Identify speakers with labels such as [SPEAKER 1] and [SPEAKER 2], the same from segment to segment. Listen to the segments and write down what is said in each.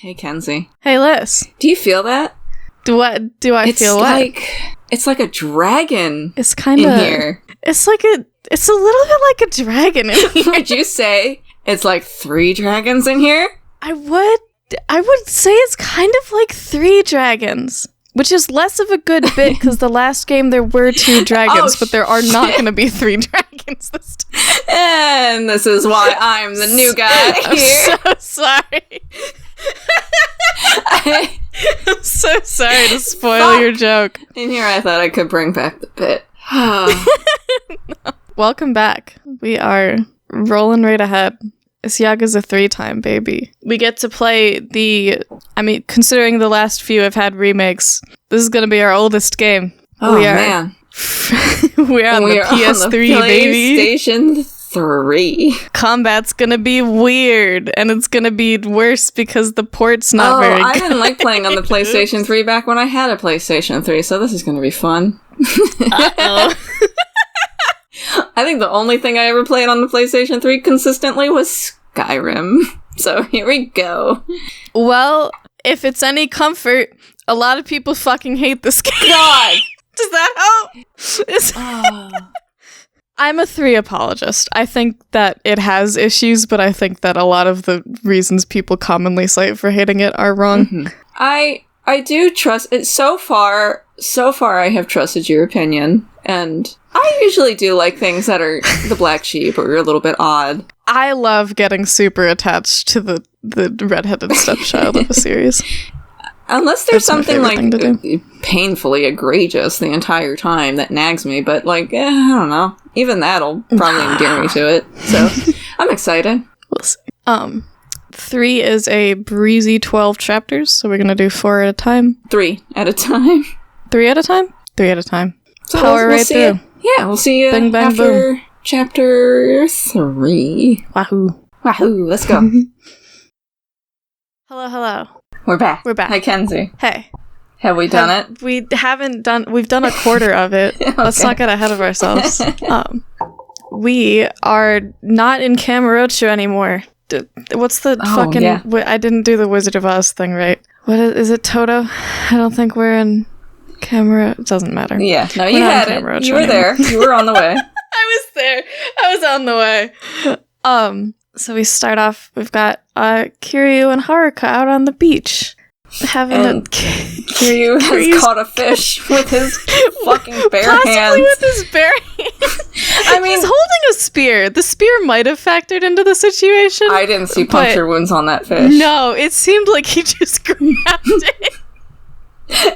[SPEAKER 1] Hey, Kenzie.
[SPEAKER 2] Hey, Liz.
[SPEAKER 1] Do you feel that?
[SPEAKER 2] Do I feel what?
[SPEAKER 1] It's like a dragon.
[SPEAKER 2] It's kind of
[SPEAKER 1] here.
[SPEAKER 2] It's a little bit like a dragon in here.
[SPEAKER 1] Would you say it's like 3 dragons in here?
[SPEAKER 2] I would say it's kind of like 3 dragons, which is less of a good bit because the last game there were 2 dragons, but there are not going to be 3 dragons this time.
[SPEAKER 1] And this is why I'm the new guy here.
[SPEAKER 2] I'm so sorry. I'm so sorry to spoil your joke.
[SPEAKER 1] In here I thought I could bring back the bit.
[SPEAKER 2] Welcome back. We are rolling right ahead. It's Yakuza 3 time, baby. We get to play considering the last few have had remakes, this is going to be our oldest game.
[SPEAKER 1] Man.
[SPEAKER 2] We're on the PS3, baby.
[SPEAKER 1] PlayStation 3.
[SPEAKER 2] Combat's going to be weird, and it's going to be worse because the port's not very good.
[SPEAKER 1] I didn't like playing on the PlayStation 3 back when I had a PlayStation 3, so this is going to be fun.
[SPEAKER 2] Uh-oh.
[SPEAKER 1] I think the only thing I ever played on the PlayStation 3 consistently was Skyrim. So here we go.
[SPEAKER 2] Well, if it's any comfort, a lot of people fucking hate this game.
[SPEAKER 1] God!
[SPEAKER 2] Does that help? I'm a 3 apologist. I think that it has issues, but I think that a lot of the reasons people commonly cite for hating it are wrong.
[SPEAKER 1] Mm-hmm. I do trust it. So far I have trusted your opinion, and I usually do like things that are the black sheep or a little bit odd.
[SPEAKER 2] I love getting super attached to the redheaded stepchild of a series.
[SPEAKER 1] Unless there's something like painfully egregious the entire time that nags me, but I don't know. Even that'll probably endear me to it. So I'm excited.
[SPEAKER 2] We'll see. 3 is a breezy 12 chapters, so we're gonna do 4 at a time.
[SPEAKER 1] 3 at a time.
[SPEAKER 2] 3 at a time? 3 at a time.
[SPEAKER 1] So
[SPEAKER 2] Power right through.
[SPEAKER 1] Yeah, we'll see you
[SPEAKER 2] bang, bang,
[SPEAKER 1] after
[SPEAKER 2] boom.
[SPEAKER 1] chapter 3.
[SPEAKER 2] Wahoo.
[SPEAKER 1] Wahoo, let's go.
[SPEAKER 2] Hello.
[SPEAKER 1] We're back.
[SPEAKER 2] Hi,
[SPEAKER 1] Kenzie.
[SPEAKER 2] Hey.
[SPEAKER 1] Have we done it?
[SPEAKER 2] We've done a quarter of it. Okay. Let's not get ahead of ourselves. We are not in Kamurocho anymore. What's the fucking... Yeah. I didn't do the Wizard of Oz thing right. What is it, Toto? I don't think we're in Kamurocho. It doesn't matter.
[SPEAKER 1] Yeah, no, you had it. You were there. You were on the way.
[SPEAKER 2] I was there. I was on the way. So we start off, we've got Kiryu and Haruka out on the beach.
[SPEAKER 1] Kiryu has caught a fish with his fucking bare hands.
[SPEAKER 2] Possibly with his bare hands. I mean, he's holding a spear. The spear might have factored into the situation.
[SPEAKER 1] I didn't see puncture wounds on that fish.
[SPEAKER 2] No, it seemed like he just grabbed it.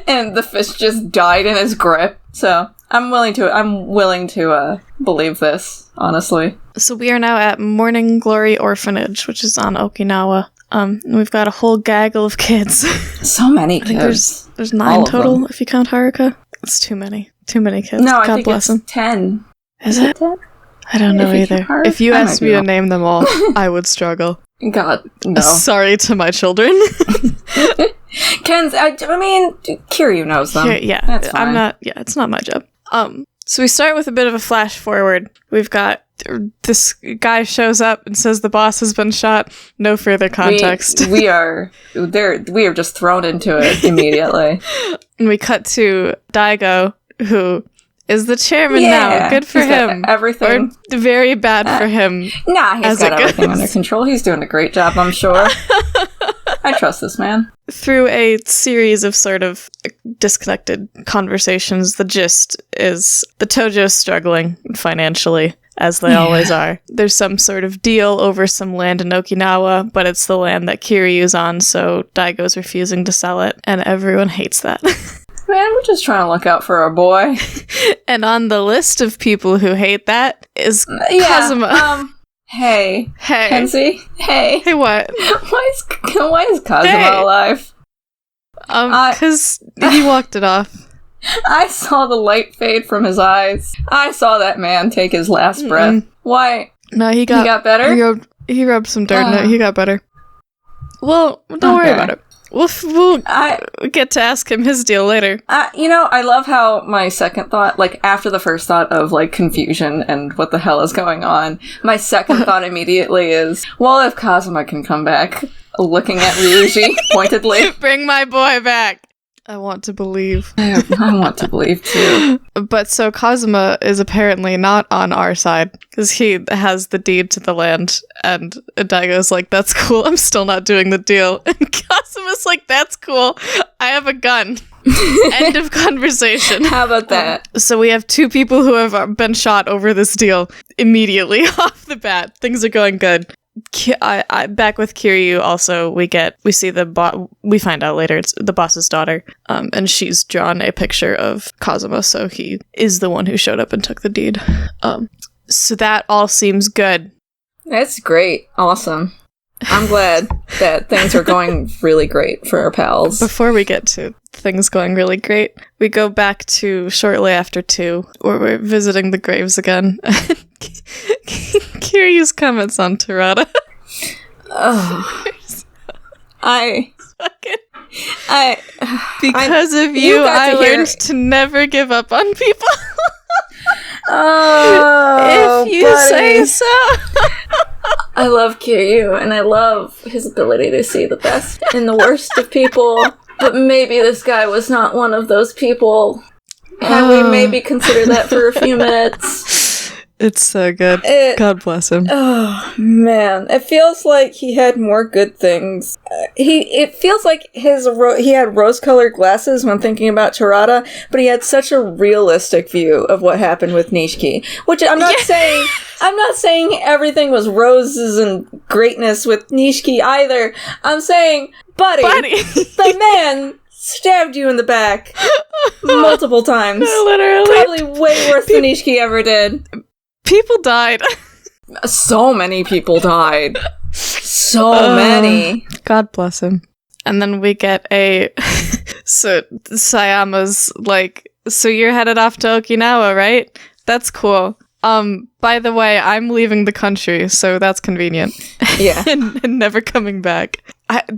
[SPEAKER 1] And the fish just died in his grip. So I'm willing to believe this, honestly.
[SPEAKER 2] So we are now at Morning Glory Orphanage, which is on Okinawa. We've got a whole gaggle of kids.
[SPEAKER 1] So many kids.
[SPEAKER 2] There's 9 total, if you count Haruka. It's too many. Too many kids.
[SPEAKER 1] No,
[SPEAKER 2] God
[SPEAKER 1] I think
[SPEAKER 2] bless
[SPEAKER 1] it's
[SPEAKER 2] them.
[SPEAKER 1] 10.
[SPEAKER 2] Is it? 10? I don't know either. If you asked me to name them all, I would struggle.
[SPEAKER 1] God, no.
[SPEAKER 2] Sorry to my children.
[SPEAKER 1] Ken's, I mean, Kiryu knows them.
[SPEAKER 2] Yeah,
[SPEAKER 1] that's fine.
[SPEAKER 2] It's not my job. So we start with a bit of a flash forward. We've got this guy shows up and says the boss has been shot. No further context.
[SPEAKER 1] We are just thrown into it immediately.
[SPEAKER 2] And we cut to Daigo, who is the chairman now. Good for him.
[SPEAKER 1] Everything.
[SPEAKER 2] Or very bad for him.
[SPEAKER 1] Nah, he's got everything under control. He's doing a great job, I'm sure. I trust this man. Through
[SPEAKER 2] a series of sort of disconnected conversations, the gist is the Tojo's struggling financially, as they always are. There's some sort of deal over some land in Okinawa, but it's the land that Kiryu's on, so Daigo's refusing to sell it, and everyone hates that.
[SPEAKER 1] Man, we're just trying to look out for our boy. And on the list of people who hate that is Kazuma. Hey, Kenzie?
[SPEAKER 2] Hey, what?
[SPEAKER 1] Why is Kazuma alive?
[SPEAKER 2] Because he walked it off.
[SPEAKER 1] I saw the light fade from his eyes. I saw that man take his last breath. Why?
[SPEAKER 2] No, he got
[SPEAKER 1] better?
[SPEAKER 2] He rubbed some dirt in it. He got better. Well, don't worry about it. We'll get to ask him his deal later.
[SPEAKER 1] I love how my second thought, after the first thought of, confusion and what the hell is going on, my second thought immediately is, well, if Kazuma can come back, looking at Ryuji pointedly.
[SPEAKER 2] Bring my boy back. I want to believe.
[SPEAKER 1] I want to believe too.
[SPEAKER 2] But so Kazuma is apparently not on our side because he has the deed to the land, and Daigo's like, "That's cool. I'm still not doing the deal." And Kazuma's like, "That's cool. I have a gun." End of conversation.
[SPEAKER 1] How about that?
[SPEAKER 2] So we have two people who have been shot over this deal immediately off the bat. Things are going good. Back with Kiryu, also we see we find out later it's the boss's daughter, and she's drawn a picture of Kazuma, so he is the one who showed up and took the deed. So that all seems good.
[SPEAKER 1] That's great. Awesome. I'm glad that things are going really great for our pals.
[SPEAKER 2] Before we get to things going really great, we go back to shortly after 2, where we're visiting the graves again. Kiryu's comments on Terada.
[SPEAKER 1] Oh.
[SPEAKER 2] Because of you, I learned to never give up on people.
[SPEAKER 1] Oh,
[SPEAKER 2] if you
[SPEAKER 1] buddy.
[SPEAKER 2] say so.
[SPEAKER 1] I love Kiryu, and I love his ability to see the best in the worst of people. But maybe this guy was not one of those people. Had we maybe considered that for a few minutes?
[SPEAKER 2] It's so good. God bless him.
[SPEAKER 1] Oh, man. It feels like he had more good things. It feels like he had rose-colored glasses when thinking about Terada, but he had such a realistic view of what happened with Nishiki. Which I'm not saying... I'm not saying everything was roses and greatness with Nishiki either. I'm saying, buddy. The man stabbed you in the back multiple times.
[SPEAKER 2] Literally.
[SPEAKER 1] Probably way worse than Nishiki ever did.
[SPEAKER 2] People died.
[SPEAKER 1] So many people died. So many.
[SPEAKER 2] God bless him. And then we get so Sayama's like, so you're headed off to Okinawa, right? That's cool. By the way, I'm leaving the country, so that's convenient.
[SPEAKER 1] Yeah.
[SPEAKER 2] and never coming back.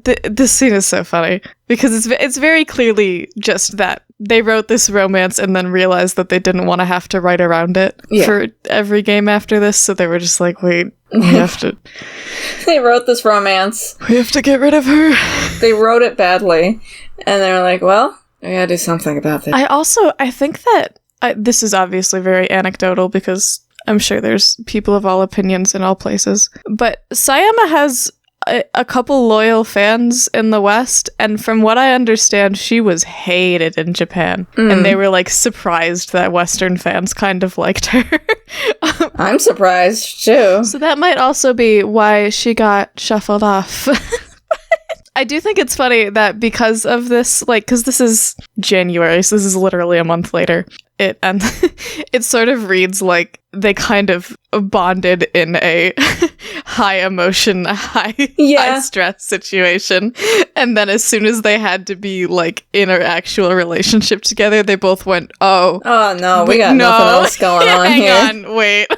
[SPEAKER 2] This scene is so funny because it's very clearly just that they wrote this romance and then realized that they didn't want to have to write around it for every game after this, so they were just like, wait, we have to...
[SPEAKER 1] They wrote this romance.
[SPEAKER 2] We have to get rid of her.
[SPEAKER 1] They wrote it badly, and they were like, well, we gotta do something about this.
[SPEAKER 2] I think that this is obviously very anecdotal because I'm sure there's people of all opinions in all places, but Sayama has a couple loyal fans in the West, and from what I understand, she was hated in Japan, and they were like surprised that Western fans kind of liked her.
[SPEAKER 1] I'm surprised too.
[SPEAKER 2] So that might also be why she got shuffled off. I do think it's funny that because of this, like, because this is January, so this is literally a month later, it sort of reads like they kind of bonded in a high emotion, high stress situation. And then as soon as they had to be, like, in an actual relationship together, they both went, oh no,
[SPEAKER 1] we got nothing else going on here.
[SPEAKER 2] Hang on, wait.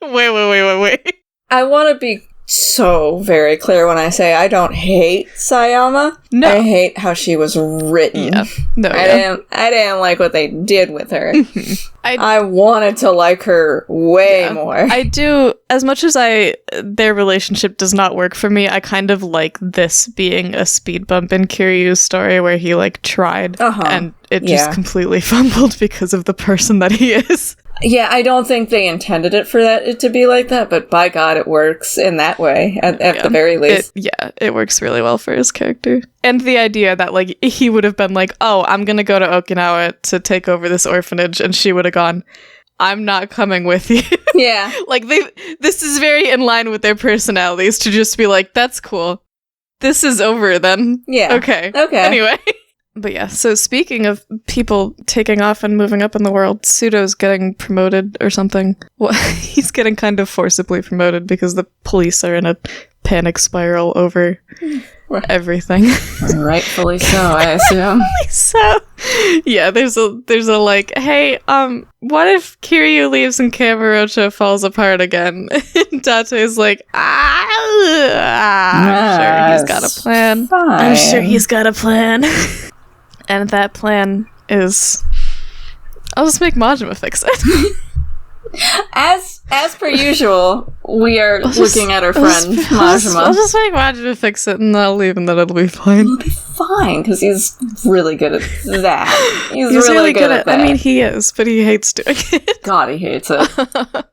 [SPEAKER 1] I want to be so very clear when I say I don't hate Sayama.
[SPEAKER 2] No.
[SPEAKER 1] I hate how she was written.
[SPEAKER 2] Yeah. No,
[SPEAKER 1] I didn't like what they did with her. I wanted to like her way more.
[SPEAKER 2] I do, as much as their relationship does not work for me, I kind of like this being a speed bump in Kiryu's story where he like tried and it just completely fumbled because of the person that he is.
[SPEAKER 1] Yeah, I don't think they intended it for it to be like that, but by God, it works in that way, at the very least.
[SPEAKER 2] It works really well for his character. And the idea that, like, he would have been like, oh, I'm gonna go to Okinawa to take over this orphanage, and she would have gone, I'm not coming with you.
[SPEAKER 1] Yeah.
[SPEAKER 2] Like, this is very in line with their personalities to just be like, that's cool. This is over then.
[SPEAKER 1] Yeah.
[SPEAKER 2] Okay. Anyway. But yeah, so speaking of people taking off and moving up in the world, Pseudo's getting promoted or something. Well, he's getting kind of forcibly promoted because the police are in a panic spiral over everything.
[SPEAKER 1] Rightfully so, I assume.
[SPEAKER 2] So, yeah, there's a like, hey, what if Kiryu leaves and Kamurocho falls apart again? And Date's like, I'm sure he's got a plan.
[SPEAKER 1] Fine.
[SPEAKER 2] I'm sure he's got a plan. And that plan is... I'll just make Majima fix it.
[SPEAKER 1] As per usual, we are looking at our friend Majima.
[SPEAKER 2] I'll just make Majima fix it and I'll leave and then it'll be fine.
[SPEAKER 1] It'll be fine, because he's really good at that. He's really good at that.
[SPEAKER 2] I mean, he is, but he hates doing it.
[SPEAKER 1] God, he hates it.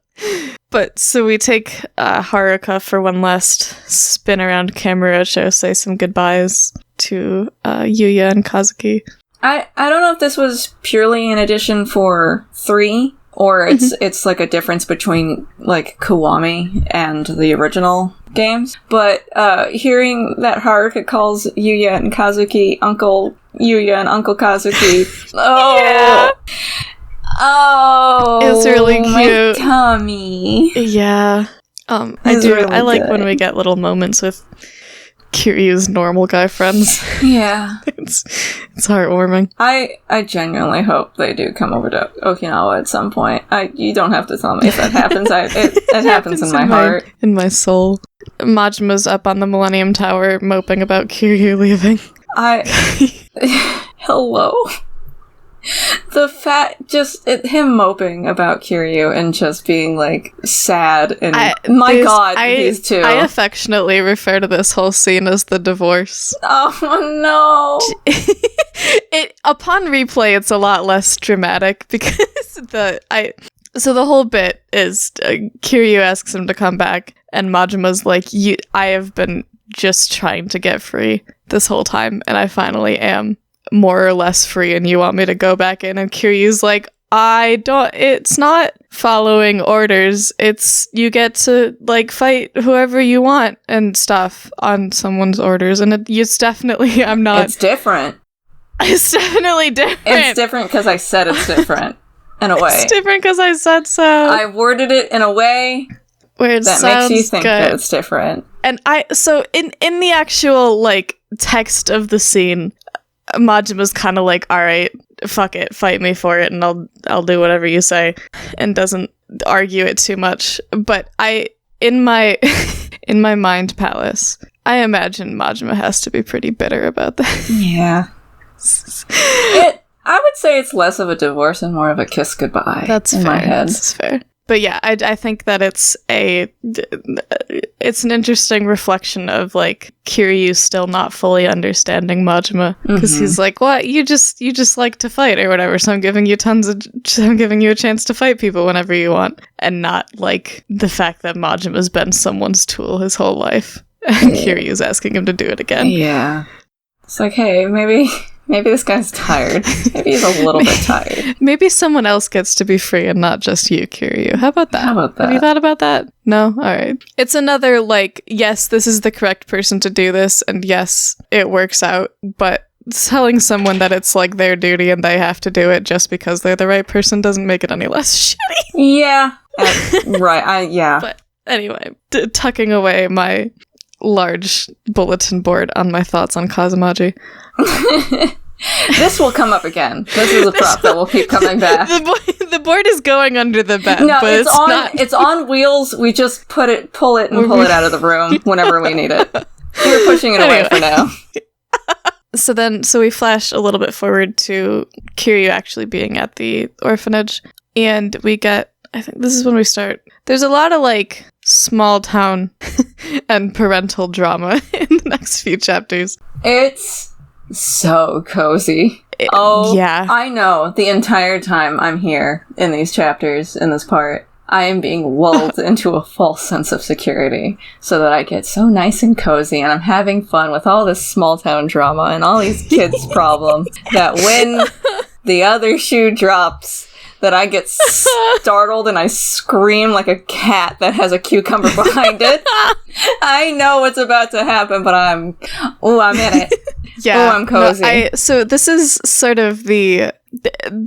[SPEAKER 2] But, so we take Haruka for one last spin around Kamurocho, say some goodbyes to Yuya and Kazuki.
[SPEAKER 1] I don't know if this was purely an addition for 3, or it's like a difference between like Kiwami and the original games. But hearing that Haruka calls Yuya and Kazuki Uncle Yuya and Uncle Kazuki, it's really cute. My tummy.
[SPEAKER 2] Yeah. I do. Really I like when we get little moments with Kiryu's normal guy friends.
[SPEAKER 1] Yeah.
[SPEAKER 2] It's heartwarming.
[SPEAKER 1] I genuinely hope they do come over to Okinawa at some point. You don't have to tell me if that happens. It happens in my heart.
[SPEAKER 2] In my soul. Majima's up on the Millennium Tower moping about Kiryu leaving.
[SPEAKER 1] Hello? The him moping about Kiryu and just being like sad and these two.
[SPEAKER 2] I affectionately refer to this whole scene as the divorce.
[SPEAKER 1] Oh no!
[SPEAKER 2] Upon replay, it's a lot less dramatic because so the whole bit is Kiryu asks him to come back, and Majima's like, I have been just trying to get free this whole time, and I finally am more or less free, and you want me to go back in? And Kiryu's like, it's not following orders, it's you get to like fight whoever you want and stuff on someone's orders, and it's definitely it's
[SPEAKER 1] different.
[SPEAKER 2] It's definitely different.
[SPEAKER 1] It's different because I said it's different in a way.
[SPEAKER 2] It's different because I said so.
[SPEAKER 1] I worded it in a way
[SPEAKER 2] where that
[SPEAKER 1] makes you think that it's different.
[SPEAKER 2] And so in the actual like text of the scene, Majima's kind of like, all right, fuck it, fight me for it, and I'll do whatever you say, and doesn't argue it too much. But in my mind palace, I imagine Majima has to be pretty bitter about that.
[SPEAKER 1] Yeah. I would say it's less of a divorce and more of a kiss goodbye.
[SPEAKER 2] That's
[SPEAKER 1] in
[SPEAKER 2] fair.
[SPEAKER 1] My head.
[SPEAKER 2] That's fair. But yeah, I think that it's an interesting reflection of like Kiryu still not fully understanding Majima, because he's like, "What? You just like to fight or whatever. So I'm giving you a chance to fight people whenever you want," and not like the fact that Majima's been someone's tool his whole life, and Kiryu's asking him to do it again.
[SPEAKER 1] Yeah, it's like, hey, maybe this guy's tired. Maybe he's a little bit tired.
[SPEAKER 2] Maybe someone else gets to be free and not just you, Kiryu. How about that? Have you thought about that? No? Alright. It's another, like, yes, this is the correct person to do this, and yes, it works out, but telling someone that it's, like, their duty and they have to do it just because they're the right person doesn't make it any less shitty.
[SPEAKER 1] Yeah. Right. Yeah.
[SPEAKER 2] But anyway, tucking away my large bulletin board on my thoughts on Kazamaji.
[SPEAKER 1] This will come up again. This is a prop that will keep coming back.
[SPEAKER 2] The board is going under the bed.
[SPEAKER 1] No,
[SPEAKER 2] but
[SPEAKER 1] it's on wheels. We just pull it out of the room whenever we need it. We're pushing it away for now.
[SPEAKER 2] So we flash a little bit forward to Kiryu actually being at the orphanage, and we get, I think this is when we start. There's a lot of like small town and parental drama in the next few chapters.
[SPEAKER 1] It's so cozy. Yeah. I know. The entire time I'm here in these chapters, in this part, I am being lulled into a false sense of security so that I get so nice and cozy, and I'm having fun with all this small town drama and all these kids' problems, that when the other shoe drops, that I get startled and I scream like a cat that has a cucumber behind it. I know what's about to happen, but I'm in it.
[SPEAKER 2] Yeah.
[SPEAKER 1] I'm cozy.
[SPEAKER 2] So this is sort of the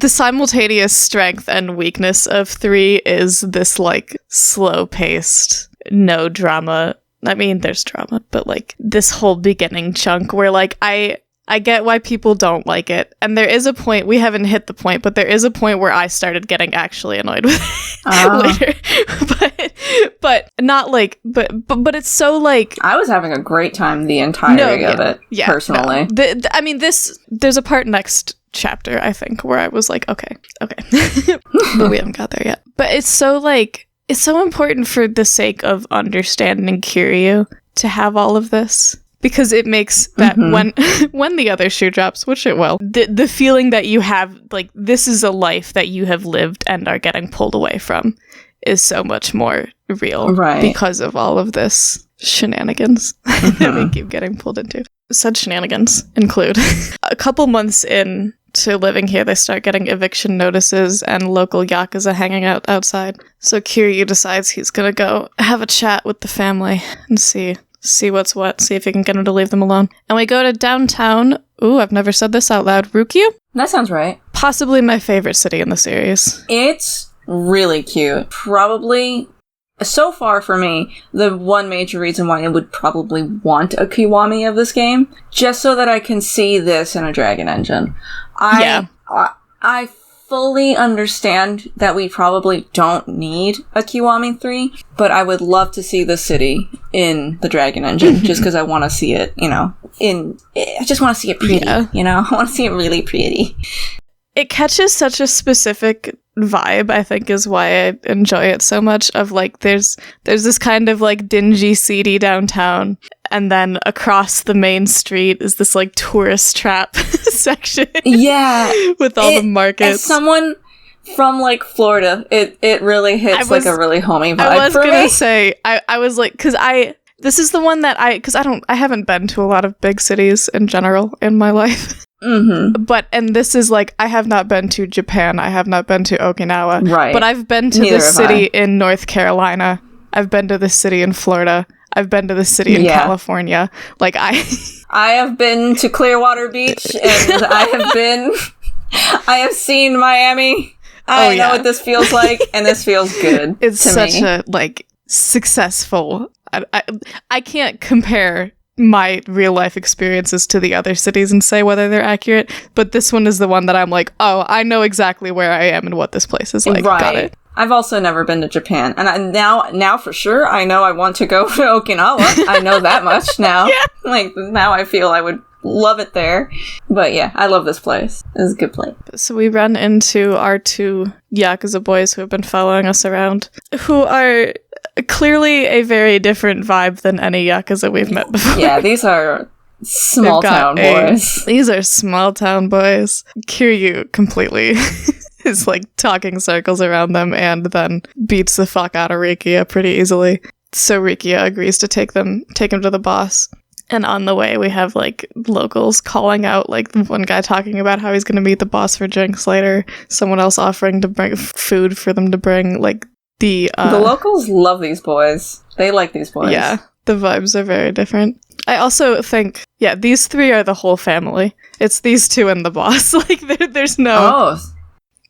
[SPEAKER 2] simultaneous strength and weakness of 3 is this like slow-paced, no drama. I mean, there's drama, but like this whole beginning chunk where like I I get why people don't like it. And there is a point, we haven't hit the point, but there is a point where I started getting actually annoyed with it later. But not like, but it's so like...
[SPEAKER 1] I was having a great time the entirety of it, personally.
[SPEAKER 2] No. I mean, there's a part next chapter, I think, where I was like, okay. But we haven't got there yet. But it's so like, it's so important for the sake of understanding Kiryu to have all of this. Because it makes that when the other shoe drops, which it will, the feeling that you have, like, this is a life that you have lived and are getting pulled away from is so much more real. Right. Because of all of this shenanigans that we keep getting pulled into. Said shenanigans include a couple months in to living here, they start getting eviction notices and local Yakuza hanging out outside. So Kiryu decides he's gonna go have a chat with the family and see what's what, see if he can get him to leave them alone. And we go to downtown. Ooh, I've never said this out loud. Rukyu?
[SPEAKER 1] That sounds right.
[SPEAKER 2] Possibly my favorite city in the series.
[SPEAKER 1] It's really cute. Probably, so far for me, the one major reason why I would probably want a Kiwami of this game, just so that I can see this in a Dragon Engine. I fully understand that we probably don't need a Kiwami 3, but I would love to see the city in the Dragon Engine, just because I want to see it, I just want to see it pretty, I want to see it really pretty.
[SPEAKER 2] It catches such a specific vibe, I think, is why I enjoy it so much, of like, there's this kind of like dingy, seedy downtown, and then across the main street is this like tourist trap section. Yeah. With all the markets. As someone
[SPEAKER 1] from like Florida, it really hits like a really homey vibe. I was gonna
[SPEAKER 2] say, I was like, this is the one that I haven't been to a lot of big cities in general in my life. And this is like, I have not been to Japan, I have not been to Okinawa, right? But I've been to this city in North Carolina, I've been to this city in Florida, I've been to this city in California. Like I
[SPEAKER 1] have been to Clearwater Beach, and I have seen Miami. I know what this feels like, and this feels good.
[SPEAKER 2] It's such a like successful. I can't compare my real life experiences to the other cities and say whether they're accurate, but this one is the one that I'm like, oh, I know exactly where I am and what this place is like. Right. Got it.
[SPEAKER 1] I've also never been to Japan, and now for sure I know I want to go to Okinawa. I know that much now. Like, now I feel I would love it there. But yeah, I love this place. It's a good place.
[SPEAKER 2] So we run into our two Yakuza boys who have been following us around, who are clearly a very different vibe than any Yakuza we've met before.
[SPEAKER 1] Yeah, these are small town boys.
[SPEAKER 2] These are small town boys. Kiryu completely is like talking circles around them and then beats the fuck out of Rikia pretty easily. So Rikia agrees to take him to the boss. And on the way, we have like locals calling out, like one guy talking about how he's going to meet the boss for drinks later. Someone else offering to bring food for them to bring. Like the
[SPEAKER 1] locals love these boys. They like these boys.
[SPEAKER 2] Yeah, the vibes are very different. I also think, these three are the whole family. It's these two and the boss. Like there's no.
[SPEAKER 1] Oh.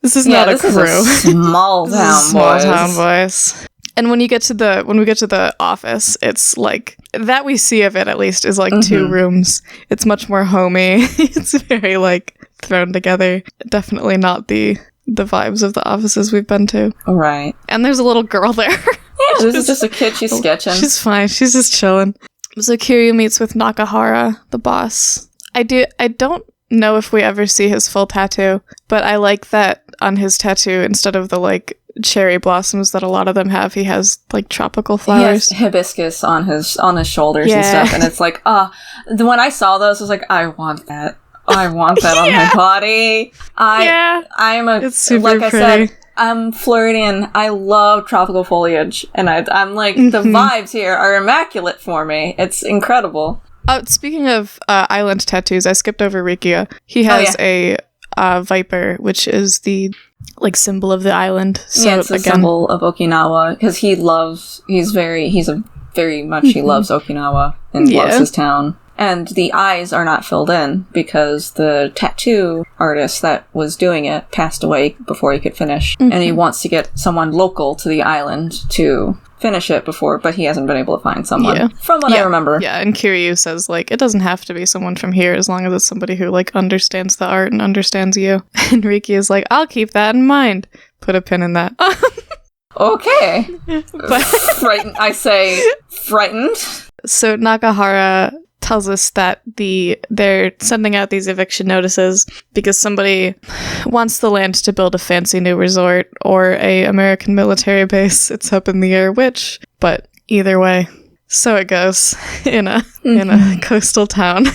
[SPEAKER 2] This is not a crew.
[SPEAKER 1] Is a small town
[SPEAKER 2] boys. And when we get to the office, it's like that we see of it at least is like 2 rooms. It's much more homey. It's very like thrown together. Definitely not the vibes of the offices we've been to.
[SPEAKER 1] Right.
[SPEAKER 2] And there's a little girl there.
[SPEAKER 1] Yeah, this is just a kid. She's sketching.
[SPEAKER 2] She's fine. She's just chilling. So Kiryu meets with Nakahara, the boss. I don't know if we ever see his full tattoo, but I like that on his tattoo, instead of the like cherry blossoms that a lot of them have, he has like tropical flowers.
[SPEAKER 1] He has hibiscus on his shoulders and stuff, and it's like, when I saw those, I was like, I want that. I want that on my body. It's super pretty. I said, I'm Floridian. I love tropical foliage, and I'm like, the vibes here are immaculate for me. It's incredible.
[SPEAKER 2] Speaking of island tattoos, I skipped over Rikia. He has a viper, which is the like symbol of the island. So
[SPEAKER 1] it's a symbol of Okinawa, because he loves Okinawa and loves his town. And the eyes are not filled in because the tattoo artist that was doing it passed away before he could finish. And he wants to get someone local to the island to finish it before, but he hasn't been able to find someone, from what I remember.
[SPEAKER 2] Yeah, and Kiryu says, like, it doesn't have to be someone from here as long as it's somebody who, like, understands the art and understands you. And Riki is like, I'll keep that in mind. Put a pin in that.
[SPEAKER 1] Okay. But frightened. I say frightened.
[SPEAKER 2] So Nakahara tells us that they're sending out these eviction notices because somebody wants the land to build a fancy new resort or a American military base. It's up in the air which, but either way, so it goes in a coastal town.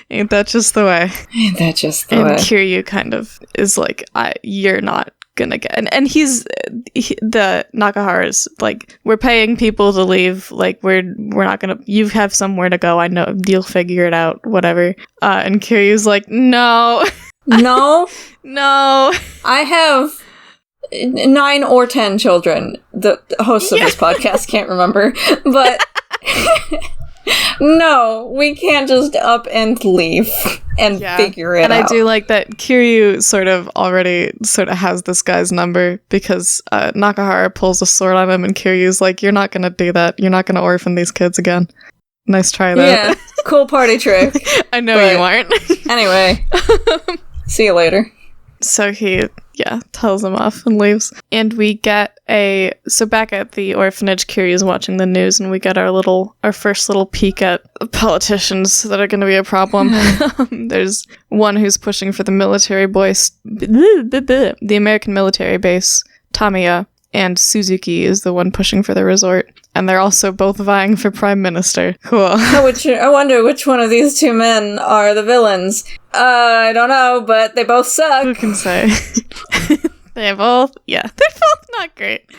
[SPEAKER 2] Ain't that just the way?
[SPEAKER 1] Ain't that just the way?
[SPEAKER 2] And Kiryu kind of is like, you're not gonna get, and the Nakahara's like, we're paying people to leave, like we're not gonna, you have somewhere to go, I know, you'll figure it out, whatever. And Kiryu's like, no.
[SPEAKER 1] No.
[SPEAKER 2] I
[SPEAKER 1] have 9 or 10 children. The host of this podcast can't remember, but no, we can't just up and leave and figure it out.
[SPEAKER 2] And I do like that Kiryu already has this guy's number because Nakahara pulls a sword on him and Kiryu's like, you're not gonna do that. You're not gonna orphan these kids again. Nice try, though.
[SPEAKER 1] Yeah, cool party trick.
[SPEAKER 2] I know you aren't.
[SPEAKER 1] Anyway, see you later.
[SPEAKER 2] So he, tells him off and leaves. And we get so back at the orphanage, Kiryu's watching the news, and we get our first little peek at politicians that are going to be a problem. There's one who's pushing for the the American military base, Tamiya, and Suzuki is the one pushing for the resort. And they're also both vying for prime minister. Cool.
[SPEAKER 1] I wonder which one of these two men are the villains. I don't know, but they both suck.
[SPEAKER 2] Who can say? they're both not great.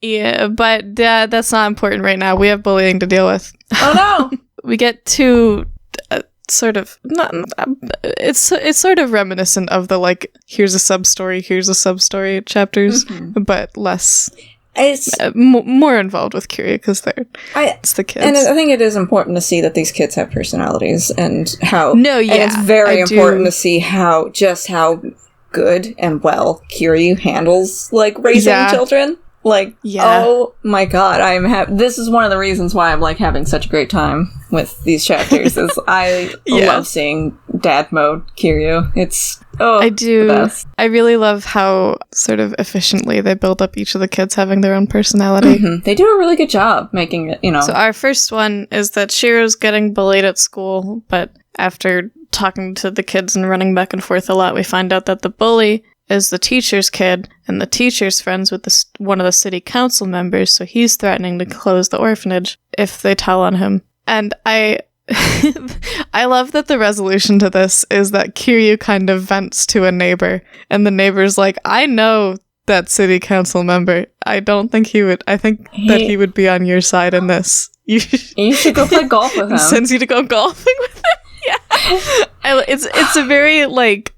[SPEAKER 2] Yeah, but that's not important right now. We have bullying to deal with.
[SPEAKER 1] Oh no!
[SPEAKER 2] We get two it's sort of reminiscent of the, like, here's a sub-story chapters, but less. It's more involved with Kiryu because it's the kids.
[SPEAKER 1] And I think it is important to see that these kids have personalities and how...
[SPEAKER 2] No, yeah.
[SPEAKER 1] And it's very important to see how good and well Kiryu handles, like, raising children. Like, oh my god, this is one of the reasons why I'm, like, having such a great time with these chapters, is I love seeing dad mode Kiryu. It's,
[SPEAKER 2] I do.
[SPEAKER 1] The best.
[SPEAKER 2] I really love how sort of efficiently they build up each of the kids having their own personality.
[SPEAKER 1] Mm-hmm. They do a really good job making it,
[SPEAKER 2] So our first one is that Shiro's getting bullied at school, but after talking to the kids and running back and forth a lot, we find out that the bully is the teacher's kid, and the teacher's friends with one of the city council members, so he's threatening to close the orphanage if they tell on him. And I love that the resolution to this is that Kiryu kind of vents to a neighbor, and the neighbor's like, I know that city council member. I don't think he would. I think that he would be on your side in this. You
[SPEAKER 1] should go play golf with him.
[SPEAKER 2] Sends you to go golfing with him? Yeah. It's a very, like,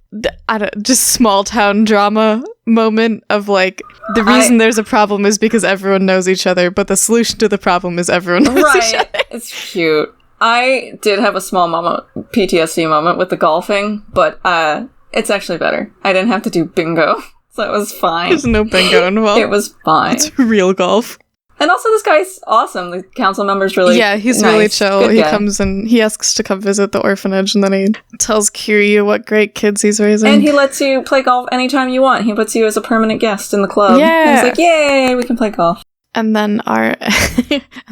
[SPEAKER 2] just small town drama moment of, like, the reason there's a problem is because everyone knows each other, but the solution to the problem is everyone knows each other.
[SPEAKER 1] It's cute. I did have a small PTSD moment with the golfing, but it's actually better. I didn't have to do bingo, so it was fine.
[SPEAKER 2] There's no bingo involved.
[SPEAKER 1] It was fine.
[SPEAKER 2] It's real golf.
[SPEAKER 1] And also, this guy's awesome. The council member's really
[SPEAKER 2] he's
[SPEAKER 1] nice.
[SPEAKER 2] Really chill.
[SPEAKER 1] Good
[SPEAKER 2] he
[SPEAKER 1] guy.
[SPEAKER 2] Comes and he asks to come visit the orphanage, and then he tells Kiryu what great kids he's raising.
[SPEAKER 1] And he lets you play golf anytime you want. He puts you as a permanent guest in the club.
[SPEAKER 2] Yeah.
[SPEAKER 1] And he's like, yay, we can play golf.
[SPEAKER 2] And then and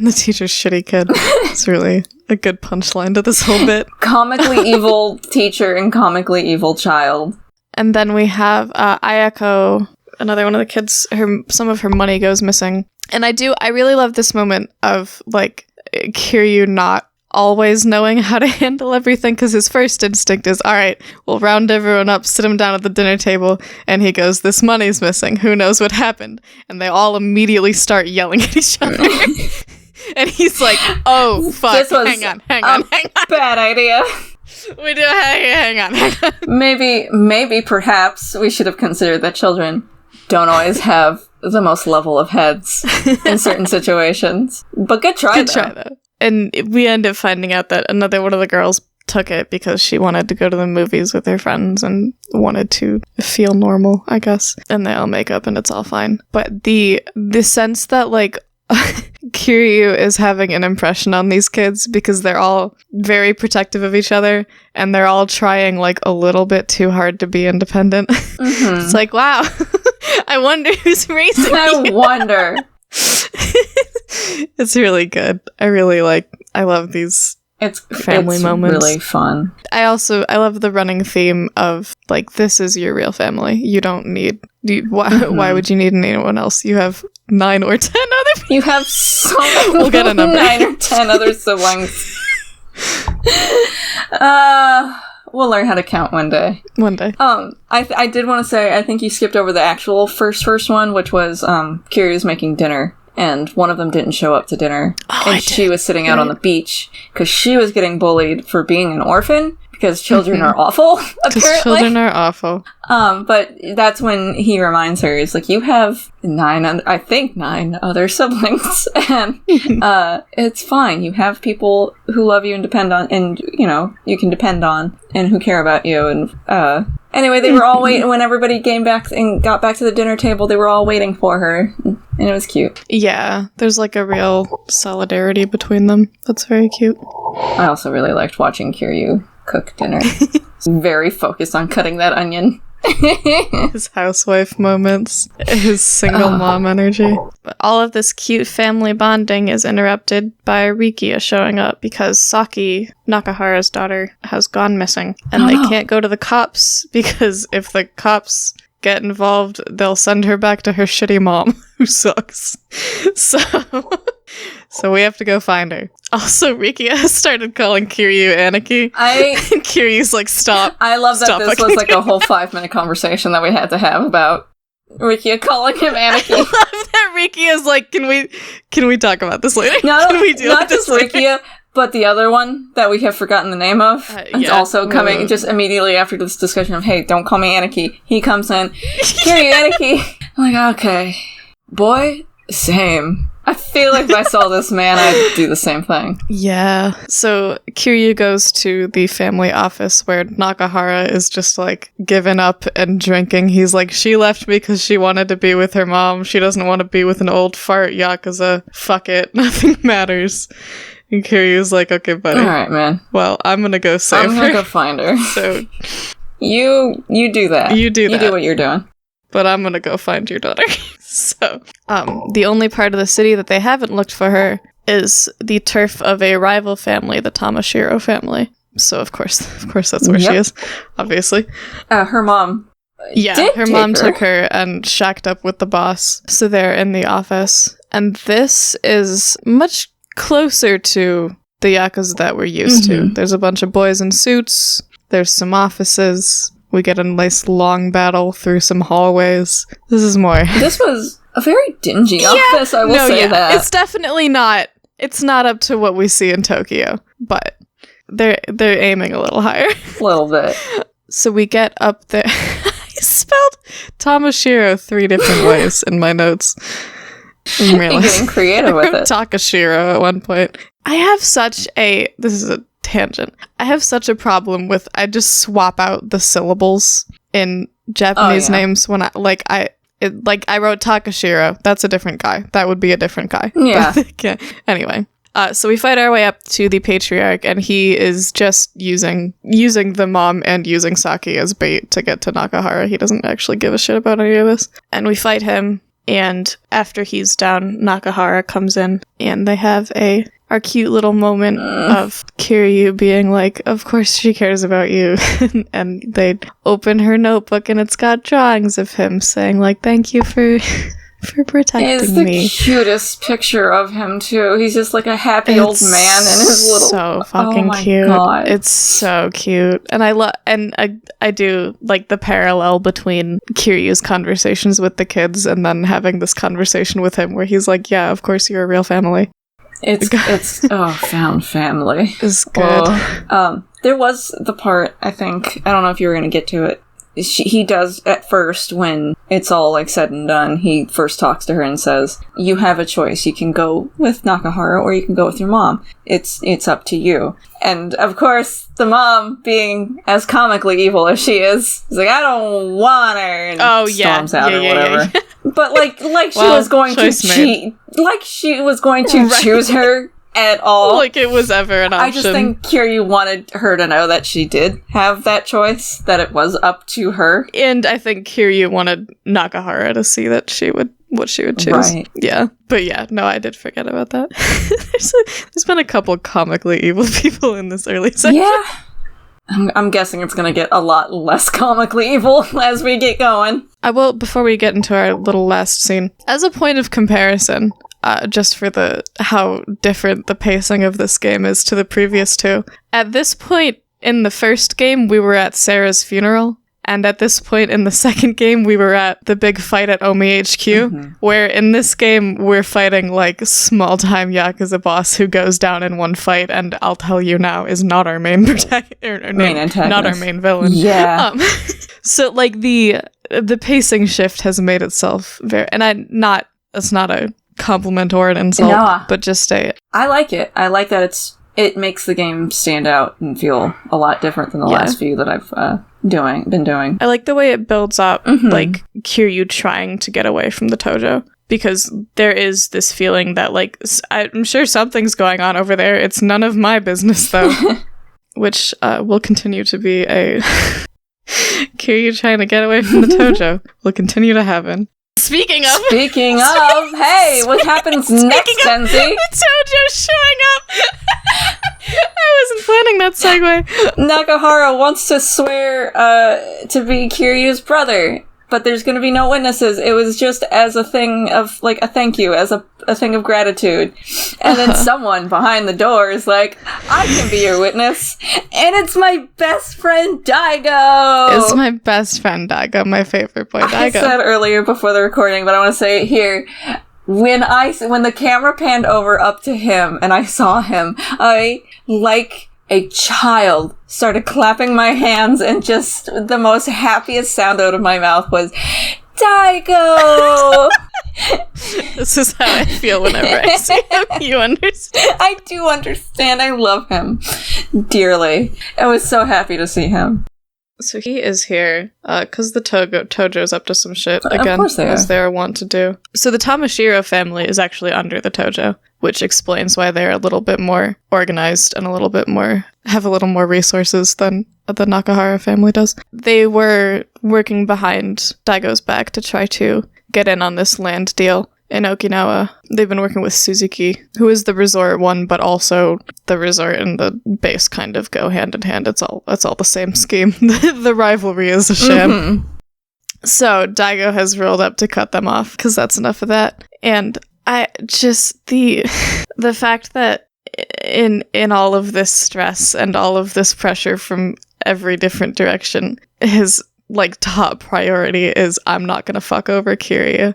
[SPEAKER 2] the teacher's shitty kid. It's really a good punchline to this whole bit.
[SPEAKER 1] Comically evil teacher and comically evil child.
[SPEAKER 2] And then we have Ayako, another one of the kids. Some of her money goes missing. And I really love this moment of, like, Kiryu not always knowing how to handle everything, because his first instinct is, all right, we'll round everyone up, sit him down at the dinner table, and he goes, this money's missing, who knows what happened? And they all immediately start yelling at each other. And he's like, oh, fuck, hang on.
[SPEAKER 1] Bad idea.
[SPEAKER 2] We do, hang on.
[SPEAKER 1] Maybe, perhaps, we should have considered that children don't always have the most level of heads in certain situations. But good try, though. And we end up finding out that another one of the girls took it because she wanted to go to the movies with her friends and wanted to feel normal, I guess. And they all make up and it's all fine. But the sense that, like,
[SPEAKER 2] Kiryu is having an impression on these kids because they're all very protective of each other and they're all trying like a little bit too hard to be independent. Mm-hmm. It's like, wow, I wonder who's raising you.
[SPEAKER 1] I wonder.
[SPEAKER 2] It's really good. I love these family moments.
[SPEAKER 1] It's really fun.
[SPEAKER 2] I love the running theme of like, this is your real family. You don't need, why would you need anyone else? You have 9 or 10 other people.
[SPEAKER 1] You have so
[SPEAKER 2] we'll get a number.
[SPEAKER 1] 9 or 10 other siblings. We'll learn how to count one day.
[SPEAKER 2] One day.
[SPEAKER 1] I did want to say, I think you skipped over the actual first one, which was Kiryu's making dinner. And one of them didn't show up to dinner. And she was sitting out on the beach because she was getting bullied for being an orphan because children are awful, apparently. Because
[SPEAKER 2] children are awful.
[SPEAKER 1] But that's when he reminds her, he's like, you have 9 other siblings. And it's fine. You have people who love you and depend on, and, you know, you can depend on, and who care about you. And anyway, they were all waiting. When everybody came back and got back to the dinner table, they were all waiting for her. And it was cute.
[SPEAKER 2] Yeah, there's like a real solidarity between them. That's very cute.
[SPEAKER 1] I also really liked watching Kiryu cook dinner. He's very focused on cutting that onion.
[SPEAKER 2] His housewife moments, his single mom energy. But all of this cute family bonding is interrupted by Rikia showing up because Saki, Nakahara's daughter, has gone missing. And they can't go to the cops because if the cops get involved, they'll send her back to her shitty mom, who sucks. So we have to go find her. Also, Rikia has started calling Kiryu Aniki. And Kiryu's like, stop.
[SPEAKER 1] I love that this was like a whole 5-minute conversation that we had to have about Rikia calling him Aniki.
[SPEAKER 2] I love that Rikia's like, can we talk about this later?
[SPEAKER 1] Can we deal with this later? Not just Rikia, but the other one that we have forgotten the name of. It's also coming just immediately after this discussion of, hey, don't call me Aniki. He comes in, Kiryu Aniki. I'm like, okay. Boy, same. I feel like if I saw this man, I'd do the same thing.
[SPEAKER 2] Yeah. So Kiryu goes to the family office where Nakahara is just like given up and drinking. He's like, she left because she wanted to be with her mom. She doesn't want to be with an old fart Yakuza. Fuck it. Nothing matters. And Kiryu's like, okay, buddy.
[SPEAKER 1] All right, man.
[SPEAKER 2] Well, I'm gonna go save her.
[SPEAKER 1] I'm gonna go find her.
[SPEAKER 2] So
[SPEAKER 1] you do that.
[SPEAKER 2] You do that.
[SPEAKER 1] You do what you're doing.
[SPEAKER 2] But I'm gonna go find your daughter. So, the only part of the city that they haven't looked for her is the turf of a rival family, the Tamashiro family. So, of course, that's where she is, obviously.
[SPEAKER 1] Her mom.
[SPEAKER 2] Yeah, her mom took her and shacked up with the boss. So they're in the office. And this is much closer to the Yakuza that we're used to. There's a bunch of boys in suits. There's some offices. We get a nice long battle through some hallways. This is more.
[SPEAKER 1] This was a very dingy office, I will say that.
[SPEAKER 2] It's definitely not. It's not up to what we see in Tokyo, but they're aiming a little higher.
[SPEAKER 1] A little bit.
[SPEAKER 2] So we get up there. I spelled Tamashiro 3 different ways in my notes.
[SPEAKER 1] I'm really getting creative with it.
[SPEAKER 2] Takashiro at one point. I have such a... This is a tangent. I have such a problem with I just swap out the syllables in Japanese names when I wrote Takashiro. That's a different guy. That would be a different guy.
[SPEAKER 1] Yeah.
[SPEAKER 2] Anyway, so we fight our way up to the patriarch, and he is just using the mom and using Saki as bait to get to Nakahara. He doesn't actually give a shit about any of this. And we fight him, and after he's down, Nakahara comes in, and they have our cute little moment of Kiryu being like, of course she cares about you. And they open her notebook and it's got drawings of him saying like, thank you for protecting me.
[SPEAKER 1] It's the cutest picture of him too. He's just like a happy old man in his little...
[SPEAKER 2] so fucking cute. God. It's so cute. And I do like the parallel between Kiryu's conversations with the kids and then having this conversation with him where he's like, yeah, of course you're a real family.
[SPEAKER 1] It's found family.
[SPEAKER 2] It's good.
[SPEAKER 1] There was the part, I think, I don't know if you were going to get to it. He does, at first, when it's all, like, said and done, he first talks to her and says, you have a choice. You can go with Nakahara or you can go with your mom. It's up to you. And, of course, the mom, being as comically evil as she is like, I don't want her, and storms out or whatever. But like she was going to cheat. Like she was going to choose her at all.
[SPEAKER 2] Like it was ever an option.
[SPEAKER 1] I just think Kiryu wanted her to know that she did have that choice, that it was up to her.
[SPEAKER 2] And I think Kiryu wanted Nakahara to see that what she would choose.
[SPEAKER 1] Right.
[SPEAKER 2] Yeah. But yeah, no, I did forget about that. There's been a couple comically evil people in this early section.
[SPEAKER 1] Yeah. I'm guessing it's going to get a lot less comically evil as we get going.
[SPEAKER 2] I will, before we get into our little last scene, as a point of comparison, just for how different the pacing of this game is to the previous two. At this point in the first game, we were at Sarah's funeral. And at this point in the second game, we were at the big fight at Omi HQ, where in this game, we're fighting like small-time Yakuza boss who goes down in one fight, and I'll tell you now, is not our main antagonist. Not our main villain.
[SPEAKER 1] Yeah.
[SPEAKER 2] So like the pacing shift has made itself very, and it's not a compliment or an insult, but just
[SPEAKER 1] I like it. I like that it makes the game stand out and feel a lot different than the last few that I've been doing.
[SPEAKER 2] I like the way it builds up, like Kiryu trying to get away from the Tojo, because there is this feeling that like I'm sure something's going on over there. It's none of my business though, which will continue to be a Kiryu trying to get away from the Tojo will continue to happen. Speaking of,
[SPEAKER 1] hey, what happens next, Kenzie?
[SPEAKER 2] The Tojo showing up. I wasn't planning that segue.
[SPEAKER 1] Nakahara wants to swear to be Kiryu's brother, but there's going to be no witnesses. It was just as a thing of, like, a thank you, as a thing of gratitude. And then someone behind the door is like, I can be your witness. And it's my best friend, Daigo!
[SPEAKER 2] It's my best friend, Daigo, my favorite boy, Daigo.
[SPEAKER 1] I said earlier before the recording, but I want to say it here. When the camera panned over up to him and I saw him, I, like a child, started clapping my hands, and just the most happiest sound out of my mouth was, Daigo!
[SPEAKER 2] This is how I feel whenever I see him. You understand?
[SPEAKER 1] I do understand. I love him dearly. I was so happy to see him.
[SPEAKER 2] So he is here, because the Tojo's up to some shit, again,
[SPEAKER 1] of course
[SPEAKER 2] as they're wont to do. So the Tamashiro family is actually under the Tojo, which explains why they're a little bit more organized and have a little more resources than the Nakahara family does. They were working behind Daigo's back to try to get in on this land deal in Okinawa. They've been working with Suzuki, who is the resort one, but also the resort and the base kind of go hand in hand. It's all the same scheme. The rivalry is a sham. So Daigo has rolled up to cut them off, because that's enough of that. And I just the fact that in all of this stress and all of this pressure from every different direction, his like top priority is, I'm not gonna fuck over Kiryu.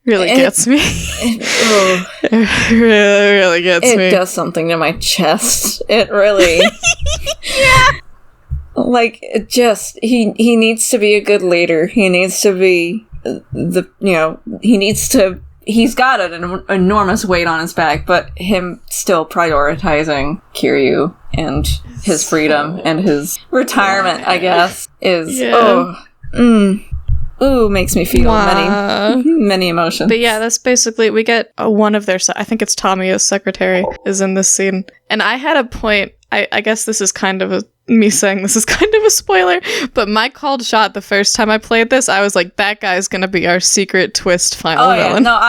[SPEAKER 2] Really gets me. It really gets me.
[SPEAKER 1] It does something to my chest. It really...
[SPEAKER 2] Yeah!
[SPEAKER 1] Like, he needs to be a good leader. He needs to be he's got an enormous weight on his back, but him still prioritizing Kiryu and his freedom and his retirement, I guess, is... Yeah. Makes me feel many emotions.
[SPEAKER 2] But yeah, that's basically, we get one of their, I think it's Tamiya's secretary, is in this scene. And I had a point, I guess this is kind of me saying this is kind of a spoiler, but my called shot the first time I played this, I was like, that guy's gonna be our secret twist final villain.
[SPEAKER 1] No,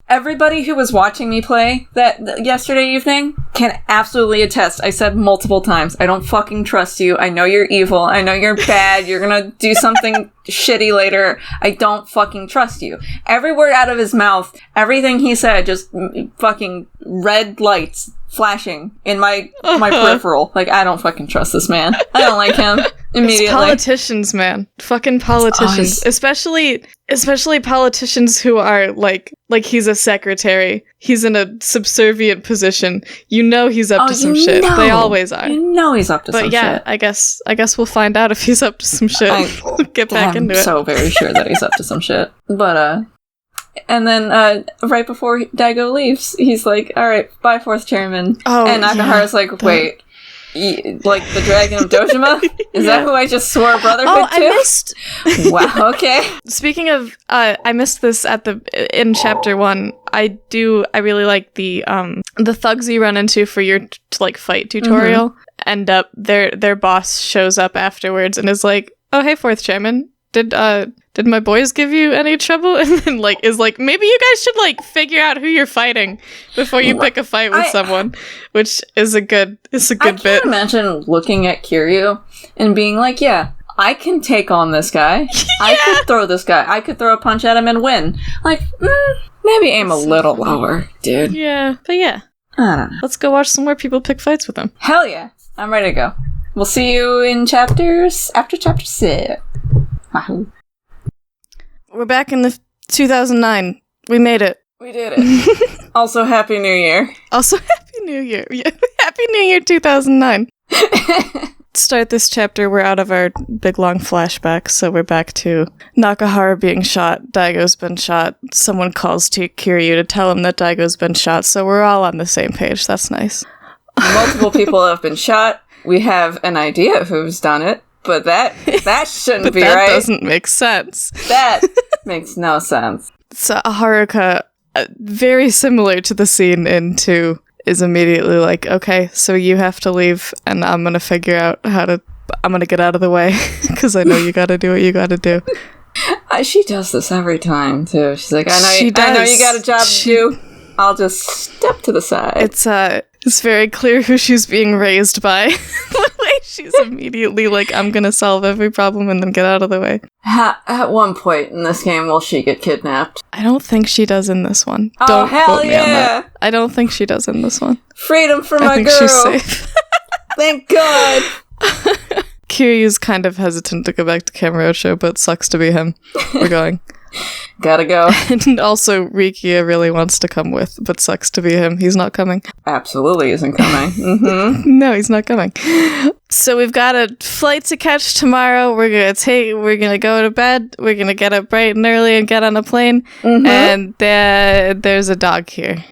[SPEAKER 1] everybody who was watching me play that yesterday evening can absolutely attest. I said multiple times, I don't fucking trust you. I know you're evil. I know you're bad. You're gonna do something shitty later. I don't fucking trust you. Every word out of his mouth, everything he said, just fucking red lights flashing in my peripheral. Like, I don't fucking trust this man. I don't like him. Immediately.
[SPEAKER 2] It's politicians, man. Fucking politicians. Especially politicians who are like he's a secretary. He's in a subservient position. You know he's up to some shit. They always are.
[SPEAKER 1] You know he's up to some shit.
[SPEAKER 2] But yeah, I guess we'll find out if he's up to some shit. We'll get back into it.
[SPEAKER 1] I'm so very sure that he's up to some shit. But and then right before Daigo leaves, he's like, all right, bye, fourth chairman. And Nakahara's like, wait, Like the Dragon of Dojima? Is that who I just swore brotherhood to?
[SPEAKER 2] I missed.
[SPEAKER 1] Wow, okay.
[SPEAKER 2] Speaking of, I missed this in chapter 1. I really like the thugs you run into for your fight tutorial. End up their boss shows up afterwards and is like, "Oh, hey, fourth chairman. Did my boys give you any trouble?" And then is like, maybe you guys should figure out who you're fighting before you pick a fight with someone, which is a good bit. I
[SPEAKER 1] can't imagine looking at Kiryu and being like, yeah, I can take on this guy. Yeah. I could throw this guy. I could throw a punch at him and win. Maybe aim a little lower, dude.
[SPEAKER 2] Yeah, but yeah.
[SPEAKER 1] I don't know.
[SPEAKER 2] Let's go watch some more people pick fights with him.
[SPEAKER 1] Hell yeah. I'm ready to go. We'll see you in chapters after chapter 6. Wahoo.
[SPEAKER 2] We're back in the 2009. We made it.
[SPEAKER 1] We did it. Also, Happy New Year.
[SPEAKER 2] Also, Happy New Year. Yeah. Happy New Year 2009. Start this chapter, we're out of our big long flashback, so we're back to Nakahara being shot, Daigo's been shot, someone calls to Kiryu to tell him that Daigo's been shot, so we're all on the same page. That's nice.
[SPEAKER 1] Multiple people have been shot. We have an idea of who's done it, but that shouldn't be
[SPEAKER 2] that
[SPEAKER 1] right.
[SPEAKER 2] That doesn't make sense.
[SPEAKER 1] That makes no sense.
[SPEAKER 2] So Haruka, very similar to the scene in 2, is immediately like, okay, so you have to leave, and I'm gonna figure out I'm gonna get out of the way, because I know you gotta do what you gotta do.
[SPEAKER 1] She does this every time, too. She's like, I know you got a job to do. I'll just step to the side.
[SPEAKER 2] It's very clear who she's being raised by. The way she's immediately like, I'm gonna solve every problem and then get out of the way.
[SPEAKER 1] At one point in this game, will she get kidnapped?
[SPEAKER 2] I don't think she does in this one.
[SPEAKER 1] Oh,
[SPEAKER 2] don't
[SPEAKER 1] hell
[SPEAKER 2] quote me on
[SPEAKER 1] yeah!
[SPEAKER 2] that. I don't think she does in this one.
[SPEAKER 1] Freedom for my
[SPEAKER 2] I think
[SPEAKER 1] girl!
[SPEAKER 2] She's safe.
[SPEAKER 1] Thank God!
[SPEAKER 2] Kiryu's kind of hesitant to go back to Kamurocho, but sucks to be him. We're going.
[SPEAKER 1] Gotta go.
[SPEAKER 2] And also, Rikia really wants to come with, but sucks to be him. He's not coming.
[SPEAKER 1] Absolutely isn't coming. Mm-hmm.
[SPEAKER 2] No, he's not coming. So we've got a flight to catch tomorrow. We're gonna go to bed. We're gonna get up bright and early and get on a plane. Mm-hmm. And there's a dog here.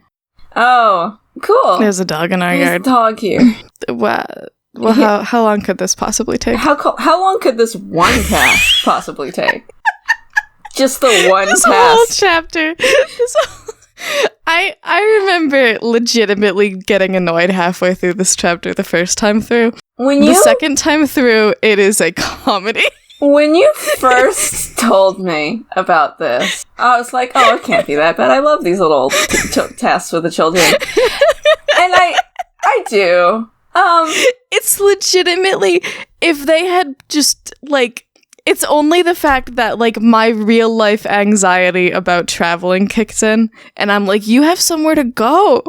[SPEAKER 1] Oh, cool.
[SPEAKER 2] There's a dog in our
[SPEAKER 1] There's
[SPEAKER 2] yard.
[SPEAKER 1] A dog here.
[SPEAKER 2] Well, how long could this possibly take?
[SPEAKER 1] How long could this one task possibly take? Just the one
[SPEAKER 2] this
[SPEAKER 1] task.
[SPEAKER 2] Whole chapter. I remember legitimately getting annoyed halfway through this chapter the first time through. The second time through, it is a comedy. When you first told me about this, I was like, oh, it can't be that bad. I love these little tasks with the children. And I do. It's legitimately, if they had just, it's only the fact that, my real life anxiety about traveling kicks in, and I'm like, you have somewhere to go.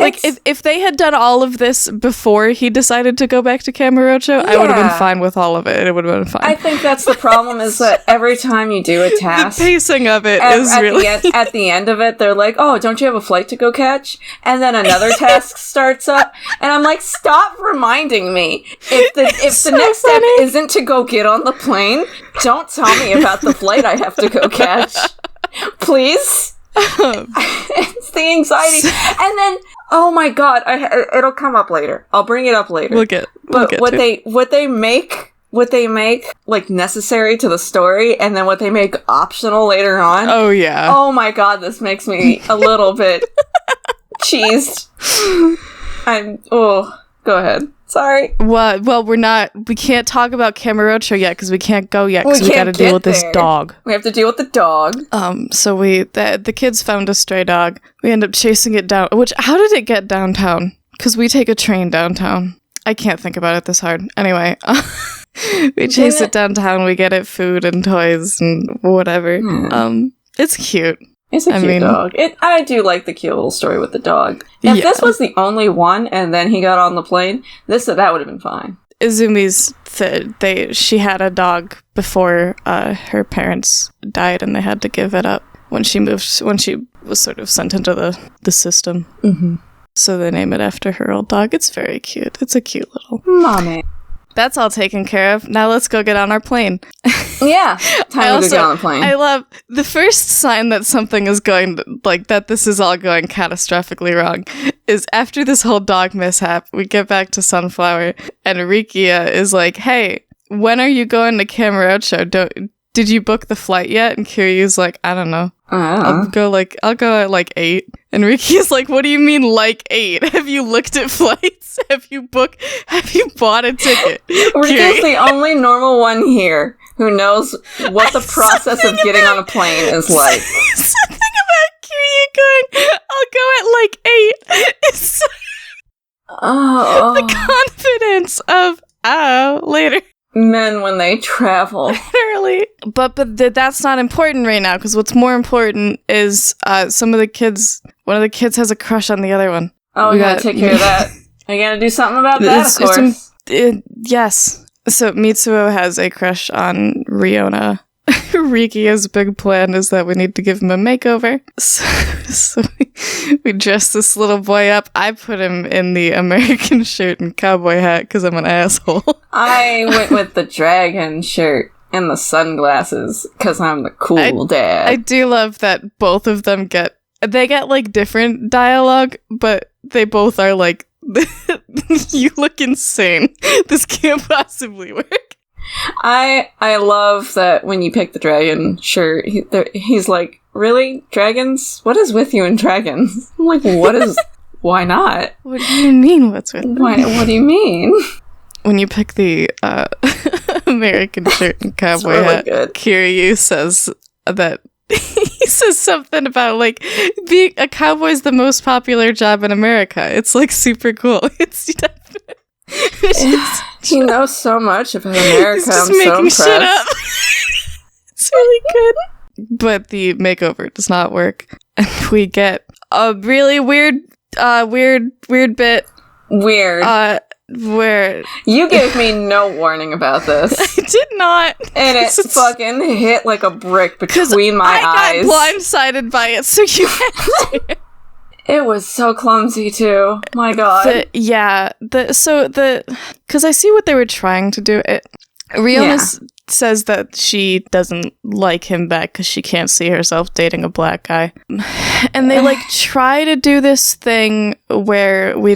[SPEAKER 2] If they had done all of this before he decided to go back to Kamurocho, I would have been fine with all of it. It would have been fine.
[SPEAKER 1] I think that's the problem, is that every time you do a task...
[SPEAKER 2] The pacing of it is really...
[SPEAKER 1] At the end of it, they're like, oh, don't you have a flight to go catch? And then another task starts up, and I'm like, stop reminding me. If the next step isn't to go get on the plane, don't tell me about the flight I have to go catch. Please? It's the anxiety. And then... Oh my God! It'll come up later. I'll bring it up later. What they make necessary to the story, and then what they make optional later on.
[SPEAKER 2] Oh yeah.
[SPEAKER 1] Oh my God! This makes me a little bit cheesed. Go ahead. Sorry.
[SPEAKER 2] Well, we can't talk about Kamurocho yet because we can't go yet because we gotta deal with this dog.
[SPEAKER 1] We have to deal with the dog.
[SPEAKER 2] So the kids found a stray dog. We end up chasing it down. How did it get downtown? Because we take a train downtown. I can't think about it this hard. Anyway, we chase it downtown. We get it food and toys and whatever. It's cute.
[SPEAKER 1] It's a cute dog. I do like the cute little story with the dog. If this was the only one and then he got on the plane, that would have been fine.
[SPEAKER 2] Izumi's she had a dog before her parents died, and they had to give it up when she was sort of sent into the system. Mm-hmm. So they name it after her old dog. It's very cute. It's a cute little
[SPEAKER 1] mommy.
[SPEAKER 2] That's all taken care of. Now let's go get on our plane.
[SPEAKER 1] Yeah, time to get on the plane.
[SPEAKER 2] I love the first sign that something is going that this is all going catastrophically wrong is after this whole dog mishap, we get back to Sunflower and Rikia is like, hey, when are you going to Kamurocho? Did you book the flight yet? And Kiryu's like, I don't know. I'll go at like 8. And Riki's like, what do you mean like 8? Have you looked at flights? Have you bought a ticket?
[SPEAKER 1] Riki's the only normal one here who knows what the process of getting on a plane is like.
[SPEAKER 2] Something about Kiryu going, I'll go at like 8. It's the confidence of, later.
[SPEAKER 1] Men when they travel.
[SPEAKER 2] Literally. But that's not important right now, because what's more important is one of the kids has a crush on the other one.
[SPEAKER 1] Oh, we gotta take care of that. We gotta do something about that, of course.
[SPEAKER 2] Yes. So Mitsuo has a crush on Riona. Riki's big plan is that we need to give him a makeover. So we dress this little boy up. I put him in the American shirt and cowboy hat because I'm an asshole.
[SPEAKER 1] I went with the dragon shirt and the sunglasses because I'm the cool dad.
[SPEAKER 2] I do love that both of them get like different dialogue, but they both are like, you look insane. This can't possibly work.
[SPEAKER 1] I love that when you pick the dragon shirt, he's like, really? Dragons? What is with you and dragons? I'm like, why not?
[SPEAKER 2] What do you mean, what's with them?
[SPEAKER 1] What do you mean?
[SPEAKER 2] When you pick the American shirt and cowboy
[SPEAKER 1] really
[SPEAKER 2] hat,
[SPEAKER 1] good.
[SPEAKER 2] Kiryu says that he says something about like being a cowboy is the most popular job in America. It's like super cool.
[SPEAKER 1] He knows so much about America.
[SPEAKER 2] He's just
[SPEAKER 1] I'm
[SPEAKER 2] making
[SPEAKER 1] so
[SPEAKER 2] shit
[SPEAKER 1] impressed.
[SPEAKER 2] up. It's really good. But the makeover does not work. And we get a really weird bit.
[SPEAKER 1] Weird.
[SPEAKER 2] Where
[SPEAKER 1] you gave me no warning about this.
[SPEAKER 2] I did not.
[SPEAKER 1] And it fucking hit like a brick between my eyes.
[SPEAKER 2] I got blindsided by it, so you had to.
[SPEAKER 1] It was so clumsy too. My God.
[SPEAKER 2] Because I see what they were trying to do. Riona says that she doesn't like him back because she can't see herself dating a black guy. And they like try to do this thing where we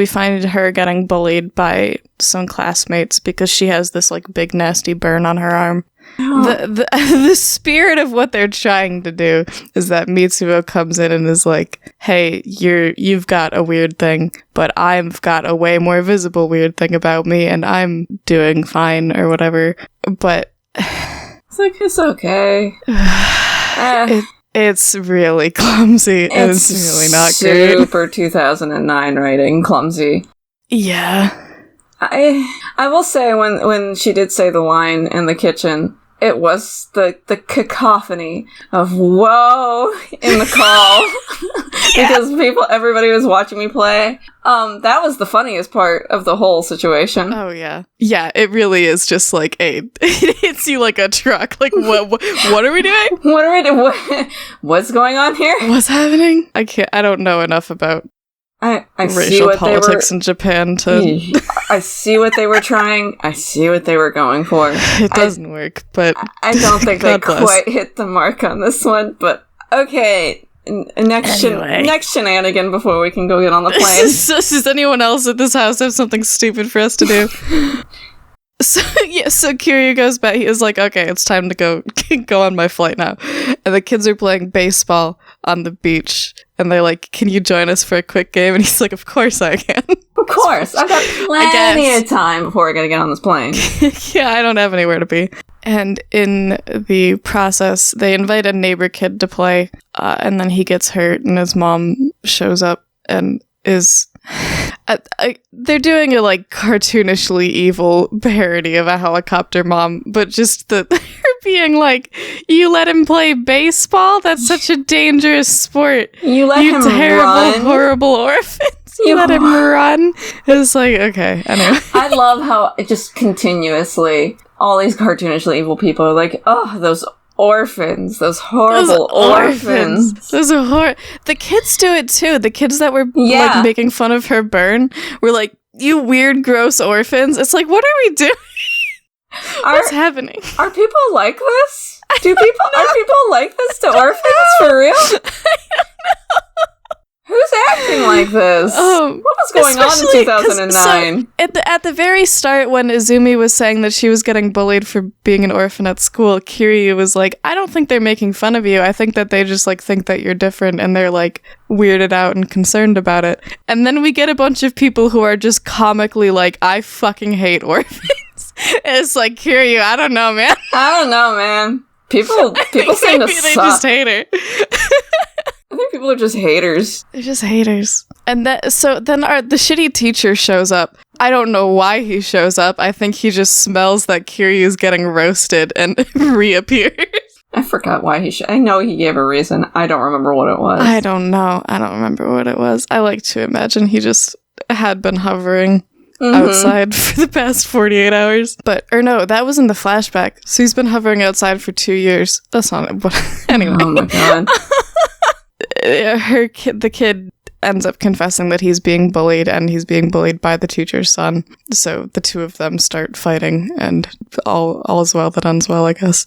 [SPEAKER 2] find her getting bullied by some classmates because she has this like big nasty burn on her arm. The spirit of what they're trying to do is that Mitsuo comes in and is like, hey, you've got a weird thing, but I've got a way more visible weird thing about me and I'm doing fine or whatever. But
[SPEAKER 1] it's like, it's okay.
[SPEAKER 2] It's really clumsy. It's really not great.
[SPEAKER 1] Super 2009 writing, clumsy.
[SPEAKER 2] Yeah.
[SPEAKER 1] I will say when she did say the line in the kitchen, it was the cacophony of whoa in the call because everybody was watching me play. That was the funniest part of the whole situation.
[SPEAKER 2] Oh yeah, yeah. It really is just like it hits you like a truck. Like what are we doing?
[SPEAKER 1] What are we doing? What's going on here?
[SPEAKER 2] What's happening? I don't know enough about
[SPEAKER 1] I
[SPEAKER 2] racial
[SPEAKER 1] see what
[SPEAKER 2] politics in Japan to.
[SPEAKER 1] I see what they were trying. I see what they were going for.
[SPEAKER 2] It doesn't work, but
[SPEAKER 1] I don't think they quite hit the mark on this one. But okay, next shenanigan before we can go get on the plane.
[SPEAKER 2] Does anyone else at this house have something stupid for us to do? So Kiryu goes back. He is like, okay, it's time to go on my flight now. And the kids are playing baseball on the beach. And they're like, can you join us for a quick game? And he's like, of course I can.
[SPEAKER 1] Of course. I've got plenty of time before I gotta get on this plane.
[SPEAKER 2] Yeah, I don't have anywhere to be. And in the process, they invite a neighbor kid to play. And then he gets hurt and his mom shows up and is... they're doing a like cartoonishly evil parody of a helicopter mom, but just her being like, you let him play baseball? That's such a dangerous sport.
[SPEAKER 1] You let him
[SPEAKER 2] terrible,
[SPEAKER 1] run?
[SPEAKER 2] Horrible orphans. You let him run? It's like, okay, anyway.
[SPEAKER 1] I love how it just continuously, all these cartoonishly evil people are like, oh, those orphans, those horrible orphans.
[SPEAKER 2] Those are the kids do it too. The kids that were like making fun of her burn were like, you weird, gross orphans. It's like, what are we doing? What's happening?
[SPEAKER 1] Are people like this? Are people like this to orphans for real?
[SPEAKER 2] I don't know.
[SPEAKER 1] Who's acting like this? What was going on in 2009?
[SPEAKER 2] So at the very start, when Izumi was saying that she was getting bullied for being an orphan at school, Kiryu was like, I don't think they're making fun of you. I think that they just like think that you're different and they're like weirded out and concerned about it. And then we get a bunch of people who are just comically like, I fucking hate orphans. It's like, Kiryu, I don't know, man.
[SPEAKER 1] People seem to
[SPEAKER 2] they
[SPEAKER 1] suck.
[SPEAKER 2] just hate her.
[SPEAKER 1] I think people are just haters.
[SPEAKER 2] They're just haters. And then the shitty teacher shows up. I don't know why he shows up. I think he just smells that Kiryu's getting roasted and reappears.
[SPEAKER 1] I forgot why I know he gave a reason. I don't remember what it was.
[SPEAKER 2] I don't know. I don't remember what it was. I like to imagine he just had been hovering outside for the past 48 hours. No, that was in the flashback. So he's been hovering outside for 2 years. That's not it. But anyway.
[SPEAKER 1] Oh my god.
[SPEAKER 2] The kid ends up confessing that he's being bullied, and he's being bullied by the teacher's son. So the two of them start fighting, and all's well that ends well, I guess.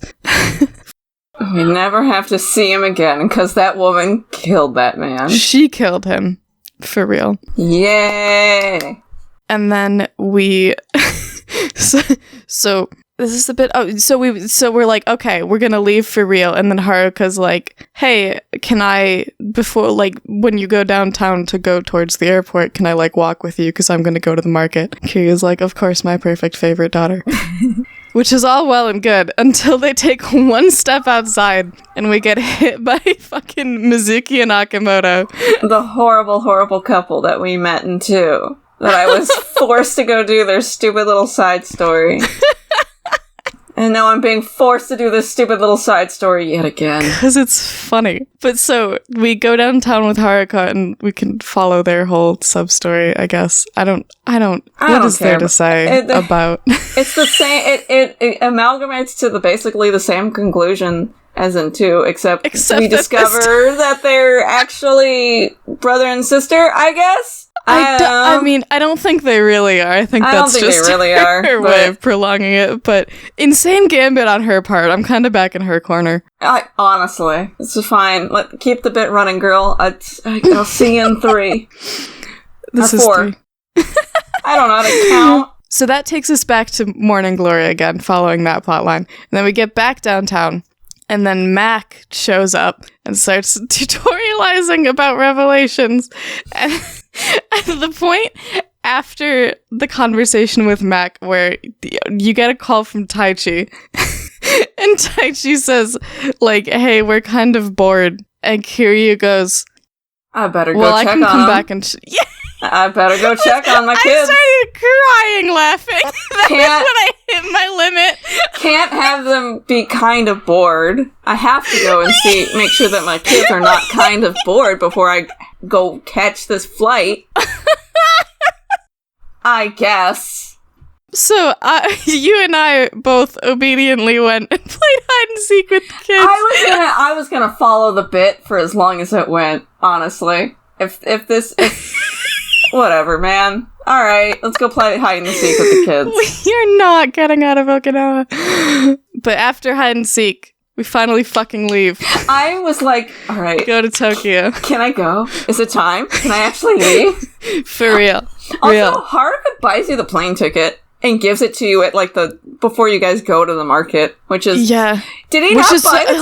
[SPEAKER 1] We never have to see him again, because that woman killed that man.
[SPEAKER 2] She killed him. For real.
[SPEAKER 1] Yay!
[SPEAKER 2] And then we... so this is a bit... So we're like, okay, we're gonna leave for real. And then Haruka's like, hey, can I, before, like, when you go downtown to go towards the airport, can I, like, walk with you? Because I'm gonna go to the market. Kiryu's like, of course, my perfect favorite daughter. Which is all well and good until they take one step outside and we get hit by fucking Mizuki and Akimoto.
[SPEAKER 1] The horrible, horrible couple that we met in 2. That I was forced to go do their stupid little side story. And now I'm being forced to do this stupid little side story yet again.
[SPEAKER 2] Because it's funny. But so, we go downtown with Haruka and we can follow their whole sub-story, I guess. I don't what is there to say about...
[SPEAKER 1] It's the same, it amalgamates to basically the same conclusion as in 2, except we discover that they're actually brother and sister, I guess?
[SPEAKER 2] I mean, I don't think they really are. I think that's just
[SPEAKER 1] they really are,
[SPEAKER 2] her way of prolonging it. But insane gambit on her part. I'm kind of back in her corner.
[SPEAKER 1] Honestly, it's fine. Keep the bit running, girl. I'll see you in 3.
[SPEAKER 2] This
[SPEAKER 1] or
[SPEAKER 2] is
[SPEAKER 1] 4.
[SPEAKER 2] 3.
[SPEAKER 1] I don't know how to count.
[SPEAKER 2] So that takes us back to Morning Glory again, following that plotline. And then we get back downtown. And then Mac shows up and starts tutorializing about Revelations. And at the point after the conversation with Mac where you get a call from Taichi, and Taichi says, like, hey, we're kind of bored. And Kiryu goes,
[SPEAKER 1] I better go
[SPEAKER 2] check on
[SPEAKER 1] I can come back and...
[SPEAKER 2] yeah.
[SPEAKER 1] I better go check on my kids.
[SPEAKER 2] I started crying laughing. That was when I hit my limit.
[SPEAKER 1] Can't have them be kind of bored. I have to go and make sure that my kids are not kind of bored before I go catch this flight. I guess.
[SPEAKER 2] So, you and I both obediently went and played hide and seek with the kids.
[SPEAKER 1] I was gonna follow the bit for as long as it went, honestly. If whatever, man. Alright, let's go play hide and seek with the kids.
[SPEAKER 2] You're not getting out of Okinawa. But after hide and seek, we finally fucking leave.
[SPEAKER 1] I was like, alright.
[SPEAKER 2] Go to Tokyo.
[SPEAKER 1] Can I go? Is it time? Can I actually leave?
[SPEAKER 2] For real.
[SPEAKER 1] Also, Haruka buys you the plane ticket and gives it to you at, like, before you guys go to the market, which is...
[SPEAKER 2] Yeah.
[SPEAKER 1] Did he not buy the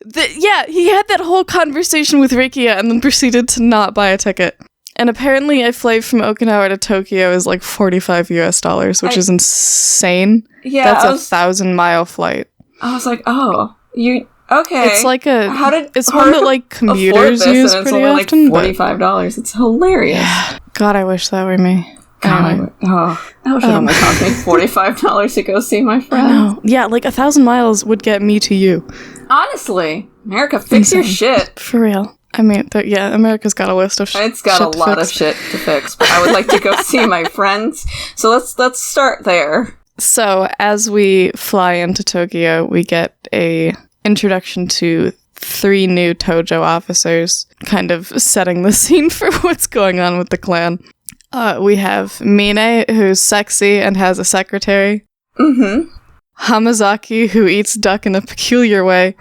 [SPEAKER 1] ticket?
[SPEAKER 2] Yeah, he had that whole conversation with Rikia and then proceeded to not buy a ticket. And apparently a flight from Okinawa to Tokyo is like $45 US, which is insane. Yeah. That's a 1,000-mile flight.
[SPEAKER 1] I was like, oh, okay.
[SPEAKER 2] It's like it's one that like commuters use
[SPEAKER 1] and
[SPEAKER 2] pretty
[SPEAKER 1] it's
[SPEAKER 2] often.
[SPEAKER 1] Like $45. It's hilarious.
[SPEAKER 2] Yeah. God, I wish that were me.
[SPEAKER 1] Anyway. I wish it only cost me $45 to go see my friends.
[SPEAKER 2] I know. Yeah, like 1,000 miles would get me to you.
[SPEAKER 1] Honestly, America, fix your shit.
[SPEAKER 2] For real. I mean, America's got a list of shit.
[SPEAKER 1] It's got a lot of shit to fix, but I would like to go see my friends. So let's start there.
[SPEAKER 2] So as we fly into Tokyo, we get a introduction to 3 new Tojo officers, kind of setting the scene for what's going on with the clan. We have Mine, who's sexy and has a secretary.
[SPEAKER 1] Mm-hmm.
[SPEAKER 2] Hamazaki, who eats duck in a peculiar way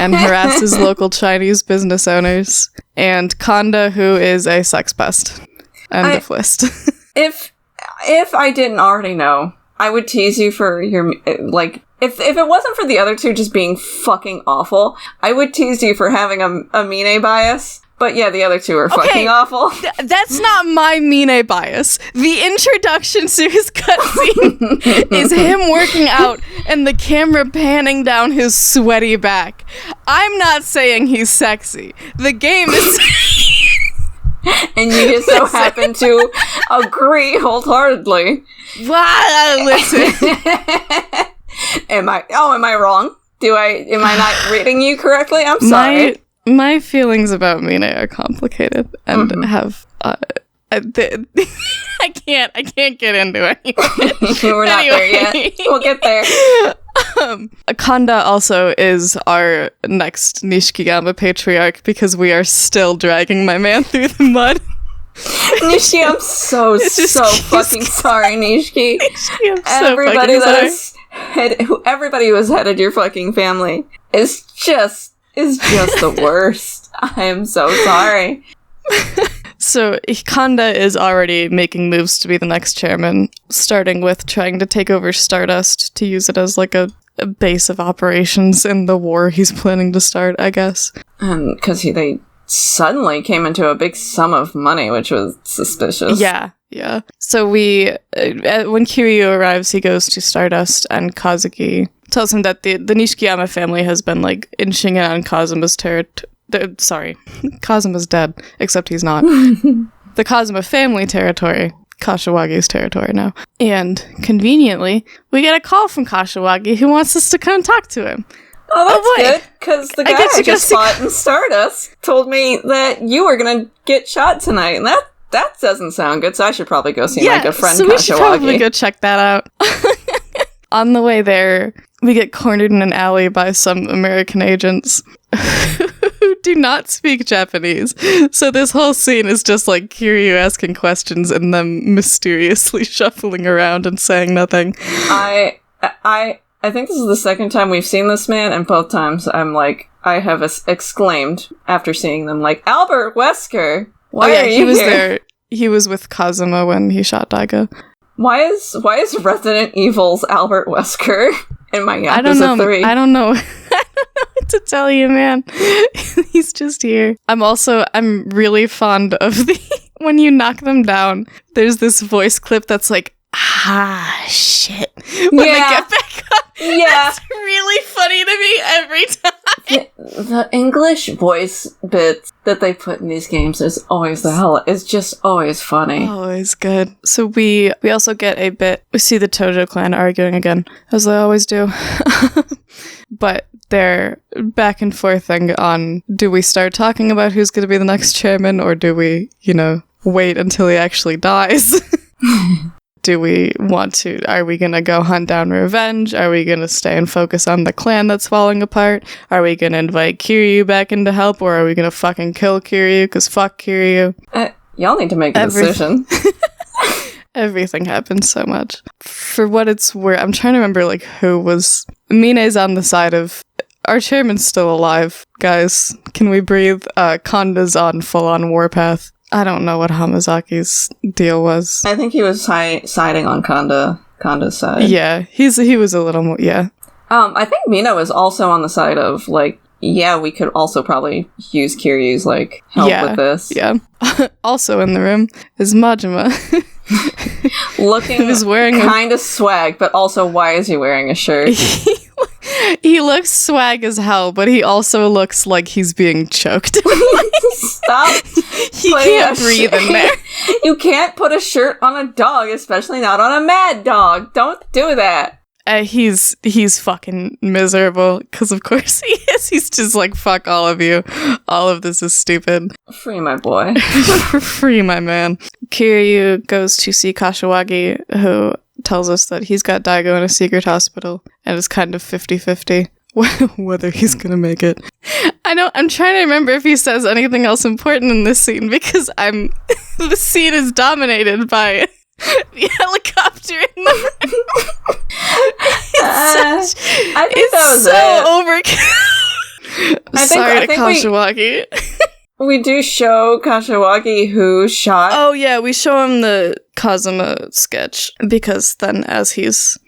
[SPEAKER 2] and harasses local Chinese business owners, and Kanda, who is a sex pest. End of list.
[SPEAKER 1] If I didn't already know, I would tease you for your, like, if it wasn't for the other two just being fucking awful, I would tease you for having a Mine bias. But yeah, the other two are fucking awful.
[SPEAKER 2] That's not my Mine bias. The introduction to his cutscene is him working out and the camera panning down his sweaty back. I'm not saying he's sexy. The game is...
[SPEAKER 1] And you just so happen to agree wholeheartedly.
[SPEAKER 2] Listen.
[SPEAKER 1] Am I wrong? Am I not reading you correctly? I'm sorry.
[SPEAKER 2] My feelings about Mine are complicated and have I can't get into it.
[SPEAKER 1] We're not there yet. We'll get there.
[SPEAKER 2] Kanda also is our next Nishikiyama patriarch because we are still dragging my man through the mud.
[SPEAKER 1] Nishiki, I'm so fucking sorry, Nishiki.
[SPEAKER 2] I'm
[SPEAKER 1] Everybody who has headed your fucking family is just the worst. I am so sorry.
[SPEAKER 2] So Kanda is already making moves to be the next chairman, starting with trying to take over Stardust to use it as like a base of operations in the war he's planning to start, I guess.
[SPEAKER 1] Because they suddenly came into a big sum of money, which was suspicious.
[SPEAKER 2] Yeah. So when Kiryu arrives, he goes to Stardust, and Kazuki tells him that the Nishikiyama family has been like inching in on Kazuma's territory. Sorry, Kazuma's dead, except he's not. The Kazuma family territory, Kashiwagi's territory now. And conveniently, we get a call from Kashiwagi who wants us to come talk to him.
[SPEAKER 1] Oh, that's good, because the guy I just fought in Stardust told me that you were going to get shot tonight, and that doesn't sound good, so I should probably go see my good friend Kashiwagi. So we should
[SPEAKER 2] probably go check that out. On the way there, we get cornered in an alley by some American agents who do not speak Japanese. So this whole scene is just like Kiryu asking questions and them mysteriously shuffling around and saying nothing.
[SPEAKER 1] I think this is the second time we've seen this man, and both times I have exclaimed after seeing them, like, Albert Wesker! Why are you here?
[SPEAKER 2] There. He was with Kazuma when he shot Daigo.
[SPEAKER 1] Why is Resident Evil's Albert Wesker in my Yakuza 3?
[SPEAKER 2] I don't know. I don't know what to tell you, man. He's just here. I'm really fond of when you knock them down, there's this voice clip that's like, shit. When they get back up.
[SPEAKER 1] Yeah.
[SPEAKER 2] That's really funny to me every time.
[SPEAKER 1] The English voice bits that they put in these games is just always funny.
[SPEAKER 2] Always good. So we also get we see the Tojo clan arguing again, as they always do. But they're back and forthing on, do we start talking about who's going to be the next chairman, or do we, wait until he actually dies? Are we going to go hunt down revenge? Are we going to stay and focus on the clan that's falling apart? Are we going to invite Kiryu back in to help, or are we going to fucking kill Kiryu? Because fuck Kiryu.
[SPEAKER 1] Y'all need to make a decision.
[SPEAKER 2] Everything happens so much. For what it's worth, I'm trying to remember, like, who was... Mine's on the side of... Our chairman's still alive, guys. Can we breathe? Kanda's on full-on warpath. I don't know what Hamazaki's deal was.
[SPEAKER 1] I think he was siding on Kanda's side.
[SPEAKER 2] Yeah, he was a little more, yeah.
[SPEAKER 1] I think Mina was also on the side of, like, yeah, we could also probably use Kiryu's, like, help with this.
[SPEAKER 2] Yeah. Also in the room is Majima.
[SPEAKER 1] Looking kind of swag, but also why is he wearing a shirt?
[SPEAKER 2] He looks swag as hell, but he also looks like he's being choked.
[SPEAKER 1] Stop.
[SPEAKER 2] He can't breathe in there.
[SPEAKER 1] You can't put a shirt on a dog, especially not on a mad dog. Don't do that.
[SPEAKER 2] He's fucking miserable, because of course he is. He's just like, fuck all of you. All of this is stupid.
[SPEAKER 1] Free my boy.
[SPEAKER 2] Free my man. Kiryu goes to see Kashiwagi, who tells us that he's got Daigo in a secret hospital, and it's kind of 50-50 whether he's gonna make it. I'm trying to remember if he says anything else important in this scene, because the scene is dominated by The helicopter in the room.
[SPEAKER 1] I think that was
[SPEAKER 2] so over. Sorry to Kashiwagi.
[SPEAKER 1] We do show Kashiwagi who shot.
[SPEAKER 2] Oh yeah, we show him the Kazuma sketch because then as he's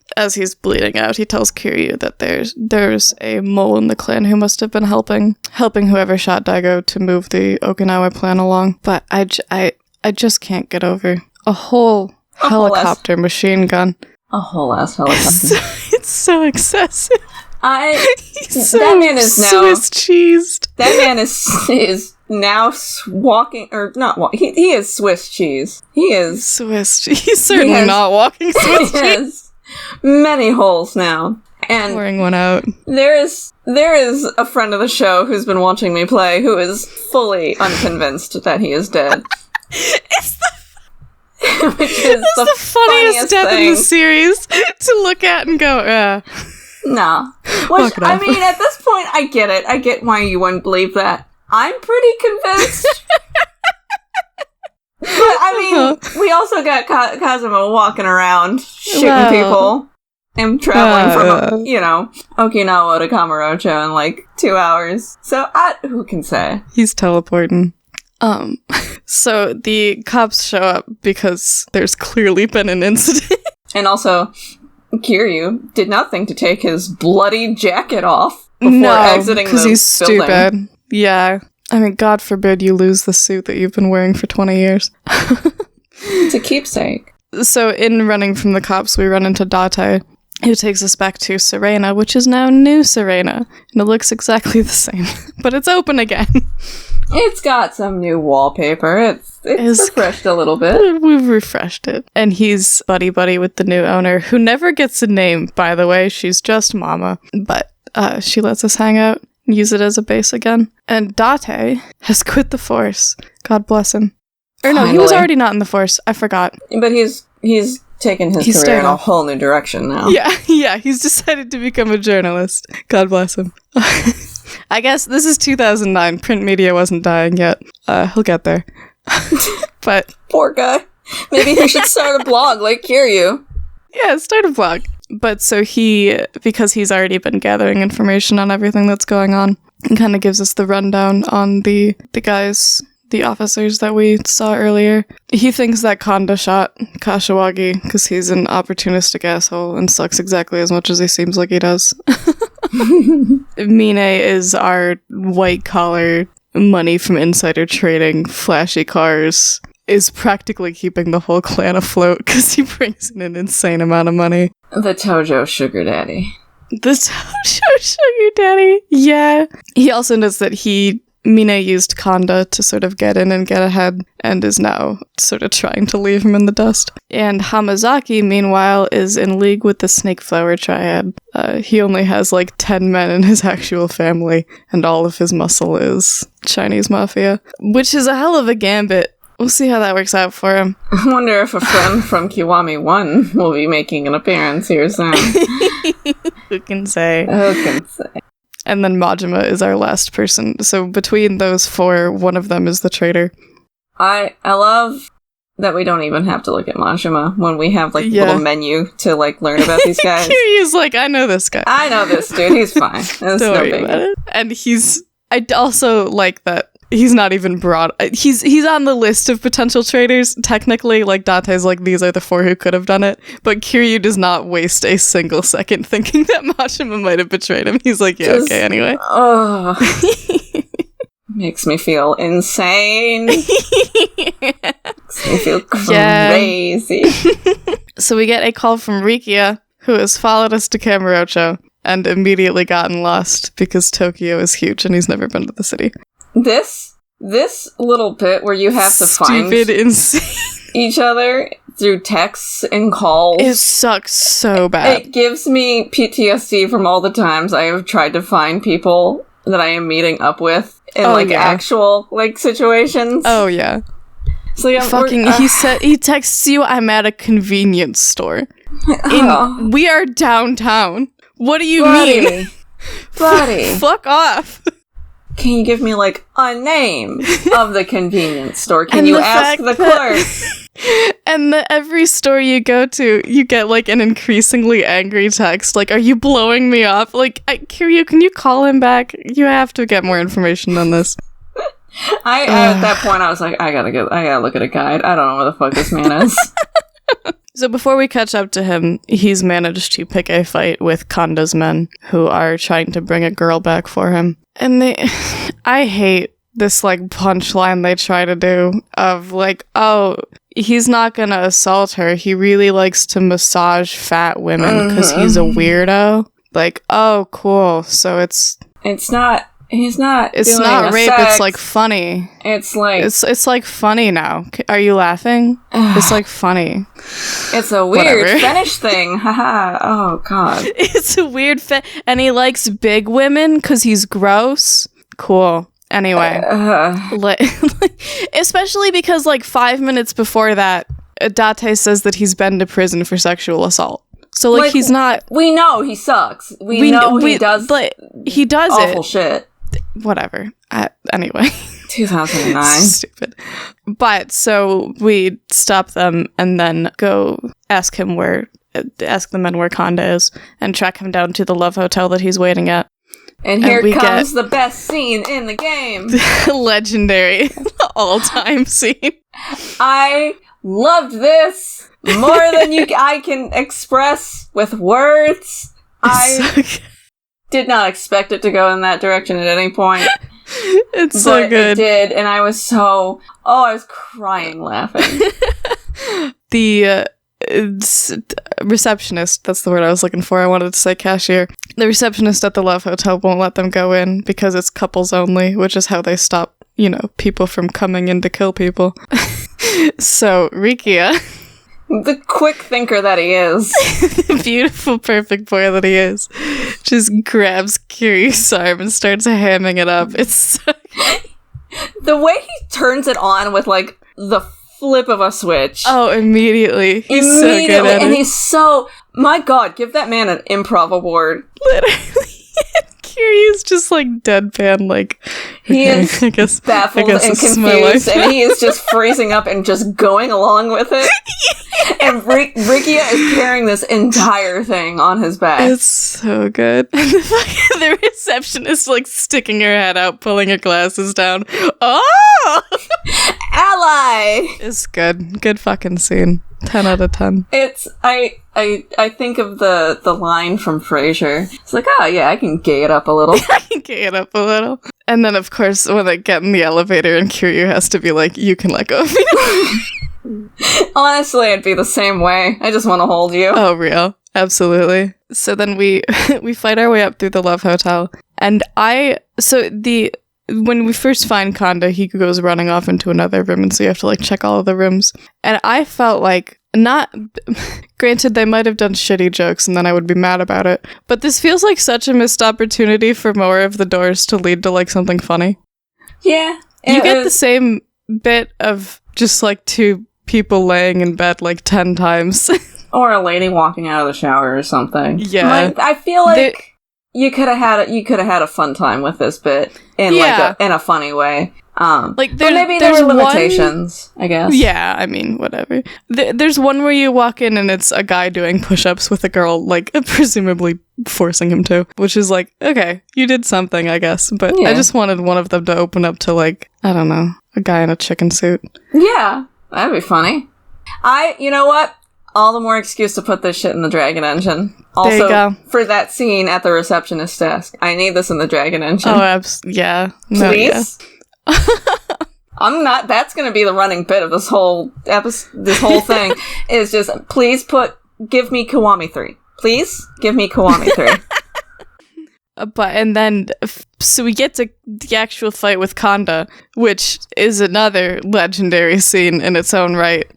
[SPEAKER 2] bleeding out, he tells Kiryu that there's a mole in the clan who must have been helping whoever shot Daigo to move the Okinawa plan along. But I just can't get over a whole helicopter machine gun.
[SPEAKER 1] A whole ass helicopter.
[SPEAKER 2] It's so excessive.
[SPEAKER 1] That man is now
[SPEAKER 2] Swiss cheesed.
[SPEAKER 1] That man is now walking, or not walking. He is Swiss cheese. He is
[SPEAKER 2] Swiss cheese. He's certainly not walking Swiss cheese.
[SPEAKER 1] Has many holes now, and
[SPEAKER 2] pouring one out.
[SPEAKER 1] There is a friend of the show who's been watching me play who is fully unconvinced that he is dead. Which is the funniest
[SPEAKER 2] death
[SPEAKER 1] thing
[SPEAKER 2] in the series to look at and go,
[SPEAKER 1] no. Which, I mean, at this point, I get it. I get why you wouldn't believe that. I'm pretty convinced. But, I mean, we also got Kazuma walking around, shooting people, and traveling from, Okinawa to Kamurocho in, like, 2 hours. So, who can say?
[SPEAKER 2] He's teleporting. So the cops show up because there's clearly been an incident.
[SPEAKER 1] And also, Kiryu did nothing to take his bloody jacket off before exiting the building.
[SPEAKER 2] because he's stupid. Yeah. I mean, God forbid you lose the suit that you've been wearing for 20 years.
[SPEAKER 1] It's a keepsake.
[SPEAKER 2] So in running from the cops, we run into Date, who takes us back to Serena, which is now New Serena. And it looks exactly the same. But it's open again.
[SPEAKER 1] It's got some new wallpaper. It's refreshed a little bit.
[SPEAKER 2] We've refreshed it. And he's buddy-buddy with the new owner, who never gets a name, by the way. She's just Mama. But she lets us hang out and use it as a base again. And Date has quit the Force. God bless him. Or no, he was already not in the Force. I forgot.
[SPEAKER 1] But he's taken his career in a whole new direction now.
[SPEAKER 2] Yeah, he's decided to become a journalist. God bless him. I guess this is 2009. Print media wasn't dying yet. He'll get there. But
[SPEAKER 1] poor guy. Maybe he should start a blog like Kiryu.
[SPEAKER 2] Yeah, start a blog. But so because he's already been gathering information on everything that's going on, and kind of gives us the rundown on the guys, the officers that we saw earlier. He thinks that Kanda shot Kashiwagi because he's an opportunistic asshole and sucks exactly as much as he seems like he does. Mine is our white-collar, money from insider trading, flashy cars, is practically keeping the whole clan afloat because he brings in an insane amount of money.
[SPEAKER 1] The Tojo sugar daddy.
[SPEAKER 2] The Tojo sugar daddy, yeah. He also knows that Mine used Kanda to sort of get in and get ahead, and is now sort of trying to leave him in the dust. And Hamazaki, meanwhile, is in league with the Snake Flower Triad. He only has like 10 men in his actual family, and all of his muscle is Chinese mafia, which is a hell of a gambit. We'll see how that works out for him.
[SPEAKER 1] I wonder if a friend from Kiwami 1 will be making an appearance here soon.
[SPEAKER 2] Who can say?
[SPEAKER 1] Who can say?
[SPEAKER 2] And then Majima is our last person. So between those four, one of them is the traitor.
[SPEAKER 1] I love that we don't even have to look at Majima when we have like a little menu to like learn about these guys.
[SPEAKER 2] Kiryu's like, I know this guy.
[SPEAKER 1] I know this dude. He's fine. Don't worry about it.
[SPEAKER 2] And I also like that he's not even brought. He's on the list of potential traitors. Technically, like Dante's like, these are the four who could have done it. But Kiryu does not waste a single second thinking that Majima might have betrayed him. He's like, okay, anyway.
[SPEAKER 1] Oh, makes me feel insane. Makes me feel crazy.
[SPEAKER 2] So we get a call from Rikia, who has followed us to Kamurocho and immediately gotten lost because Tokyo is huge and he's never been to the city.
[SPEAKER 1] This little bit where you have to find each other through texts and calls.
[SPEAKER 2] It sucks so bad.
[SPEAKER 1] It gives me PTSD from all the times I have tried to find people that I am meeting up with in actual like situations.
[SPEAKER 2] Oh yeah.
[SPEAKER 1] So yeah,
[SPEAKER 2] he texts you, I'm at a convenience store. We are downtown. What do you mean?
[SPEAKER 1] Buddy.
[SPEAKER 2] Fuck off.
[SPEAKER 1] can you give me, like, a name of the convenience store? Can you ask the clerk?
[SPEAKER 2] And every store you go to, you get, like, an increasingly angry text. Like, are you blowing me off? Like, Kiryu, can you call him back? You have to get more information on this.
[SPEAKER 1] At that point, I was like, I gotta look at a guide. I don't know where the fuck this man is.
[SPEAKER 2] So before we catch up to him, he's managed to pick a fight with Konda's men, who are trying to bring a girl back for him. And I hate this, like, punchline they try to do of, like, oh, he's not gonna assault her. He really likes to massage fat women because he's a weirdo. Like, oh, cool. So he's not rape,
[SPEAKER 1] sex.
[SPEAKER 2] it's, like, funny.
[SPEAKER 1] It's like...
[SPEAKER 2] It's like, funny now. Are you laughing? It's, like, funny.
[SPEAKER 1] It's a weird fetish thing. Haha. Oh, God.
[SPEAKER 2] It's a weird and he likes big women because he's gross. Cool. Anyway. Especially because, like, 5 minutes before that, Date says that he's been to prison for sexual assault. So, like he's not...
[SPEAKER 1] We know he sucks. We know he does...
[SPEAKER 2] But he does
[SPEAKER 1] awful shit.
[SPEAKER 2] Whatever. Anyway.
[SPEAKER 1] 2009.
[SPEAKER 2] Stupid. But, so we stop them and then go ask the men where Konda is and track him down to the love hotel that he's waiting at.
[SPEAKER 1] And here comes the best scene in the game.
[SPEAKER 2] Legendary. All-time scene.
[SPEAKER 1] I loved this more than I can express with words. I did not expect it to go in that direction at any point.
[SPEAKER 2] It's so good.
[SPEAKER 1] It did, and I was I was crying laughing.
[SPEAKER 2] The receptionist, that's the word I was looking for. I wanted to say cashier. The receptionist at the Love Hotel won't let them go in because it's couples only, which is how they stop, people from coming in to kill people. So, Rikia...
[SPEAKER 1] The quick thinker that he is.
[SPEAKER 2] The beautiful, perfect boy that he is. Just grabs Kiryu's arm and starts hamming it up. It's so...
[SPEAKER 1] The way he turns it on with, like, the flip of a switch.
[SPEAKER 2] Oh, immediately. He's so good at it.
[SPEAKER 1] And he's so... My God, give that man an improv award.
[SPEAKER 2] Literally. Kiryu's just, like, deadpan, like...
[SPEAKER 1] He is baffled and confused, and he is just freezing up and just going along with it. And Rikia is carrying this entire thing on his back.
[SPEAKER 2] It's so good. And the receptionist, like, sticking her head out, pulling her glasses down. Oh!
[SPEAKER 1] Ally!
[SPEAKER 2] It's good. Good fucking scene. 10 out of 10.
[SPEAKER 1] It's... I think of the line from Frasier. It's like, oh yeah, I can gay it up a little.
[SPEAKER 2] I can gay it up a little. And then, of course, when they get in the elevator and Kiryu has to be like, you can let go of me.
[SPEAKER 1] Honestly, it'd be the same way. I just want to hold you.
[SPEAKER 2] Oh, real. Absolutely. So then we fight our way up through the Love Hotel. And when we first find Konda, he goes running off into another room, and so you have to, like, check all of the rooms. And I felt like, granted, they might have done shitty jokes, and then I would be mad about it, but this feels like such a missed opportunity for more of the doors to lead to, like, something funny.
[SPEAKER 1] Yeah.
[SPEAKER 2] You get the same bit of just, like, two people laying in bed, like, 10 times.
[SPEAKER 1] Or a lady walking out of the shower or something.
[SPEAKER 2] Yeah.
[SPEAKER 1] I feel like... You could have had a fun time with this bit in a funny way. But maybe there were limitations, I guess.
[SPEAKER 2] Yeah, I mean, whatever. There's one where you walk in and it's a guy doing push-ups with a girl, like, presumably forcing him to, which is like, okay, you did something, I guess. But I just wanted one of them to open up to, like, I don't know, a guy in a chicken suit.
[SPEAKER 1] Yeah, that'd be funny. You know what? All the more excuse to put this shit in the Dragon Engine. Also,
[SPEAKER 2] there you go.
[SPEAKER 1] For that scene at the receptionist desk, I need this in the Dragon Engine.
[SPEAKER 2] Oh, yeah. No,
[SPEAKER 1] please? Yeah. That's gonna be the running bit of this whole thing, is just, please give me Kiwami 3. Please, give me Kiwami 3.
[SPEAKER 2] So we get to the actual fight with Konda, which is another legendary scene in its own right.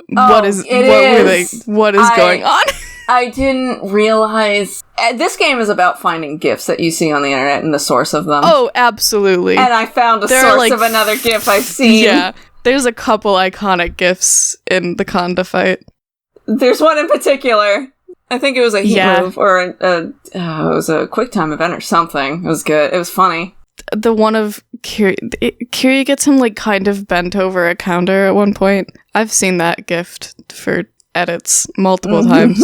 [SPEAKER 2] What is going on?
[SPEAKER 1] I didn't realize... This game is about finding GIFs that you see on the internet and the source of them.
[SPEAKER 2] Oh, absolutely.
[SPEAKER 1] And I found a source of another GIF I've seen. Yeah,
[SPEAKER 2] there's a couple iconic GIFs in the Konda fight.
[SPEAKER 1] There's one in particular. I think it was a heat move, or it was a quick time event or something. It was good. It was funny.
[SPEAKER 2] the one of Kiryu gets him like kind of bent over a counter at one point. I've seen that gift for edits multiple times.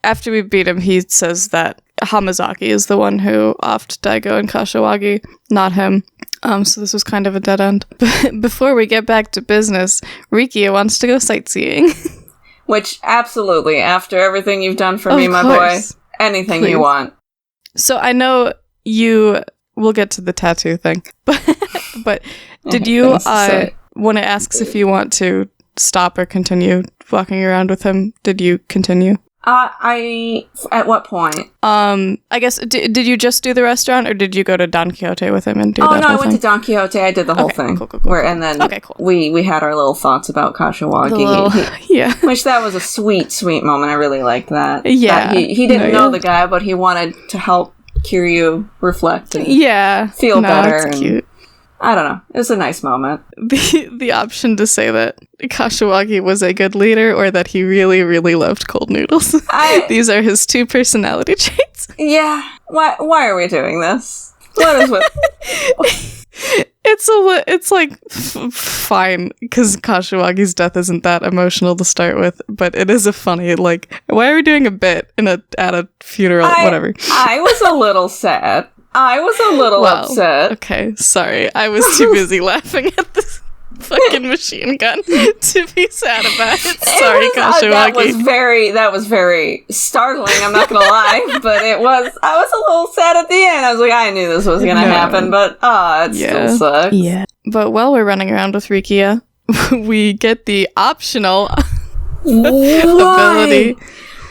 [SPEAKER 2] After we beat him, he says that Hamazaki is the one who offed Daigo and Kashiwagi, not him. So this was kind of a dead end. But before we get back to business, Rikia wants to go sightseeing.
[SPEAKER 1] Which, absolutely, after everything you've done for me, my boy, anything you want.
[SPEAKER 2] So I know we'll get to the tattoo thing, but did you, when it asks if you want to stop or continue walking around with him, did you continue?
[SPEAKER 1] At what point?
[SPEAKER 2] I guess, did you just do the restaurant, or did you go to Don Quixote with him and do that whole thing?
[SPEAKER 1] I went to Don Quixote, I did the whole thing. Cool. And then we had our little thoughts about Kashiwagi. Which that was a sweet, sweet moment. I really liked that.
[SPEAKER 2] Yeah.
[SPEAKER 1] He didn't know the guy, but he wanted to help Kiryu reflect and feel better.
[SPEAKER 2] It's cute.
[SPEAKER 1] I don't know. It was a nice moment.
[SPEAKER 2] The option to say that Kashiwagi was a good leader or that he really, really loved cold noodles. These are his two personality traits.
[SPEAKER 1] Yeah. Why are we doing this? What is with...
[SPEAKER 2] It's like fine, because Kashiwagi's death isn't that emotional to start with, but it is a funny, like, why are we doing a bit at a funeral? Whatever.
[SPEAKER 1] I was a little sad. I was a little upset.
[SPEAKER 2] Okay, sorry. I was too busy laughing at this fucking machine gun to be sad about it. Sorry, Kashiwagi.
[SPEAKER 1] That was very startling, I'm not gonna lie, but I was a little sad at the end. I was like, I knew this was gonna happen, but it still sucks.
[SPEAKER 2] Yeah. But while we're running around with Rikia, we get the optional ability.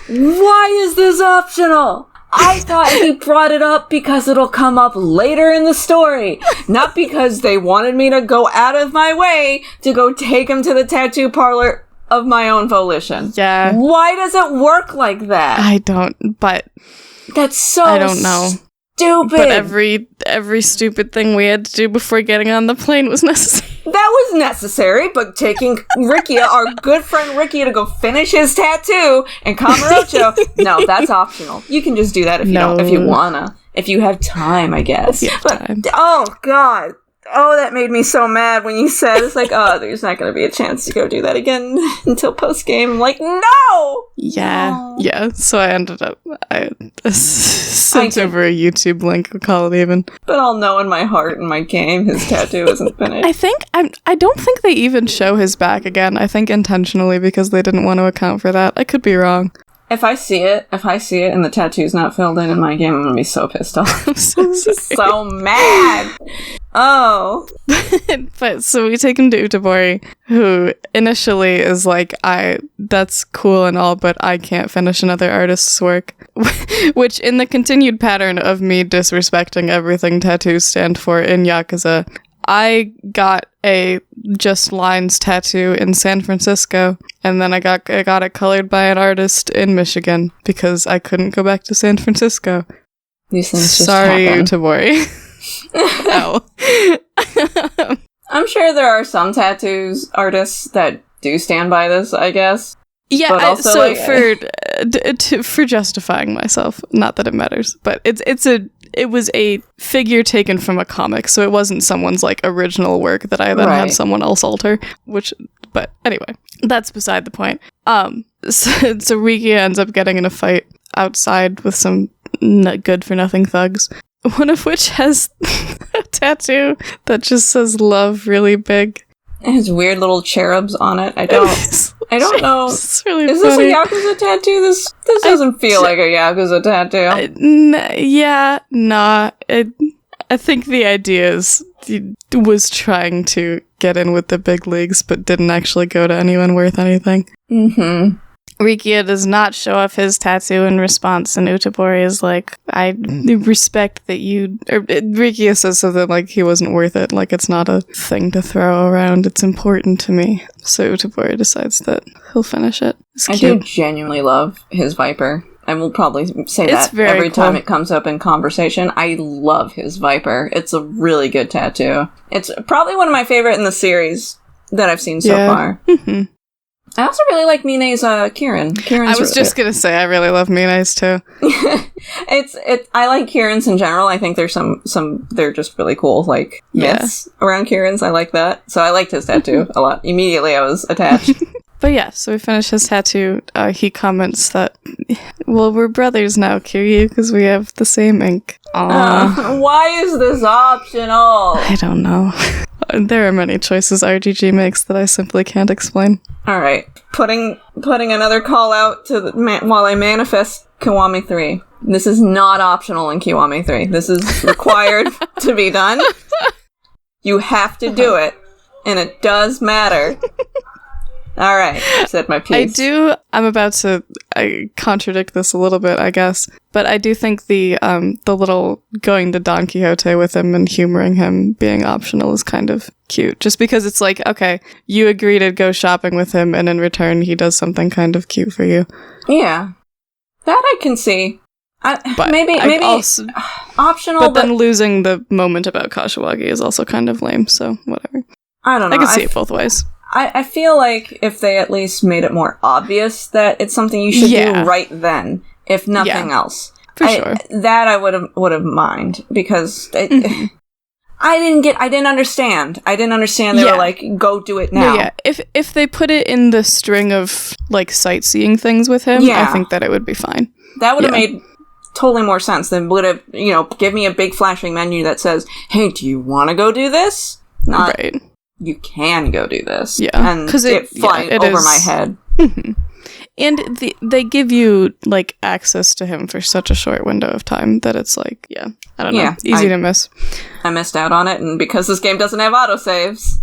[SPEAKER 1] Why is this optional? I thought he brought it up because it'll come up later in the story, not because they wanted me to go out of my way to go take him to the tattoo parlor of my own volition.
[SPEAKER 2] Yeah.
[SPEAKER 1] Why does it work like that?
[SPEAKER 2] I don't, but...
[SPEAKER 1] That's so
[SPEAKER 2] I don't know.
[SPEAKER 1] Stupid.
[SPEAKER 2] But every stupid thing we had to do before getting on the plane was necessary.
[SPEAKER 1] That was necessary, but taking Rikia, our good friend Rikia, to go finish his tattoo in Kamurocho, no, that's optional. You can just do that if you wanna. If you have time, I guess.
[SPEAKER 2] Time.
[SPEAKER 1] Oh, God. Oh, that made me so mad when you said, it's like, there's not going to be a chance to go do that again until post-game. I'm like, no!
[SPEAKER 2] Yeah. So I ended up, I sent over a YouTube link, we'll call it even.
[SPEAKER 1] But I'll know in my heart and my game his tattoo isn't finished.
[SPEAKER 2] I don't think they even show his back again. I think intentionally because they didn't want to account for that. I could be wrong.
[SPEAKER 1] If I see it and the tattoo's not filled in my game, I'm gonna be so pissed off.
[SPEAKER 2] I'm
[SPEAKER 1] so mad. Oh.
[SPEAKER 2] But so we take him to Utabori, who initially is like, that's cool and all, but I can't finish another artist's work. Which, in the continued pattern of me disrespecting everything tattoos stand for in Yakuza, I got a Just Lines tattoo in San Francisco, and then I got it colored by an artist in Michigan because I couldn't go back to San Francisco.
[SPEAKER 1] These things just
[SPEAKER 2] Sorry,
[SPEAKER 1] happen.
[SPEAKER 2] Utabori.
[SPEAKER 1] I'm sure there are some tattoos artists that do stand by this, I guess.
[SPEAKER 2] Yeah, for justifying myself, not that it matters, but it was a figure taken from a comic, so it wasn't someone's like original work that I then had someone else alter. But anyway, that's beside the point. So Rikia ends up getting in a fight outside with some good for nothing thugs. One of which has a tattoo that just says "love" really big.
[SPEAKER 1] It has weird little cherubs on it. I don't know.
[SPEAKER 2] It's really
[SPEAKER 1] Is
[SPEAKER 2] funny.
[SPEAKER 1] this a Yakuza tattoo? This doesn't feel like a Yakuza tattoo.
[SPEAKER 2] I think the idea is he was trying to get in with the big leagues, but didn't actually go to anyone worth anything.
[SPEAKER 1] Mm-hmm.
[SPEAKER 2] Rikia does not show off his tattoo in response, and Utabori is like, I respect that you... Rikia says something like he wasn't worth it, like it's not a thing to throw around, it's important to me. So Utabori decides that he'll finish it.
[SPEAKER 1] I do genuinely love his Viper. I will probably say that every time it comes up in conversation. I love his Viper. It's a really good tattoo. It's probably one of my favorite in the series that I've seen so far.
[SPEAKER 2] Mm-hmm.
[SPEAKER 1] I also really like Mine's Kieran.
[SPEAKER 2] I was just gonna say I really love Mine's too.
[SPEAKER 1] I like Kieran's in general. I think there's some they're just really cool like myths around Kieran's. I like that. So I liked his tattoo a lot. Immediately I was attached.
[SPEAKER 2] But yeah, so we finish his tattoo. He comments that, well, we're brothers now, Kiryu, because we have the same ink.
[SPEAKER 1] Why is this optional?
[SPEAKER 2] I don't know. There are many choices RGG makes that I simply can't explain.
[SPEAKER 1] Alright, putting another call out to while I manifest Kiwami 3. This is not optional in Kiwami 3. This is required to be done. You have to do it, and it does matter. Alright, said my piece.
[SPEAKER 2] I'm about to contradict this a little bit, I guess, but I do think the little going to Don Quixote with him and humoring him being optional is kind of cute. Just because it's like, okay, you agree to go shopping with him, and in return he does something kind of cute for you.
[SPEAKER 1] Yeah. That I can see. Maybe
[SPEAKER 2] also,
[SPEAKER 1] optional,
[SPEAKER 2] but then losing the moment about Kashiwagi is also kind of lame, so whatever.
[SPEAKER 1] I don't know.
[SPEAKER 2] I can see it both ways.
[SPEAKER 1] I feel like if they at least made it more obvious that it's something you should do right then, if nothing else.
[SPEAKER 2] For sure.
[SPEAKER 1] That I would have mind, because I didn't understand. I didn't understand they were like, go do it now.
[SPEAKER 2] No, yeah. If they put it in the string of like sightseeing things with him, I think that it would be fine.
[SPEAKER 1] That would have made totally more sense than would have, give me a big flashing menu that says, hey, do you want to go do this? Not,
[SPEAKER 2] right.
[SPEAKER 1] You can go do this.
[SPEAKER 2] Yeah.
[SPEAKER 1] And it flies over my head.
[SPEAKER 2] And they give you, like, access to him for such a short window of time that it's like, I don't know. Easy to miss.
[SPEAKER 1] I missed out on it, and because this game doesn't have autosaves.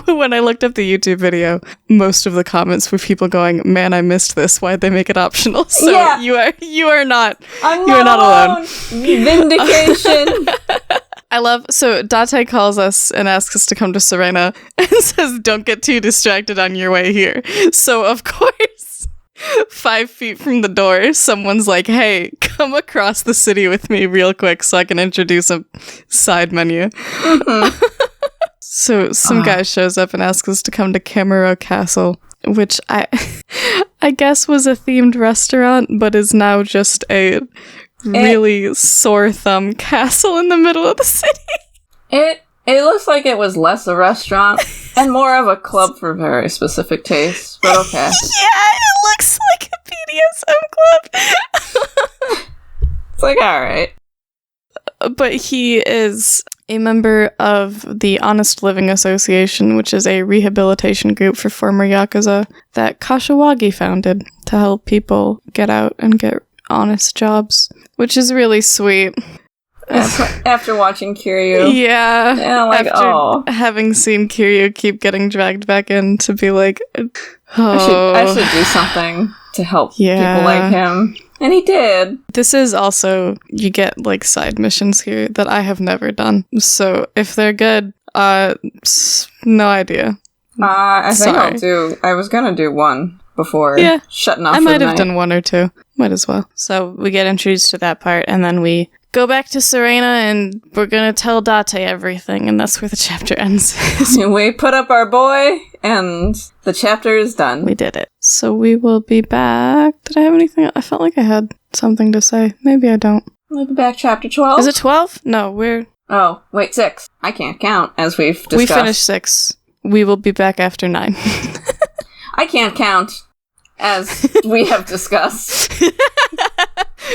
[SPEAKER 2] When I looked up the YouTube video, most of the comments were people going, "Man, I missed this. Why'd they make it optional?" So you are not alone.
[SPEAKER 1] Vindication.
[SPEAKER 2] I love, so Date calls us and asks us to come to Serena and says, don't get too distracted on your way here. So, of course, 5 feet from the door, someone's like, hey, come across the city with me real quick so I can introduce a side menu. Mm-hmm. So some guy shows up and asks us to come to Camaro Castle, which I guess was a themed restaurant, but is now just a really sore thumb castle in the middle of the city. It
[SPEAKER 1] looks like it was less a restaurant and more of a club for very specific tastes, but okay.
[SPEAKER 2] Yeah, it looks like a BDSM club.
[SPEAKER 1] It's like, alright.
[SPEAKER 2] But he is a member of the Honest Living Association, which is a rehabilitation group for former Yakuza that Kashiwagi founded to help people get out and get honest jobs, which is really sweet.
[SPEAKER 1] After watching Kiryu.
[SPEAKER 2] Yeah.
[SPEAKER 1] After
[SPEAKER 2] having seen Kiryu keep getting dragged back in to be like,
[SPEAKER 1] I should do something to help people like him. And he did.
[SPEAKER 2] This is also, you get like side missions here that I have never done. So if they're good, no idea.
[SPEAKER 1] I think I was gonna do one before shutting off.
[SPEAKER 2] I might have done 1 or 2. Might as well. So we get introduced to that part, and then we go back to Serena, and we're gonna tell Date everything, and that's where the chapter ends.
[SPEAKER 1] We put up our boy, and the chapter is done.
[SPEAKER 2] We did it. So we will be back. Did I have anything? I felt like I had something to say. Maybe I don't.
[SPEAKER 1] We'll be back chapter 12.
[SPEAKER 2] Is it 12? No, we're...
[SPEAKER 1] Oh, wait, 6. I can't count, as we've discussed.
[SPEAKER 2] We finished 6. We will be back after 9.
[SPEAKER 1] I can't count, as we have discussed.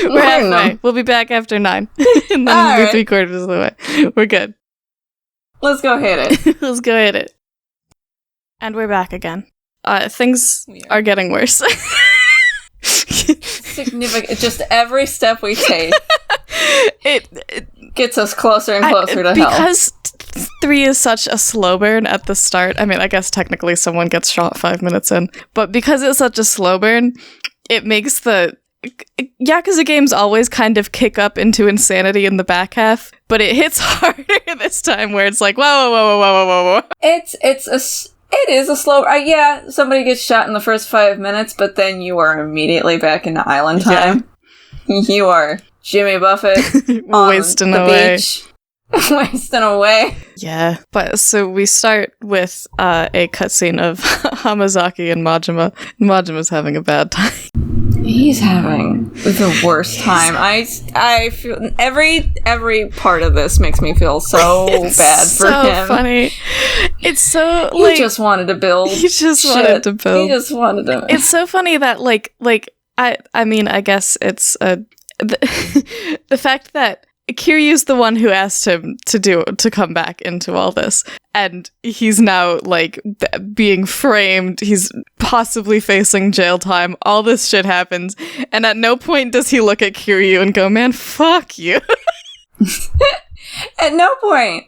[SPEAKER 2] We're halfway. We'll be back after 9. And then we'll be 3/4 of the way. We're good.
[SPEAKER 1] Let's go hit it.
[SPEAKER 2] Let's go hit it. And we're back again. Things are getting worse.
[SPEAKER 1] Significant. Just every step we take, it gets us closer and closer to hell.
[SPEAKER 2] Because 3 is such a slow burn at the start. I mean, I guess technically someone gets shot 5 minutes in, but because it's such a slow burn, it makes the Yakuza games always kind of kick up into insanity in the back half, but it hits harder this time where it's like, whoa.
[SPEAKER 1] It is a slow... somebody gets shot in the first 5 minutes, but then you are immediately back into island time. Yeah. You are Jimmy Buffett on
[SPEAKER 2] wasting
[SPEAKER 1] the
[SPEAKER 2] away.
[SPEAKER 1] beach, Wasting away.
[SPEAKER 2] Yeah. But so we start with a cutscene of Hamazaki and Majima. Majima's having a bad time.
[SPEAKER 1] He's having the worst time. I feel every part of this makes me feel so bad for him.
[SPEAKER 2] So funny. It's so
[SPEAKER 1] he just wanted to build.
[SPEAKER 2] He just wanted to build.
[SPEAKER 1] He just wanted to.
[SPEAKER 2] It's so funny that I mean I guess it's the fact that Kiryu's the one who asked him to come back into all this, and he's now like being framed. He's possibly facing jail time. All this shit happens, and at no point does he look at Kiryu and go, "Man, fuck you."
[SPEAKER 1] At no point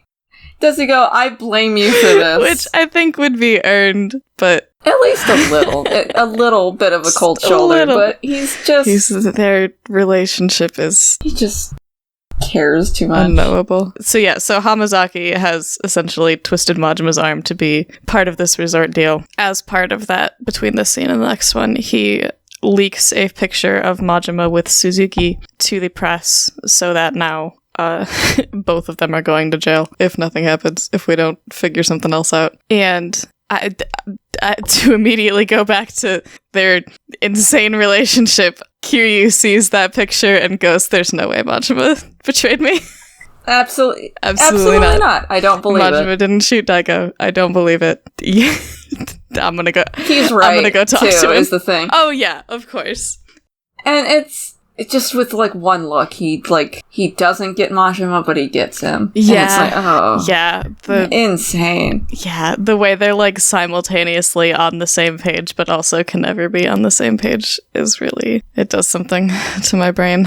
[SPEAKER 1] does he go, "I blame you for this,"
[SPEAKER 2] which I think would be earned, but
[SPEAKER 1] at least a little bit of a cold shoulder. But
[SPEAKER 2] their relationship is
[SPEAKER 1] he just cares too much.
[SPEAKER 2] Unknowable. So Hamazaki has essentially twisted Majima's arm to be part of this resort deal. As part of that, between this scene and the next one, he leaks a picture of Majima with Suzuki to the press so that now both of them are going to jail if nothing happens, if we don't figure something else out. And to immediately go back to their insane relationship, Kiryu sees that picture and goes, "There's no way Majima betrayed me."
[SPEAKER 1] Absolutely not. I don't believe
[SPEAKER 2] Majima didn't shoot Daigo. I don't believe it. I'm gonna go.
[SPEAKER 1] He's right. I'm gonna go talk to him. Is the thing.
[SPEAKER 2] Oh yeah, of course.
[SPEAKER 1] And it's just with like one look, he doesn't get Majima, but he gets him.
[SPEAKER 2] Yeah,
[SPEAKER 1] and it's like, oh
[SPEAKER 2] yeah,
[SPEAKER 1] insane.
[SPEAKER 2] Yeah, the way they're like simultaneously on the same page, but also can never be on the same page is really, it does something to my brain.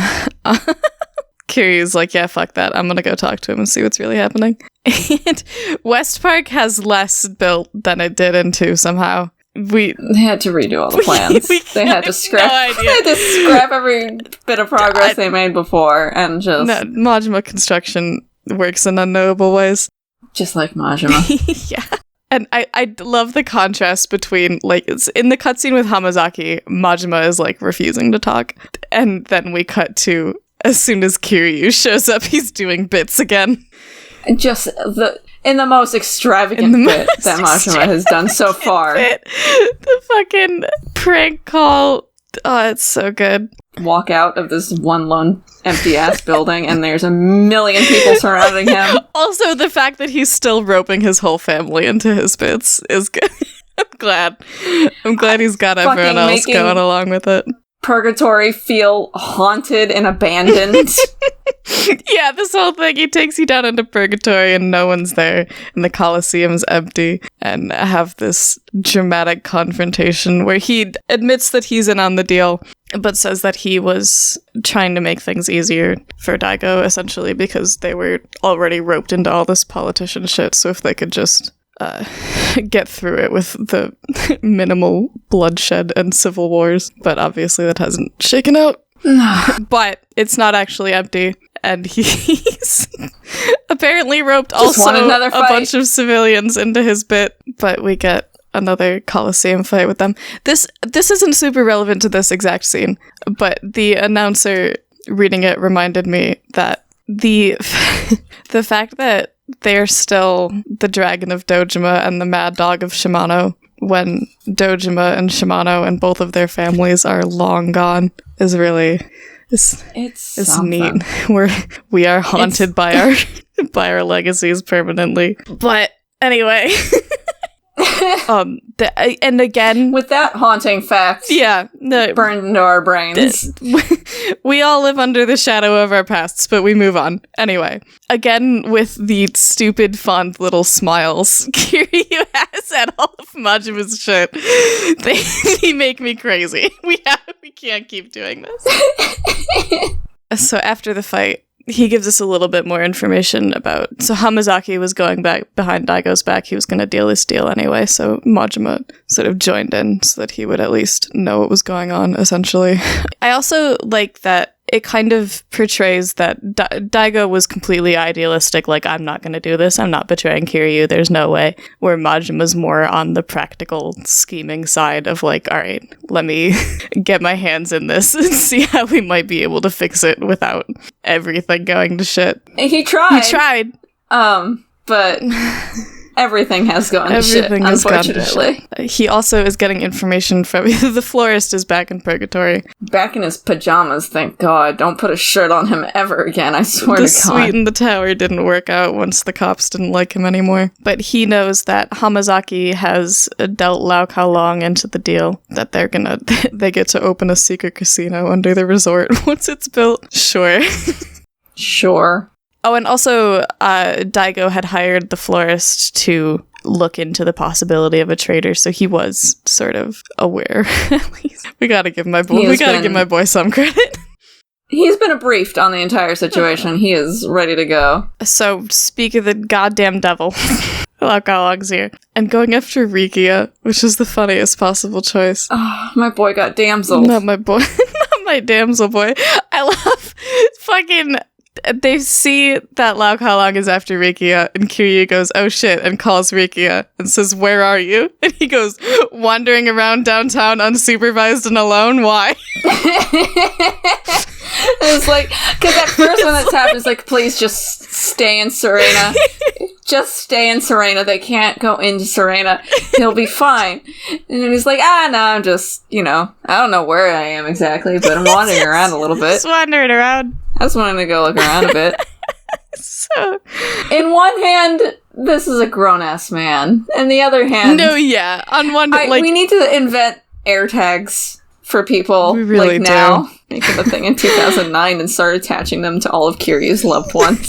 [SPEAKER 2] Kiryu's like, yeah, fuck that. I'm gonna go talk to him and see what's really happening. And West Park has less built than it did in 2 somehow. They
[SPEAKER 1] had to redo all the plans. They had to scrap. They had to scrap every bit of progress they made before, and just
[SPEAKER 2] Majima construction works in unknowable ways,
[SPEAKER 1] just like Majima.
[SPEAKER 2] Yeah, and I love the contrast between like it's in the cutscene with Hamazaki, Majima is like refusing to talk, and then we cut to as soon as Kiryu shows up, he's doing bits again.
[SPEAKER 1] Just in the most extravagant bit that Majima has done so far.
[SPEAKER 2] The fucking prank call. Oh, it's so good.
[SPEAKER 1] Walk out of this one lone empty-ass building, and there's a million people surrounding him.
[SPEAKER 2] Also, the fact that he's still roping his whole family into his bits is good. I'm glad he's got everyone else going along with it.
[SPEAKER 1] Purgatory feel haunted and abandoned.
[SPEAKER 2] Yeah, this whole thing, he takes you down into purgatory and no one's there, and the Colosseum's empty, and have this dramatic confrontation where he admits that he's in on the deal, but says that he was trying to make things easier for Daigo, essentially, because they were already roped into all this politician shit, so if they could just get through it with the minimal bloodshed and civil wars. But obviously that hasn't shaken out. But it's not actually empty, and he's apparently roped just also a bunch of civilians into his bit, but we get another Colosseum fight with them. This isn't super relevant to this exact scene, but the announcer reading it reminded me that the fact that they're still the Dragon of Dojima and the Mad Dog of Shimano when Dojima and Shimano and both of their families are long gone is really it's neat. We are haunted by our legacies permanently. But anyway, and again,
[SPEAKER 1] with that haunting fact, burned into our brains.
[SPEAKER 2] We all live under the shadow of our pasts, but we move on. Anyway, again with the stupid fond little smiles Kiryu has at all of Majima's shit. They make me crazy. We can't keep doing this. So after the fight, he gives us a little bit more information about... So Hamazaki was going back behind Daigo's back. He was going to deal this deal anyway, so Majima sort of joined in so that he would at least know what was going on, essentially. I also like that it kind of portrays that Daigo was completely idealistic, like, I'm not going to do this, I'm not betraying Kiryu, there's no way. Where Majima's more on the practical scheming side of like, all right, let me get my hands in this and see how we might be able to fix it without everything going to shit.
[SPEAKER 1] He tried. But everything has gone to shit, unfortunately.
[SPEAKER 2] He also is getting information from the florist is back in purgatory.
[SPEAKER 1] Back in his pajamas, thank God. Don't put a shirt on him ever again, I swear to God.
[SPEAKER 2] The suite in the tower didn't work out once the cops didn't like him anymore. But he knows that Hamazaki has dealt Lau Kao-long into the deal, that they get to open a secret casino under the resort once it's built. Sure.
[SPEAKER 1] Sure.
[SPEAKER 2] Oh, and also, Daigo had hired the florist to look into the possibility of a traitor, so he was sort of aware. At least we gotta give my boy some credit.
[SPEAKER 1] He's been briefed on the entire situation. He is ready to go.
[SPEAKER 2] So, speak of the goddamn devil. Lau Kao-long's here. And going after Rikia, which is the funniest possible choice.
[SPEAKER 1] Oh, my boy got damseled.
[SPEAKER 2] Not my boy. Not my damsel boy. I love fucking... They see that Lau Kao-long is after Rikia, and Kiryu goes, oh shit, and calls Rikia, and says, where are you? And he goes, wandering around downtown unsupervised and alone, why?
[SPEAKER 1] It's like, because at first when this happens, it's like, please just stay in Serena. Just stay in Serena. They can't go into Serena. He'll be fine. And then he's like, no, I'm just, I don't know where I am exactly, but I'm wandering around a little bit.
[SPEAKER 2] Just wandering around.
[SPEAKER 1] I just wanted to go look around a bit.
[SPEAKER 2] So,
[SPEAKER 1] in one hand, this is a grown-ass man. In the other hand...
[SPEAKER 2] No, yeah. On one...
[SPEAKER 1] we need to invent air tags for people.
[SPEAKER 2] We really do.
[SPEAKER 1] Now. Make it a thing in 2009 and start attaching them to all of Kiryu's loved ones.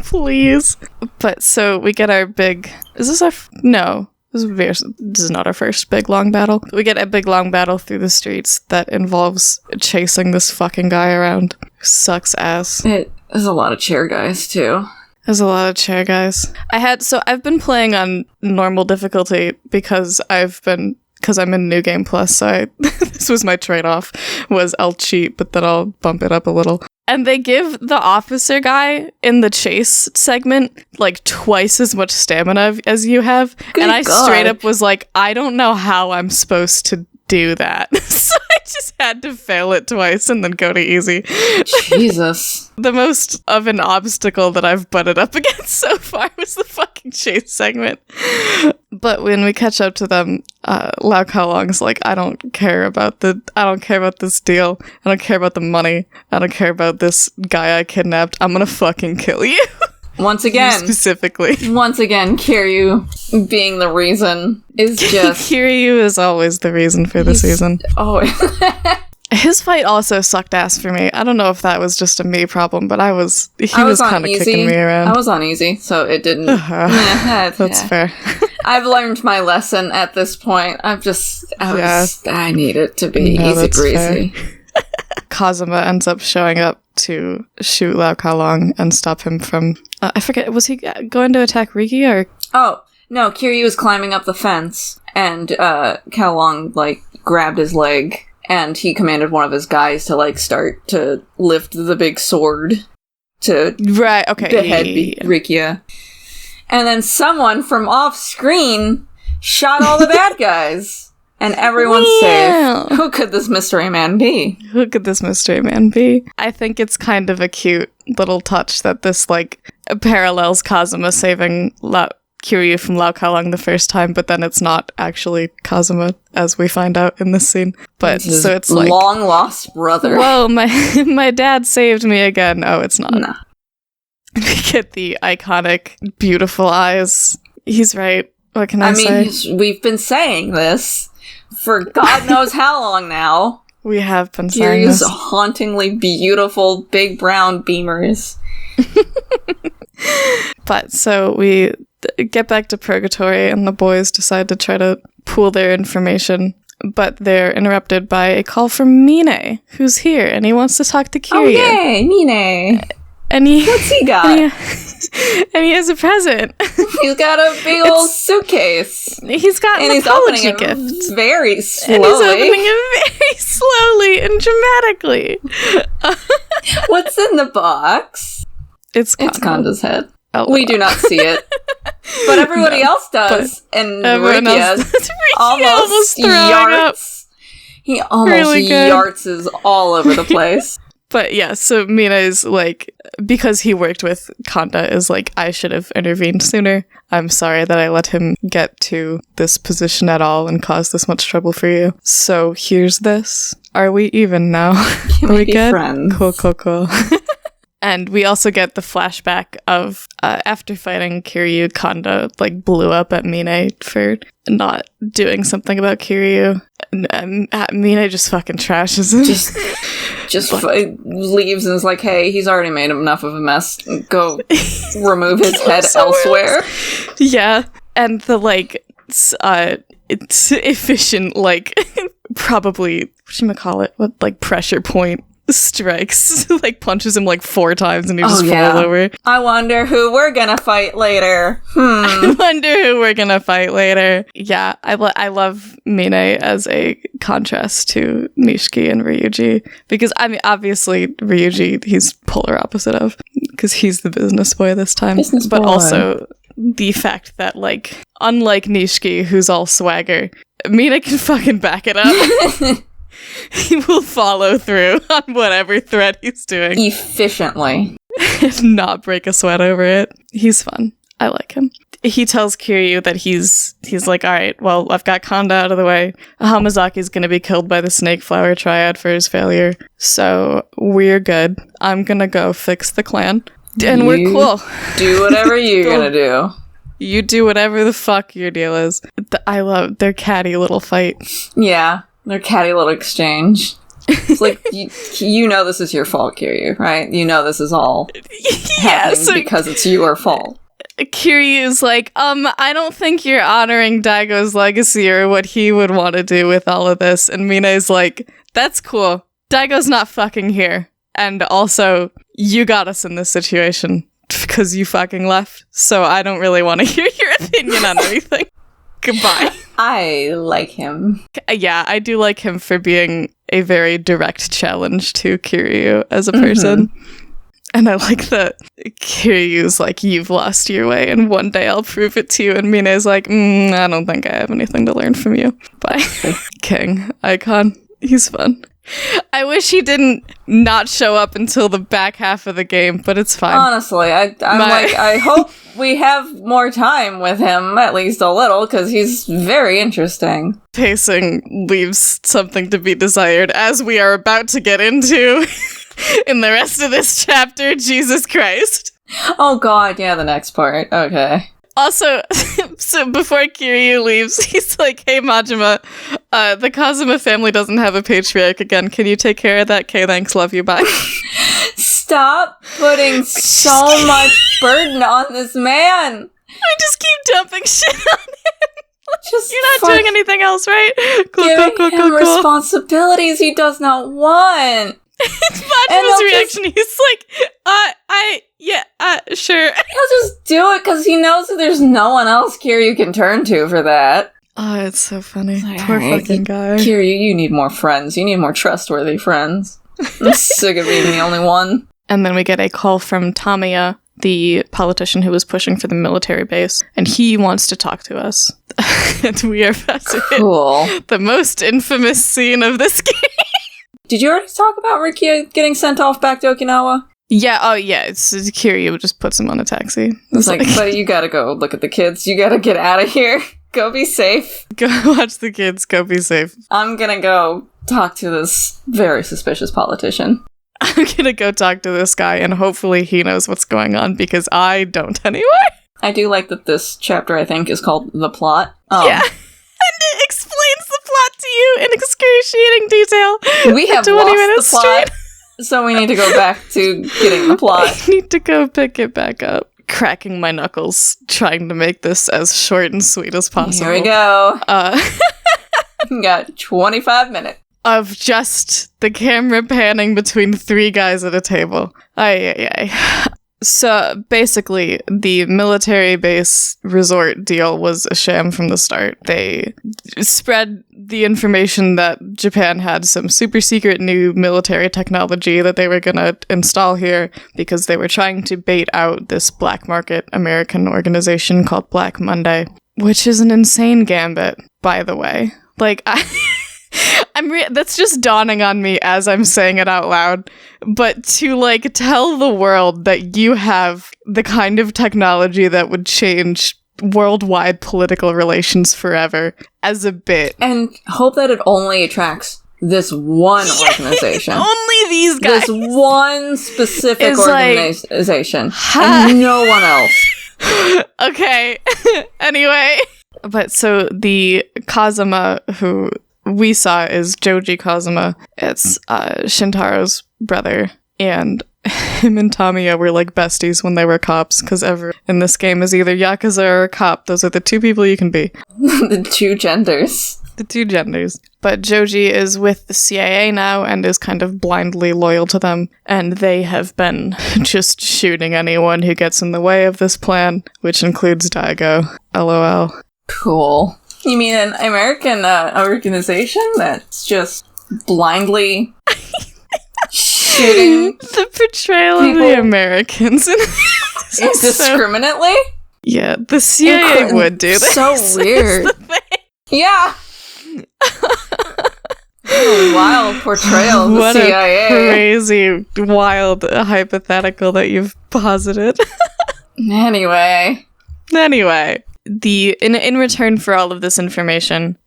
[SPEAKER 2] Please. But, so, we get our big... Is this our... No. This is not our first big long battle. We get a big long battle through the streets that involves chasing this fucking guy around. Sucks ass.
[SPEAKER 1] It is a lot of chair guys, too.
[SPEAKER 2] There's a lot of chair guys. I've been playing on normal difficulty because I'm in New Game Plus, so this was my trade-off, was I'll cheat, but then I'll bump it up a little. And they give the officer guy in the chase segment, like, twice as much stamina as you have.
[SPEAKER 1] Good
[SPEAKER 2] and I
[SPEAKER 1] God.
[SPEAKER 2] straight up was like, I don't know how I'm supposed to do that. So I just had to fail it twice and then go to easy.
[SPEAKER 1] Jesus.
[SPEAKER 2] The most of an obstacle that I've butted up against so far was the fucking chase segment. But when we catch up to them, Lau Kao-long's like, I don't care about this deal. I don't care about the money. I don't care about this guy I kidnapped. I'm gonna fucking kill you.
[SPEAKER 1] Once again.
[SPEAKER 2] Specifically.
[SPEAKER 1] Once again, Kiryu being the reason is just...
[SPEAKER 2] Kiryu is always the reason for the season.
[SPEAKER 1] Oh.
[SPEAKER 2] His fight also sucked ass for me. I don't know if that was just a me problem, but he was kind of kicking me around.
[SPEAKER 1] I was on easy, so it didn't...
[SPEAKER 2] That's fair.
[SPEAKER 1] I've learned my lesson at this point. I need it to be easy breezy.
[SPEAKER 2] Kazuma ends up showing up to shoot Lau Kao-long and stop him from... I forget, was he going to attack Riki or...
[SPEAKER 1] Oh, no, Kiryu was climbing up the fence, and Kao-long, grabbed his leg, and he commanded one of his guys to, start to lift the big sword to behead Rikia. And then someone from off-screen shot all the bad guys. And everyone's safe. Who could this mystery man be? I think it's kind of a cute little touch that this, parallels Kazuma saving Kiryu from Lau Kao-long the first time, but then it's not actually Kazuma, as we find out in this scene. But so it's like, long-lost brother.
[SPEAKER 2] Whoa, my dad saved me again. Oh, it's not.
[SPEAKER 1] Nah.
[SPEAKER 2] We get the iconic, beautiful eyes. He's right. What can I say?
[SPEAKER 1] We've been saying this for God knows how long now.
[SPEAKER 2] We have been saying
[SPEAKER 1] Kiryu's
[SPEAKER 2] this.
[SPEAKER 1] hauntingly beautiful big brown beamers.
[SPEAKER 2] But so we get back to Purgatory and the boys decide to try to pool their information. But they're interrupted by a call from Mine, who's here, and he wants to talk to Kiryu.
[SPEAKER 1] Oh yay, Mine!
[SPEAKER 2] What's
[SPEAKER 1] he got?
[SPEAKER 2] And he has a present.
[SPEAKER 1] He's got a big old suitcase.
[SPEAKER 2] He's got an apology gift.
[SPEAKER 1] Very slowly.
[SPEAKER 2] And he's opening it very slowly and dramatically.
[SPEAKER 1] What's in the box?
[SPEAKER 2] It's
[SPEAKER 1] Konda's head.
[SPEAKER 2] Oh,
[SPEAKER 1] we do not see it. But everybody else does. And Rikia almost yarts. He almost yarts all over the place.
[SPEAKER 2] But yeah, so Mina is like, because he worked with Kanda, is like, I should have intervened sooner. I'm sorry that I let him get to this position at all and cause this much trouble for you. So here's this. Are we even now?
[SPEAKER 1] Can we be friends?
[SPEAKER 2] Cool. And we also get the flashback of after fighting Kiryu, Kanda like blew up at Mine for not doing something about Kiryu. And Mine just fucking trashes him.
[SPEAKER 1] Leaves and is like, hey, he's already made enough of a mess. Go remove his head elsewhere.
[SPEAKER 2] Yeah. And the like it's efficient, like probably whatchamacallit, what like pressure point strikes, like punches him like 4 times and he just falls over.
[SPEAKER 1] I wonder who we're gonna fight later.
[SPEAKER 2] Yeah, I love Mine as a contrast to Nishiki and Ryuji, because I mean obviously Ryuji he's polar opposite of, because he's the business boy this time, but also the fact that like unlike Nishiki who's all swagger, Mine can fucking back it up. He will follow through on whatever threat he's doing.
[SPEAKER 1] Efficiently.
[SPEAKER 2] And not break a sweat over it. He's fun. I like him. He tells Kiryu that he's like, alright, well, I've got Kanda out of the way. Hamazaki's gonna be killed by the Snake Flower Triad for his failure. So, we're good. I'm gonna go fix the clan. And we're cool.
[SPEAKER 1] Do whatever you're gonna do.
[SPEAKER 2] You do whatever the fuck your deal is. I love their catty little fight.
[SPEAKER 1] Yeah. Their catty little exchange. It's like, you know this is your fault, Kiryu, right? You know this is all happening because it's your fault.
[SPEAKER 2] Kiryu's like, I don't think you're honoring Daigo's legacy or what he would want to do with all of this. And Mina's like, that's cool. Daigo's not fucking here. And also, you got us in this situation because you fucking left. So I don't really want to hear your opinion on anything. Goodbye.
[SPEAKER 1] I like him.
[SPEAKER 2] Yeah, I do like him for being a very direct challenge to Kiryu as a person. Mm-hmm. And I like that Kiryu's like, you've lost your way and one day I'll prove it to you. And Mina's like, I don't think I have anything to learn from you. Bye. King. Icon. He's fun. I wish he didn't not show up until the back half of the game, but it's fine.
[SPEAKER 1] Honestly, I hope we have more time with him, at least a little, because he's very interesting.
[SPEAKER 2] Pacing leaves something to be desired, as we are about to get into in the rest of this chapter. Jesus Christ.
[SPEAKER 1] Oh god, yeah, the next part. Okay.
[SPEAKER 2] Also, so before Kiryu leaves, he's like, hey, Majima, the Kazuma family doesn't have a patriarch again. Can you take care of that? Okay, thanks, love you, bye.
[SPEAKER 1] Stop putting so much burden on this man.
[SPEAKER 2] I just keep dumping shit on him. You're not doing anything else, right?
[SPEAKER 1] Cool. Responsibilities he does not want.
[SPEAKER 2] Majima's reaction, he's like, sure.
[SPEAKER 1] He'll just do it because he knows that there's no one else Kiryu can turn to for that.
[SPEAKER 2] Oh, it's so funny. Poor fucking guy.
[SPEAKER 1] Kiryu, you need more friends. You need more trustworthy friends. I'm sick of being the only one.
[SPEAKER 2] And then we get a call from Tamiya, the politician who was pushing for the military base, and he wants to talk to us. And we are about to hit the most infamous scene of this game.
[SPEAKER 1] Did you already talk about Rikia getting sent off back to Okinawa?
[SPEAKER 2] Yeah, oh yeah, it's Kiryu just puts him on a taxi.
[SPEAKER 1] It's like, buddy, you gotta go look at the kids. You gotta get out of here. Go be safe.
[SPEAKER 2] Go watch the kids. Go be safe.
[SPEAKER 1] I'm gonna go talk to this very suspicious politician.
[SPEAKER 2] I'm gonna go talk to this guy, and hopefully he knows what's going on, because I don't anyway.
[SPEAKER 1] I do like that this chapter, I think, is called The Plot.
[SPEAKER 2] Yeah. And it explains the plot to you in excruciating detail.
[SPEAKER 1] We have lost the plot, so we need to go back to getting the plot.
[SPEAKER 2] I need to go pick it back up. Cracking my knuckles, trying to make this as short and sweet as possible.
[SPEAKER 1] Here we go. We got 25 minutes.
[SPEAKER 2] Of just the camera panning between 3 guys at a table. Ay. So, basically, the military base resort deal was a sham from the start. They spread the information that Japan had some super secret new military technology that they were gonna install here because they were trying to bait out this black market American organization called Black Monday, which is an insane gambit, by the way. Like, That's just dawning on me as I'm saying it out loud. But to, like, tell the world that you have the kind of technology that would change worldwide political relations forever as a bit.
[SPEAKER 1] And hope that it only attracts this one organization.
[SPEAKER 2] Only these guys.
[SPEAKER 1] This one specific organization.
[SPEAKER 2] Ha.
[SPEAKER 1] And no one else.
[SPEAKER 2] Okay. Anyway. But so the Kazuma who we saw is Joji Kazuma. It's Shintaro's brother. And him and Tamiya were like besties when they were cops, because ever in this game is either Yakuza or a cop. Those are the two people you can be.
[SPEAKER 1] The two genders.
[SPEAKER 2] The two genders. But Joji is with the CIA now and is kind of blindly loyal to them. And they have been just shooting anyone who gets in the way of this plan, which includes Daigo. LOL.
[SPEAKER 1] Cool. You mean an American organization that's just blindly shooting
[SPEAKER 2] the portrayal of the Americans
[SPEAKER 1] indiscriminately?
[SPEAKER 2] Yeah, the CIA would do this.
[SPEAKER 1] So weird. Yeah. Wild portrayal of the CIA.
[SPEAKER 2] What a crazy, wild hypothetical that you've posited.
[SPEAKER 1] Anyway,
[SPEAKER 2] in return for all of this information,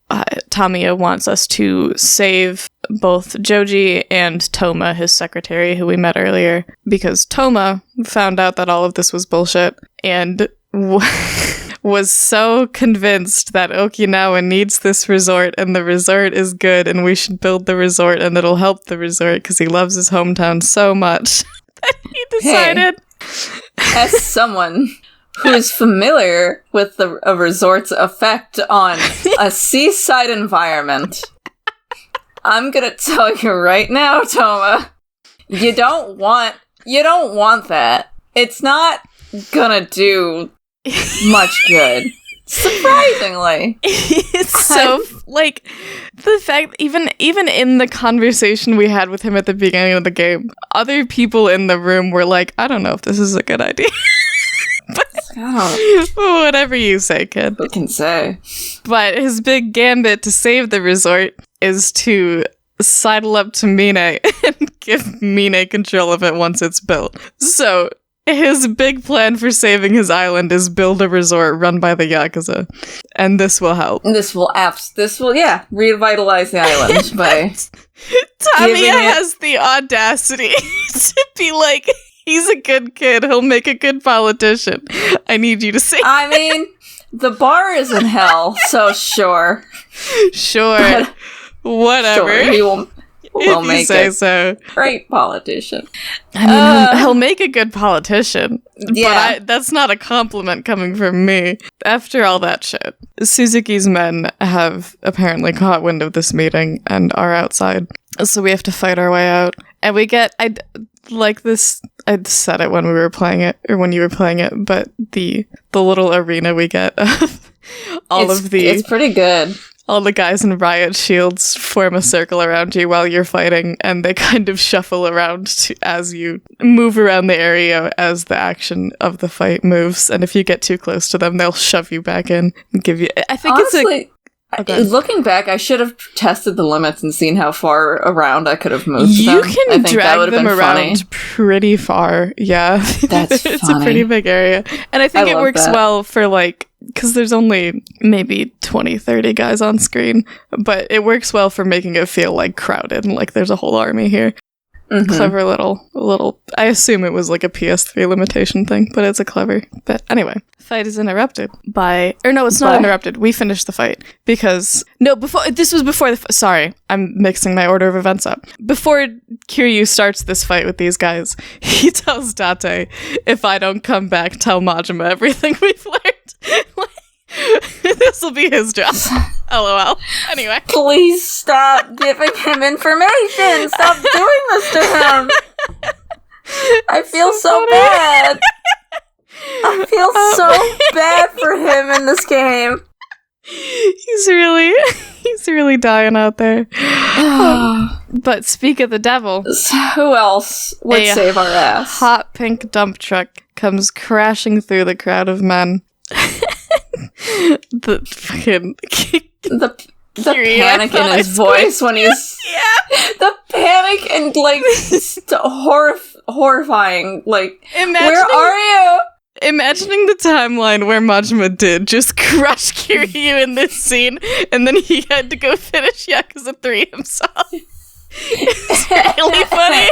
[SPEAKER 2] Tamiya wants us to save both Joji and Toma, his secretary, who we met earlier, because Toma found out that all of this was bullshit and was so convinced that Okinawa needs this resort and the resort is good and we should build the resort and it'll help the resort because he loves his hometown so much that he decided...
[SPEAKER 1] Hey, as someone who is familiar with a resort's effect on a seaside environment, I'm gonna tell you right now, Toma, you don't want that. It's not gonna do much good. Surprisingly.
[SPEAKER 2] It's so, like, the fact, even in the conversation we had with him at the beginning of the game, other people in the room were like, I don't know if this is a good idea. Whatever you say, kid.
[SPEAKER 1] Who can say?
[SPEAKER 2] But his big gambit to save the resort is to sidle up to Mine and give Mine control of it once it's built. So his big plan for saving his island is build a resort run by the Yakuza. And this will help.
[SPEAKER 1] This will revitalize the island by
[SPEAKER 2] Tamiya has the audacity to be like, he's a good kid, he'll make a good politician. I need you to save
[SPEAKER 1] I mean, the bar is in hell, so sure.
[SPEAKER 2] Sure. Whatever.
[SPEAKER 1] Sure, he will make
[SPEAKER 2] you say
[SPEAKER 1] it.
[SPEAKER 2] So.
[SPEAKER 1] Great politician.
[SPEAKER 2] I mean, he'll make a good politician. Yeah. But that's not a compliment coming from me. After all that shit, Suzuki's men have apparently caught wind of this meeting and are outside. So we have to fight our way out. And we get, I said it when we were playing it, or when you were playing it, but the little arena we get of it's
[SPEAKER 1] pretty good.
[SPEAKER 2] All the guys in riot shields form a circle around you while you're fighting, and they kind of shuffle around as you move around the area as the action of the fight moves. And if you get too close to them, they'll shove you back in and give you... I think
[SPEAKER 1] honestly,
[SPEAKER 2] it's
[SPEAKER 1] looking back, I should have tested the limits and seen how far around I could have moved
[SPEAKER 2] you
[SPEAKER 1] them.
[SPEAKER 2] can drag them around pretty far. Yeah.
[SPEAKER 1] That's
[SPEAKER 2] It's
[SPEAKER 1] funny.
[SPEAKER 2] a pretty big area. And I think it works well for, like, because there's only maybe 20, 30 guys on screen, but it works well for making it feel, like, crowded and, like, there's a whole army here. Mm-hmm. Clever little... I assume it was, like, a PS3 limitation thing, but it's a clever... But anyway, fight is interrupted by... Or no, it's not interrupted. We finished the fight because... No, this was before the... Sorry, I'm mixing my order of events up. Before Kiryu starts this fight with these guys, he tells Date, if I don't come back, tell Majima everything we've learned. This will be his job. LOL. Anyway.
[SPEAKER 1] Please stop giving him information. Stop doing this to him. I feel so bad. I feel so bad for him in this game.
[SPEAKER 2] He's really dying out there. But speak of the devil.
[SPEAKER 1] Who else would save our ass?
[SPEAKER 2] Hot pink dump truck comes crashing through the crowd of men. The fucking Kiryu,
[SPEAKER 1] panic in his voice when he's...
[SPEAKER 2] Yeah.
[SPEAKER 1] The panic and, like, horrifying. Like, where are you?
[SPEAKER 2] Imagining the timeline where Majima did just crush Kiryu in this scene, and then he had to go finish Yakuza 3 himself. It's really funny.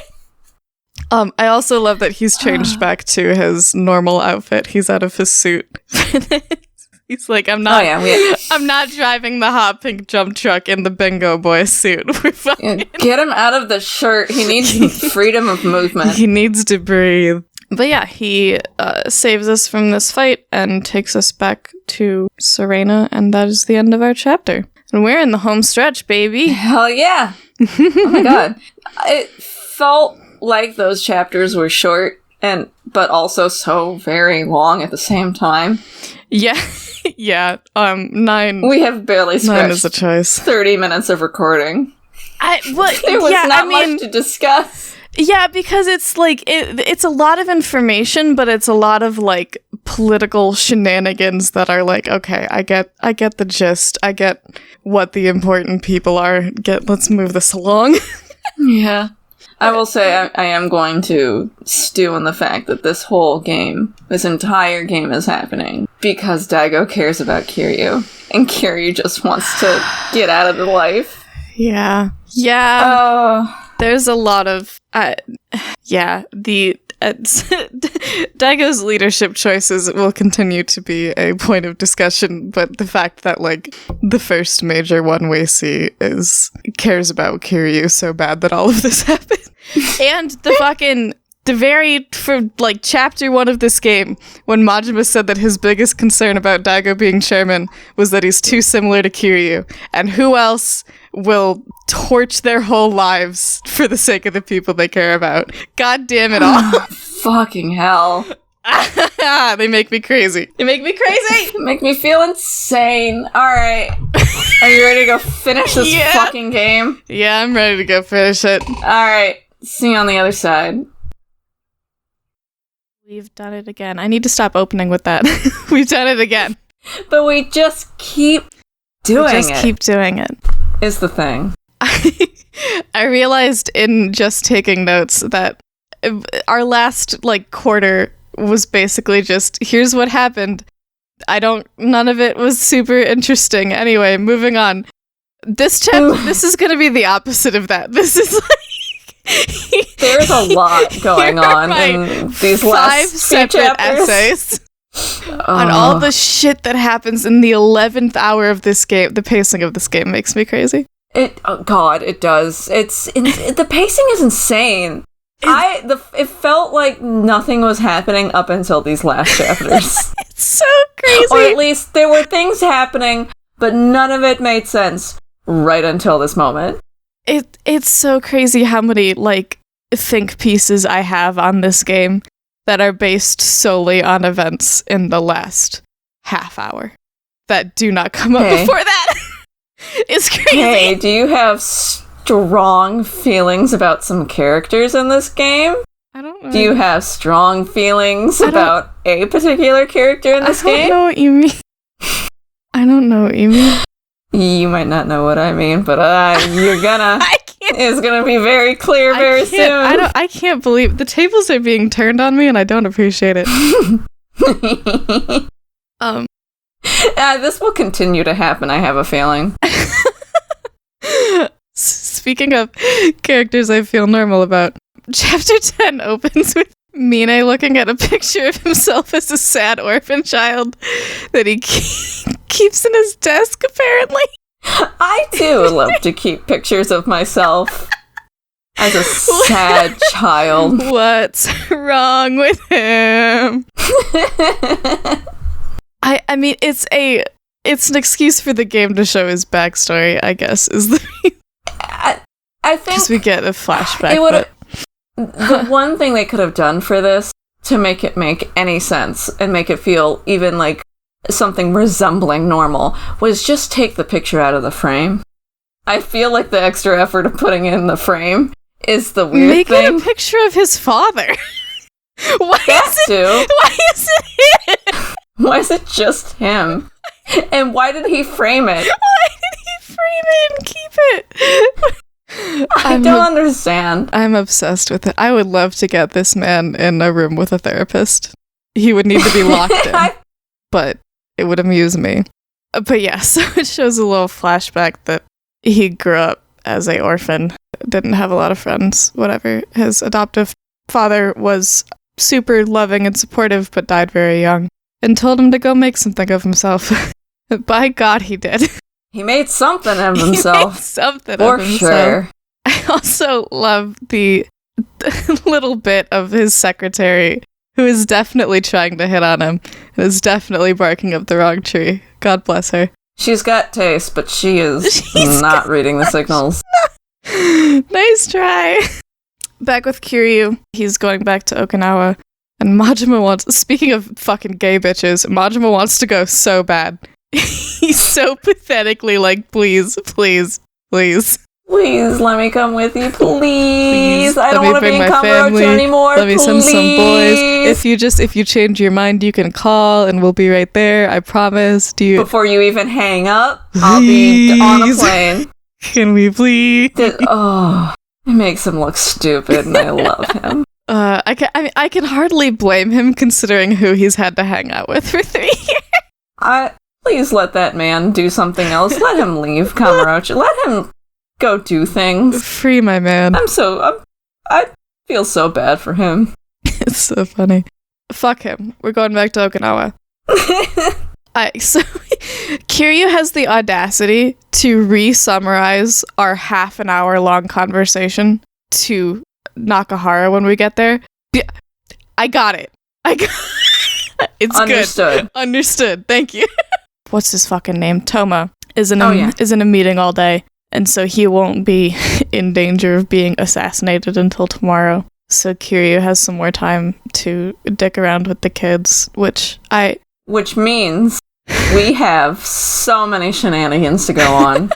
[SPEAKER 2] I also love that he's changed back to his normal outfit. He's out of his suit. He's like, I'm not driving the hot pink jump truck in the Bingo Boy suit.
[SPEAKER 1] Get him out of the shirt. He needs freedom of movement.
[SPEAKER 2] He needs to breathe. But yeah, he saves us from this fight and takes us back to Serena, and that is the end of our chapter. And we're in the home stretch, baby.
[SPEAKER 1] Hell yeah. Oh my god. It felt like those chapters were short, but also so very long at the same time.
[SPEAKER 2] Yeah. Yeah. 9.
[SPEAKER 1] We have barely scratched
[SPEAKER 2] 9 is a choice.
[SPEAKER 1] 30 minutes of recording. There was not much to discuss.
[SPEAKER 2] Yeah, because it's like it's a lot of information, but it's a lot of like political shenanigans that are like, okay, I get the gist. I get what the important people are. Let's move this along.
[SPEAKER 1] Yeah. I will say I am going to stew in the fact that this entire game is happening because Daigo cares about Kiryu, and Kiryu just wants to get out of the life.
[SPEAKER 2] Yeah. Yeah. There's a lot of... Daigo's leadership choices will continue to be a point of discussion, but the fact that, like, the first major one we see cares about Kiryu so bad that all of this happened. And for chapter 1 of this game, when Majima said that his biggest concern about Daigo being chairman was that he's too similar to Kiryu, and who else will torch their whole lives for the sake of the people they care about? God damn it all.
[SPEAKER 1] Fucking hell.
[SPEAKER 2] They make me crazy. They make me crazy!
[SPEAKER 1] Make me feel insane. Alright. Are you ready to go finish this fucking game?
[SPEAKER 2] Yeah, I'm ready to go finish it.
[SPEAKER 1] Alright. See you on the other side.
[SPEAKER 2] We've done it again. I need to stop opening with that. We've done it again.
[SPEAKER 1] But we just keep doing it.
[SPEAKER 2] Keep doing it.
[SPEAKER 1] Is the thing.
[SPEAKER 2] I realized in just taking notes that our last, quarter was basically just, here's what happened. None of it was super interesting. Anyway, moving on. This is going to be the opposite of that. This is
[SPEAKER 1] there's a lot going on in these last
[SPEAKER 2] 5 separate essays on all the shit that happens in the 11th hour of this game. The pacing of this game makes me crazy.
[SPEAKER 1] It does. The pacing is insane. It felt like nothing was happening up until these last chapters.
[SPEAKER 2] It's so crazy.
[SPEAKER 1] Or at least there were things happening, but none of it made sense right until this moment.
[SPEAKER 2] It's so crazy how many, think pieces I have on this game that are based solely on events in the last half hour that do not come up before that. It's crazy.
[SPEAKER 1] Hey, do you have strong feelings about some characters in this game?
[SPEAKER 2] I don't know.
[SPEAKER 1] Do you have strong feelings about a particular character in this game?
[SPEAKER 2] I don't know what you mean. I don't know what you mean.
[SPEAKER 1] You might not know what I mean, but you're gonna. It's gonna be very clear very soon.
[SPEAKER 2] I can't believe the tables are being turned on me, and I don't appreciate it.
[SPEAKER 1] This will continue to happen. I have a feeling.
[SPEAKER 2] Speaking of characters I feel normal about, Chapter 10 opens with Mine looking at a picture of himself as a sad orphan child that he keeps in his desk, apparently.
[SPEAKER 1] I, too, would love to keep pictures of myself as a sad child.
[SPEAKER 2] What's wrong with him? I mean, it's an excuse for the game to show his backstory, I guess, is the
[SPEAKER 1] I think...
[SPEAKER 2] Because we get a flashback,
[SPEAKER 1] the one thing they could have done for this to make it make any sense and make it feel even like something resembling normal was just take the picture out of the frame. I feel like the extra effort of putting it in the frame is the weird thing.
[SPEAKER 2] Make it a picture of his father. Why is it him?
[SPEAKER 1] Why is it just him? And why did he frame it?
[SPEAKER 2] Why did he frame Freeman, keep it.
[SPEAKER 1] I don't understand.
[SPEAKER 2] I'm obsessed with it. I would love to get this man in a room with a therapist. He would need to be locked in, but it would amuse me. But yeah, so it shows a little flashback that he grew up as a orphan, didn't have a lot of friends, whatever. His adoptive father was super loving and supportive, but died very young, and told him to go make something of himself. By God, he did.
[SPEAKER 1] He made something of himself.
[SPEAKER 2] For sure. I also love the little bit of his secretary, who is definitely trying to hit on him, and is definitely barking up the wrong tree. God bless her.
[SPEAKER 1] She's got taste, but she is not reading the signals.
[SPEAKER 2] Nice try. Back with Kiryu, he's going back to Okinawa, and Majima wants, speaking of fucking gay bitches, Majima wants to go so bad. He's so pathetically like, please, please, please.
[SPEAKER 1] Please, let me come with you, please. I don't
[SPEAKER 2] want
[SPEAKER 1] to be in Kamurocho anymore,
[SPEAKER 2] Let me send some boys. If you change your mind, you can call, and we'll be right there, I promise.
[SPEAKER 1] Before you even hang up, I'll be on a plane.
[SPEAKER 2] Can we please?
[SPEAKER 1] It makes him look stupid, and I love him.
[SPEAKER 2] I can hardly blame him, considering who he's had to hang out with for 3 years.
[SPEAKER 1] Please let that man do something else. Let him leave Kamurocho. Let him go do things.
[SPEAKER 2] Free my man.
[SPEAKER 1] I feel so bad for him.
[SPEAKER 2] It's so funny. Fuck him. We're going back to Okinawa. So Kiryu has the audacity to re-summarize our half an hour long conversation to Nakahara when we get there. Yeah, I got it. It's
[SPEAKER 1] Understood.
[SPEAKER 2] Good. Understood. Thank you. What's his fucking name? Toma is in a meeting all day, and so he won't be in danger of being assassinated until tomorrow. So Kiryu has some more time to dick around with the kids, which
[SPEAKER 1] means we have so many shenanigans to go on.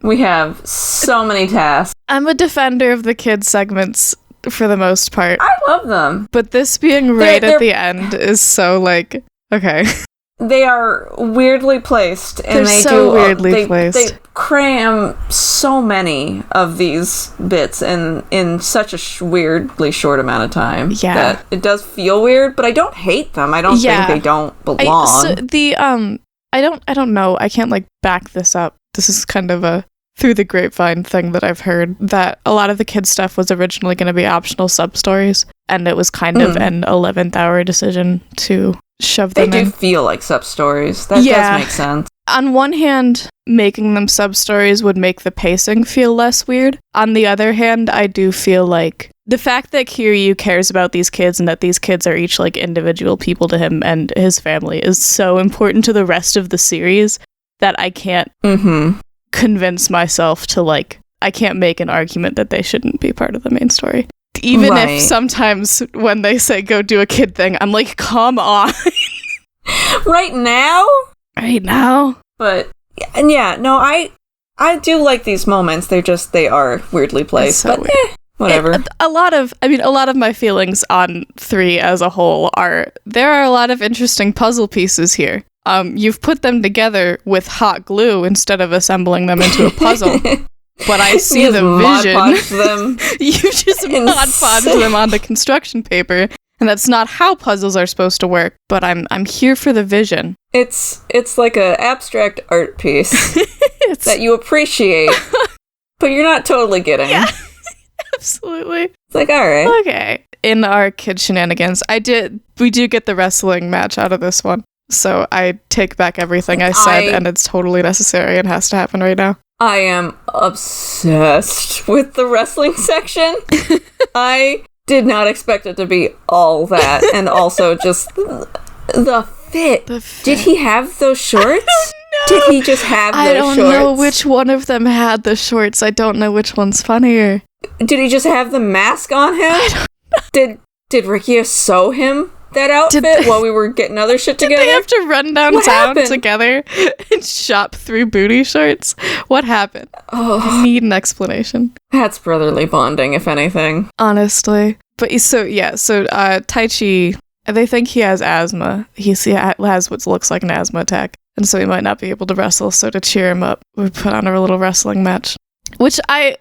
[SPEAKER 1] We have so many tasks.
[SPEAKER 2] I'm a defender of the kids segments for the most part.
[SPEAKER 1] I love them.
[SPEAKER 2] But this being right at the end is so like, okay.
[SPEAKER 1] They are weirdly placed, and they cram so many of these bits in such a weirdly short amount of time.
[SPEAKER 2] Yeah,
[SPEAKER 1] that it does feel weird, but I don't hate them. I don't think they don't belong.
[SPEAKER 2] I don't know. I can't like back this up. This is kind of a through the grapevine thing that I've heard, that a lot of the kids stuff was originally going to be optional sub-stories, and it was kind of an 11th hour decision to shove them in.
[SPEAKER 1] They do feel like sub-stories. That does make sense.
[SPEAKER 2] On one hand, making them sub-stories would make the pacing feel less weird. On the other hand, I do feel like the fact that Kiryu cares about these kids and that these kids are each like individual people to him and his family is so important to the rest of the series that I can't convince myself to like, I can't make an argument that they shouldn't be part of the main story. Even if sometimes when they say go do a kid thing, I'm like, come on.
[SPEAKER 1] Right now? But I do like these moments. They are weirdly placed, so but whatever.
[SPEAKER 2] A lot of my feelings on 3 as a whole are there are a lot of interesting puzzle pieces here. You've put them together with hot glue instead of assembling them into a puzzle. But I see the vision.
[SPEAKER 1] Them
[SPEAKER 2] you just Mod Podge them onto construction paper, and that's not how puzzles are supposed to work. But I'm here for the vision.
[SPEAKER 1] It's like an abstract art piece that you appreciate, but you're not totally getting.
[SPEAKER 2] Yeah, absolutely.
[SPEAKER 1] It's like, all right,
[SPEAKER 2] okay. In our kid shenanigans, we do get the wrestling match out of this one, so I take back everything I said, and it's totally necessary and has to happen right now.
[SPEAKER 1] I am obsessed with the wrestling section. I did not expect it to be all that. And also just the fit. Did he have those shorts?
[SPEAKER 2] I don't know.
[SPEAKER 1] Did he just have those shorts?
[SPEAKER 2] I don't know which one of them had the shorts. I don't know which one's funnier.
[SPEAKER 1] Did he just have the mask on him?
[SPEAKER 2] I don't know.
[SPEAKER 1] Did Rikia sew him that outfit while we were getting other shit together?
[SPEAKER 2] Did they have to run downtown together and shop through booty shorts? What happened? I need an explanation.
[SPEAKER 1] That's brotherly bonding, if anything.
[SPEAKER 2] Honestly. But so Taichi, they think he has asthma. He has what looks like an asthma attack. and so he might not be able to wrestle. So to cheer him up, we put on a little wrestling match. Which I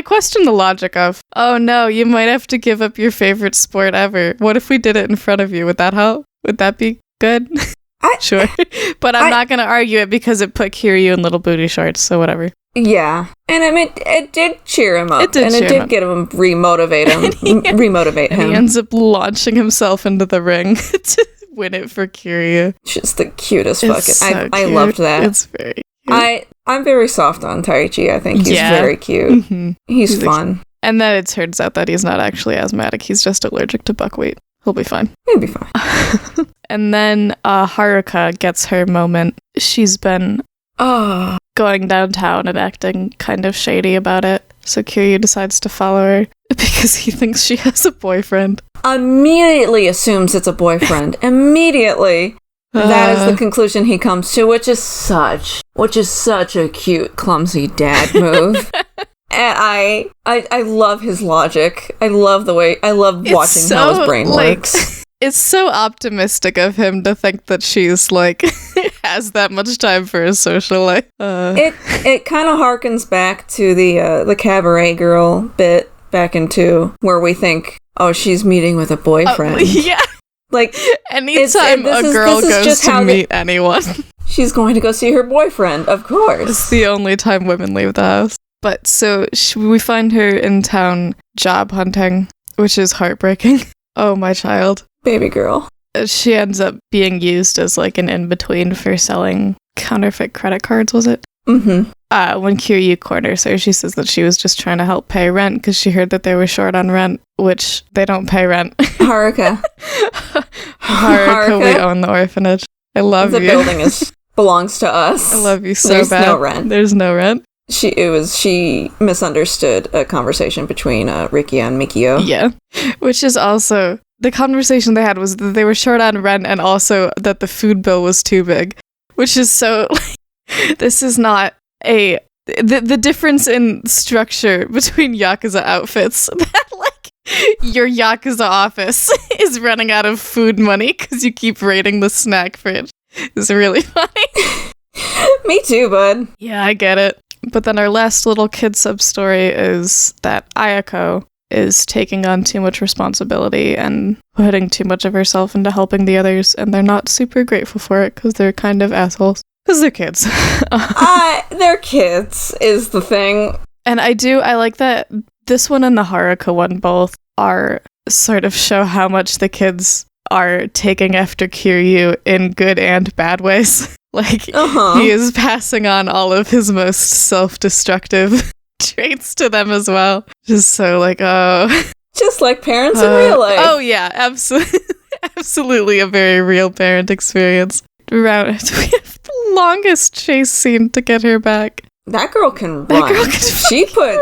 [SPEAKER 2] question the logic of. Oh no, you might have to give up your favorite sport ever. What if we did it in front of you? Would that help? Would that be good? Sure. But I'm not going to argue it because it put Kiryu in little booty shorts, so whatever.
[SPEAKER 1] Yeah. And I mean, it did cheer him up. It did get him, remotivate him.
[SPEAKER 2] He ends up launching himself into the ring to win it for Kiryu.
[SPEAKER 1] Just the cutest fucking... I loved that.
[SPEAKER 2] It's very cute.
[SPEAKER 1] I'm very soft on Taichi. I think he's very cute. Mm-hmm. He's fun.
[SPEAKER 2] And then it turns out that he's not actually asthmatic. He's just allergic to buckwheat. He'll be fine.
[SPEAKER 1] He'll be fine.
[SPEAKER 2] And then Haruka gets her moment. She's been going downtown and acting kind of shady about it. So Kiryu decides to follow her because he thinks she has a boyfriend.
[SPEAKER 1] Immediately assumes it's a boyfriend. Immediately. That is the conclusion he comes to, which is such a cute, clumsy dad move. And I love his logic. I love watching how his brain works.
[SPEAKER 2] It's so optimistic of him to think that she's like has that much time for a social life.
[SPEAKER 1] It kind of harkens back to the cabaret girl bit back in 2, where we think, oh, she's meeting with a boyfriend.
[SPEAKER 2] Yeah.
[SPEAKER 1] Like,
[SPEAKER 2] anytime a girl goes to meet anyone,
[SPEAKER 1] she's going to go see her boyfriend, of course.
[SPEAKER 2] It's the only time women leave the house. But so we find her in town job hunting, which is heartbreaking. Oh, my child.
[SPEAKER 1] Baby girl.
[SPEAKER 2] She ends up being used as like an in-between for selling counterfeit credit cards, was it?
[SPEAKER 1] Mm-hmm.
[SPEAKER 2] When Kiryu corners her, she says that she was just trying to help pay rent because she heard that they were short on rent, which they don't pay rent.
[SPEAKER 1] Haruka.
[SPEAKER 2] Haruka, we own the orphanage. I love you.
[SPEAKER 1] The building belongs to us.
[SPEAKER 2] I love you so
[SPEAKER 1] There's
[SPEAKER 2] bad.
[SPEAKER 1] No rent.
[SPEAKER 2] There's no rent.
[SPEAKER 1] She misunderstood a conversation between Ricky and Mikio.
[SPEAKER 2] Yeah. Which is also, the conversation they had was that they were short on rent and also that the food bill was too big. Which is so, this is not the difference in structure between Yakuza outfits, that like your Yakuza office is running out of food money because you keep raiding the snack fridge is really funny.
[SPEAKER 1] Me too, bud.
[SPEAKER 2] Yeah, I get it. But then our last little kid sub-story is that Ayako is taking on too much responsibility and putting too much of herself into helping the others, and they're not super grateful for it because they're kind of assholes. Because they're kids.
[SPEAKER 1] They're kids, is the thing.
[SPEAKER 2] And I like that this one and the Haruka one both are sort of show how much the kids are taking after Kiryu in good and bad ways. Like, he is passing on all of his most self-destructive traits to them as well. Just so like,
[SPEAKER 1] just like parents in real life.
[SPEAKER 2] Oh yeah, absolutely. Absolutely a very real parent experience. We have the longest chase scene to get her back.
[SPEAKER 1] That girl can run. She put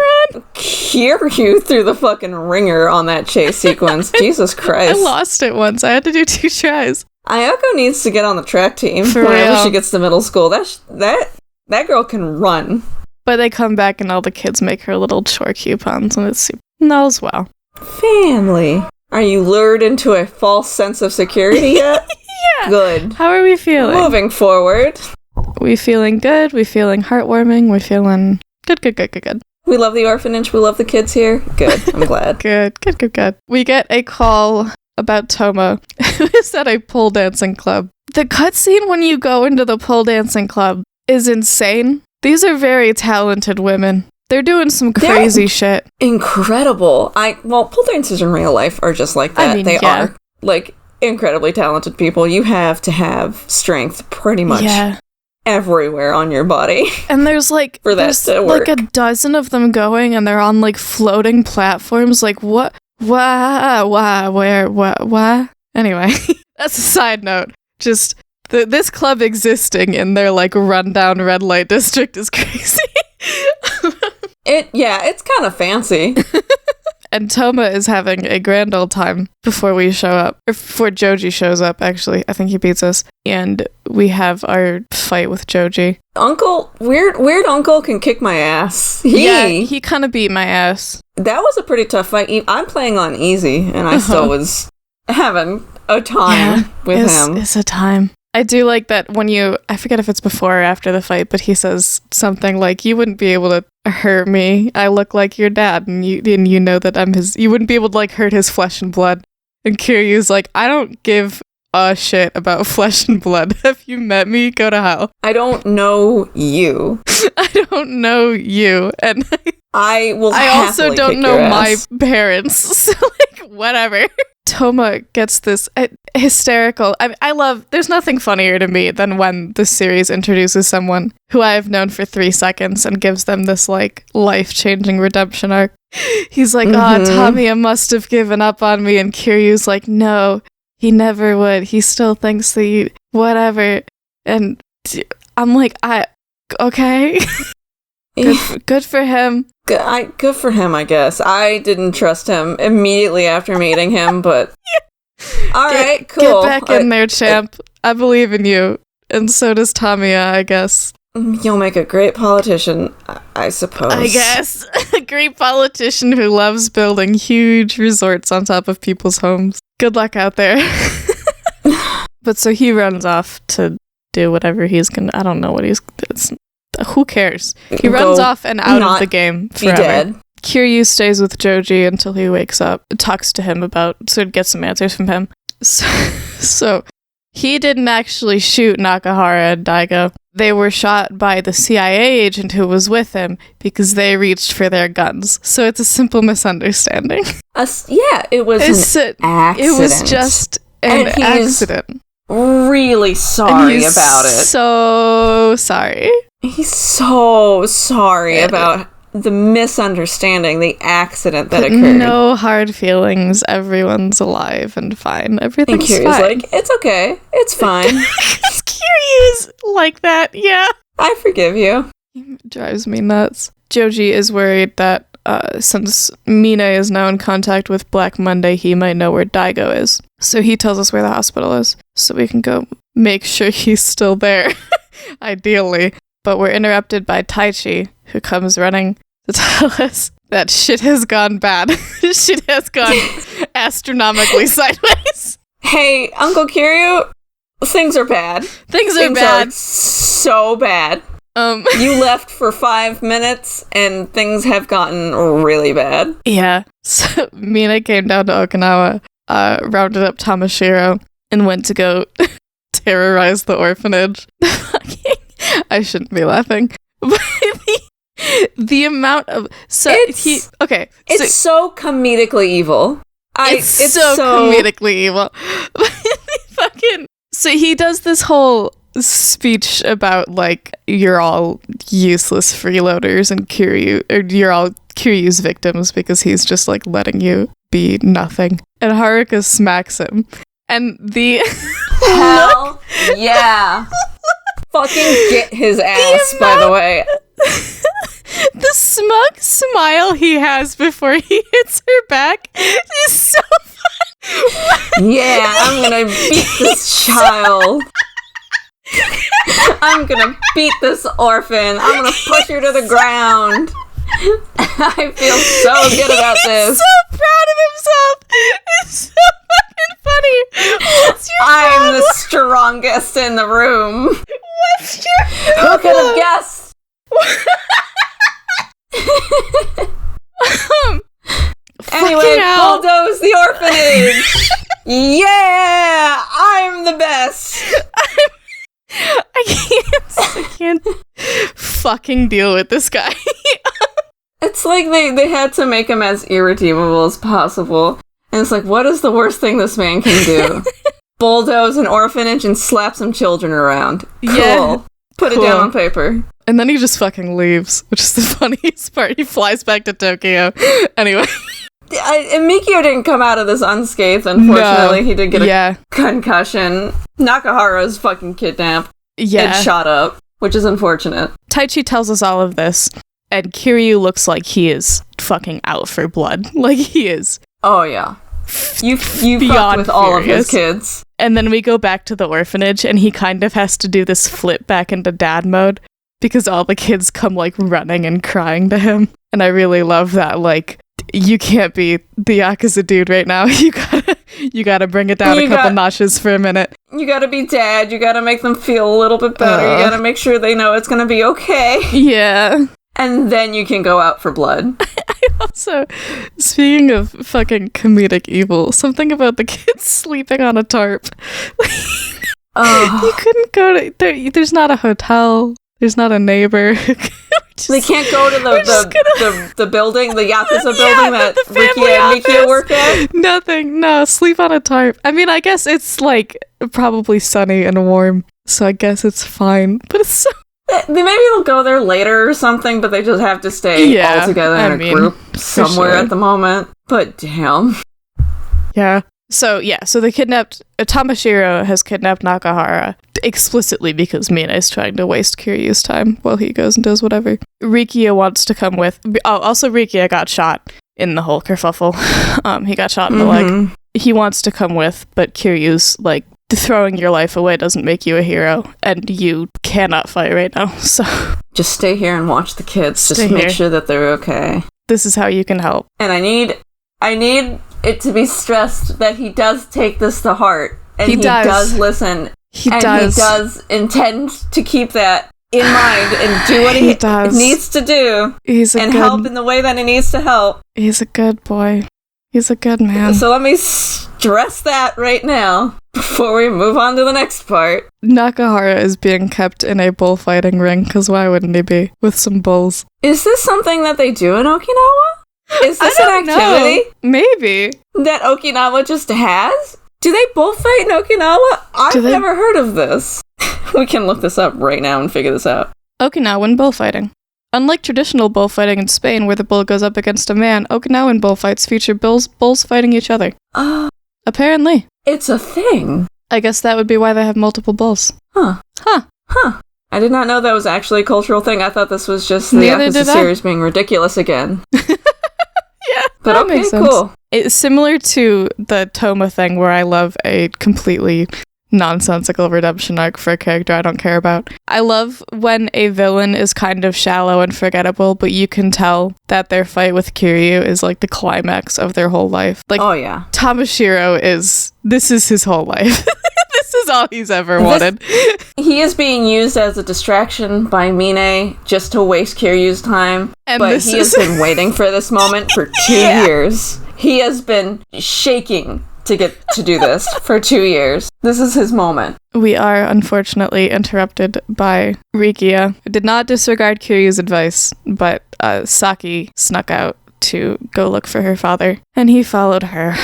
[SPEAKER 1] Kiryu through the fucking ringer on that chase sequence. Jesus Christ.
[SPEAKER 2] I lost it once. I had to do 2 tries.
[SPEAKER 1] Ayako needs to get on the track team whenever she gets to middle school. That girl can run.
[SPEAKER 2] But they come back and all the kids make her little chore coupons and it's super knows well.
[SPEAKER 1] Family. Are you lured into a false sense of security yet?
[SPEAKER 2] Yeah.
[SPEAKER 1] Good.
[SPEAKER 2] How are we feeling?
[SPEAKER 1] Moving forward.
[SPEAKER 2] We feeling good. We feeling heartwarming. We feeling good.
[SPEAKER 1] We love the orphanage. We love the kids here. Good. I'm glad.
[SPEAKER 2] Good. We get a call about Toma, who is at a pole dancing club. The cutscene when you go into the pole dancing club is insane. These are very talented women. They're doing some crazy shit.
[SPEAKER 1] Incredible. Pole dancers in real life are just like that. They are, like, incredibly talented people. You have to have strength pretty much everywhere on your body.
[SPEAKER 2] And there's like,
[SPEAKER 1] for that to work.
[SPEAKER 2] Like a dozen of them going, and they're on like floating platforms. Like, what? Where? Anyway, that's a side note. Just this club existing in their like rundown red light district is crazy.
[SPEAKER 1] It's kind of fancy.
[SPEAKER 2] And Toma is having a grand old time before we show up. Or before Joji shows up, actually. I think he beats us. And we have our fight with Joji.
[SPEAKER 1] Weird uncle can kick my ass.
[SPEAKER 2] He kind of beat my ass.
[SPEAKER 1] That was a pretty tough fight. I'm playing on easy, and I still was having a time with him.
[SPEAKER 2] It's a time. I do like that when I forget if it's before or after the fight, but he says something like, you wouldn't be able to hurt me. I look like your dad, and you know that I'm his, you wouldn't be able to like hurt his flesh and blood. And Kiryu's like, I don't give a shit about flesh and blood. Have you met me? Go to hell.
[SPEAKER 1] I don't know you.
[SPEAKER 2] I don't know you. And
[SPEAKER 1] I
[SPEAKER 2] also don't know my parents. So like, whatever. Toma gets this hysterical. I love, there's nothing funnier to me than when the series introduces someone who I have known for 3 seconds and gives them this like life-changing redemption arc. He's like, Tamiya must have given up on me, and Kiryu's like, no, he never would. He still thinks that you, whatever. And I'm like, okay. Good for him.
[SPEAKER 1] Good for him, I guess. I didn't trust him immediately after meeting him, but... Alright, cool.
[SPEAKER 2] Get back in there, champ. I believe in you. And so does Tamiya, I guess.
[SPEAKER 1] You'll make a great politician, I suppose.
[SPEAKER 2] I guess. A great politician who loves building huge resorts on top of people's homes. Good luck out there. But so he runs off to do whatever he's gonna... I don't know what he's... Who cares? He runs off and out of the game forever. Be dead. Kiryu stays with Joji until he wakes up, talks to him so to get some answers from him. So he didn't actually shoot Nakahara and Daigo. They were shot by the CIA agent who was with him because they reached for their guns. So it's a simple misunderstanding.
[SPEAKER 1] Yeah, it was an accident.
[SPEAKER 2] It was just an accident.
[SPEAKER 1] Really sorry about it.
[SPEAKER 2] So sorry.
[SPEAKER 1] He's so sorry about the misunderstanding, the accident that occurred.
[SPEAKER 2] No hard feelings. Everyone's alive and fine. Everything's fine.
[SPEAKER 1] And Kiryu's like, it's okay. It's fine.
[SPEAKER 2] Kiryu's like that, yeah.
[SPEAKER 1] I forgive you.
[SPEAKER 2] He drives me nuts. Joji is worried that since Mina is now in contact with Black Monday, he might know where Daigo is. So he tells us where the hospital is, so we can go make sure he's still there. Ideally. But we're interrupted by Taichi, who comes running to tell us that shit has gone bad. Shit has gone astronomically sideways.
[SPEAKER 1] Hey, Uncle Kiryu, things are bad.
[SPEAKER 2] Things are
[SPEAKER 1] so bad. You left for 5 minutes, and things have gotten really bad.
[SPEAKER 2] Yeah. So Mina came down to Okinawa, rounded up Tamashiro, and went to go terrorize the orphanage. I shouldn't be laughing. But the amount of... It's
[SPEAKER 1] so comedically evil.
[SPEAKER 2] It's so comedically evil. So he does this whole speech about, like, you're all useless freeloaders and you're all Kiryu's victims because he's just, like, letting you be nothing. And Haruka smacks him. And the...
[SPEAKER 1] Hell yeah. Fucking get his ass, by the way.
[SPEAKER 2] The smug smile he has before he hits her back is so fun.
[SPEAKER 1] Yeah, I'm gonna beat this child. I'm gonna beat this orphan. I'm gonna push her to the ground. I feel so good about this.
[SPEAKER 2] He's so proud of himself. It's so fucking funny. What's your
[SPEAKER 1] I'm
[SPEAKER 2] problem?
[SPEAKER 1] the strongest in the room.
[SPEAKER 2] What's your problem?
[SPEAKER 1] Who could have guessed? Anyway, bulldoze the orphanage. Yeah, I'm the best.
[SPEAKER 2] I can't fucking deal with this guy.
[SPEAKER 1] It's like they had to make him as irredeemable as possible. And it's like, what is the worst thing this man can do? Bulldoze an orphanage and slap some children around. Cool. Yeah. Put it down on paper.
[SPEAKER 2] And then he just fucking leaves, which is the funniest part. He flies back to Tokyo. Anyway.
[SPEAKER 1] And Mikio didn't come out of this unscathed, unfortunately. No. He did get a concussion. Nakahara's fucking kidnapped. Yeah. And shot up, which is unfortunate.
[SPEAKER 2] Taichi tells us all of this, and Kiryu looks like he is fucking out for blood. Like, he is.
[SPEAKER 1] Oh, yeah. You fucked with all of his kids.
[SPEAKER 2] And then we go back to the orphanage, and he kind of has to do this flip back into dad mode, because all the kids come, like, running and crying to him. And I really love that, like, you can't be the Yakuza dude right now. You gotta bring it down a couple notches for a minute.
[SPEAKER 1] You gotta be dad. You gotta make them feel a little bit better. You gotta make sure they know it's gonna be okay.
[SPEAKER 2] Yeah.
[SPEAKER 1] And then you can go out for blood.
[SPEAKER 2] Also, speaking of fucking comedic evil, something about the kids sleeping on a tarp. You couldn't go to... There's not a hotel. There's not a neighbor.
[SPEAKER 1] They can't go to the building, the Yakuza building that Ricky and Mikia work at?
[SPEAKER 2] Nothing. No, sleep on a tarp. I mean, I guess it's, like, probably sunny and warm, so I guess it's fine. But it's so...
[SPEAKER 1] Maybe they'll go there later or something, but they just have to stay all together in a group somewhere at the moment. But damn.
[SPEAKER 2] Yeah. So they kidnapped... Tamashiro has kidnapped Nakahara explicitly because Mina is trying to waste Kiryu's time while he goes and does whatever. Rikia wants to come with... Oh, also Rikia got shot in the whole kerfuffle. He got shot in the leg. He wants to come with, but Kiryu's like, throwing your life away doesn't make you a hero, and you cannot fight right now, so...
[SPEAKER 1] Just stay here and watch the kids. Just make sure that they're okay.
[SPEAKER 2] This is how you can help.
[SPEAKER 1] And I need it to be stressed that he does take this to heart, and he does listen, he does intend to keep that in mind and do what he needs to do, help in the way that he needs to help.
[SPEAKER 2] He's a good boy. He's a good man.
[SPEAKER 1] So let me stress that right now before we move on to the next part.
[SPEAKER 2] Nakahara is being kept in a bullfighting ring, because why wouldn't he be? With some bulls.
[SPEAKER 1] Is this something that they do in Okinawa? Is this an activity?
[SPEAKER 2] Maybe.
[SPEAKER 1] That Okinawa just has? Do they bullfight in Okinawa? I've never heard of this. We can look this up right now and figure this out.
[SPEAKER 2] Okinawan bullfighting. Unlike traditional bullfighting in Spain, where the bull goes up against a man, Okinawan bullfights feature bulls fighting each other. Apparently.
[SPEAKER 1] It's a thing.
[SPEAKER 2] I guess that would be why they have multiple bulls.
[SPEAKER 1] Huh. I did not know that was actually a cultural thing. I thought this was just the Yakuza series being ridiculous again.
[SPEAKER 2] Yeah,
[SPEAKER 1] but
[SPEAKER 2] that
[SPEAKER 1] okay,
[SPEAKER 2] makes sense.
[SPEAKER 1] Cool.
[SPEAKER 2] It's similar to the Toma thing, where I love a completely nonsensical redemption arc for a character I don't care about. I love when a villain is kind of shallow and forgettable, but you can tell that their fight with Kiryu is like the climax of their whole life. Like, oh yeah, Tamashiro this is his whole life. This is all he's ever wanted.
[SPEAKER 1] He is being used as a distraction by Mine just to waste Kiryu's time, but he has been waiting for this moment for 2 years. He has been shaking to get to do this for 2 years. This is his moment.
[SPEAKER 2] We are unfortunately interrupted by Rikia, who did not disregard Kiryu's advice, but Saki snuck out to go look for her father, and he followed her.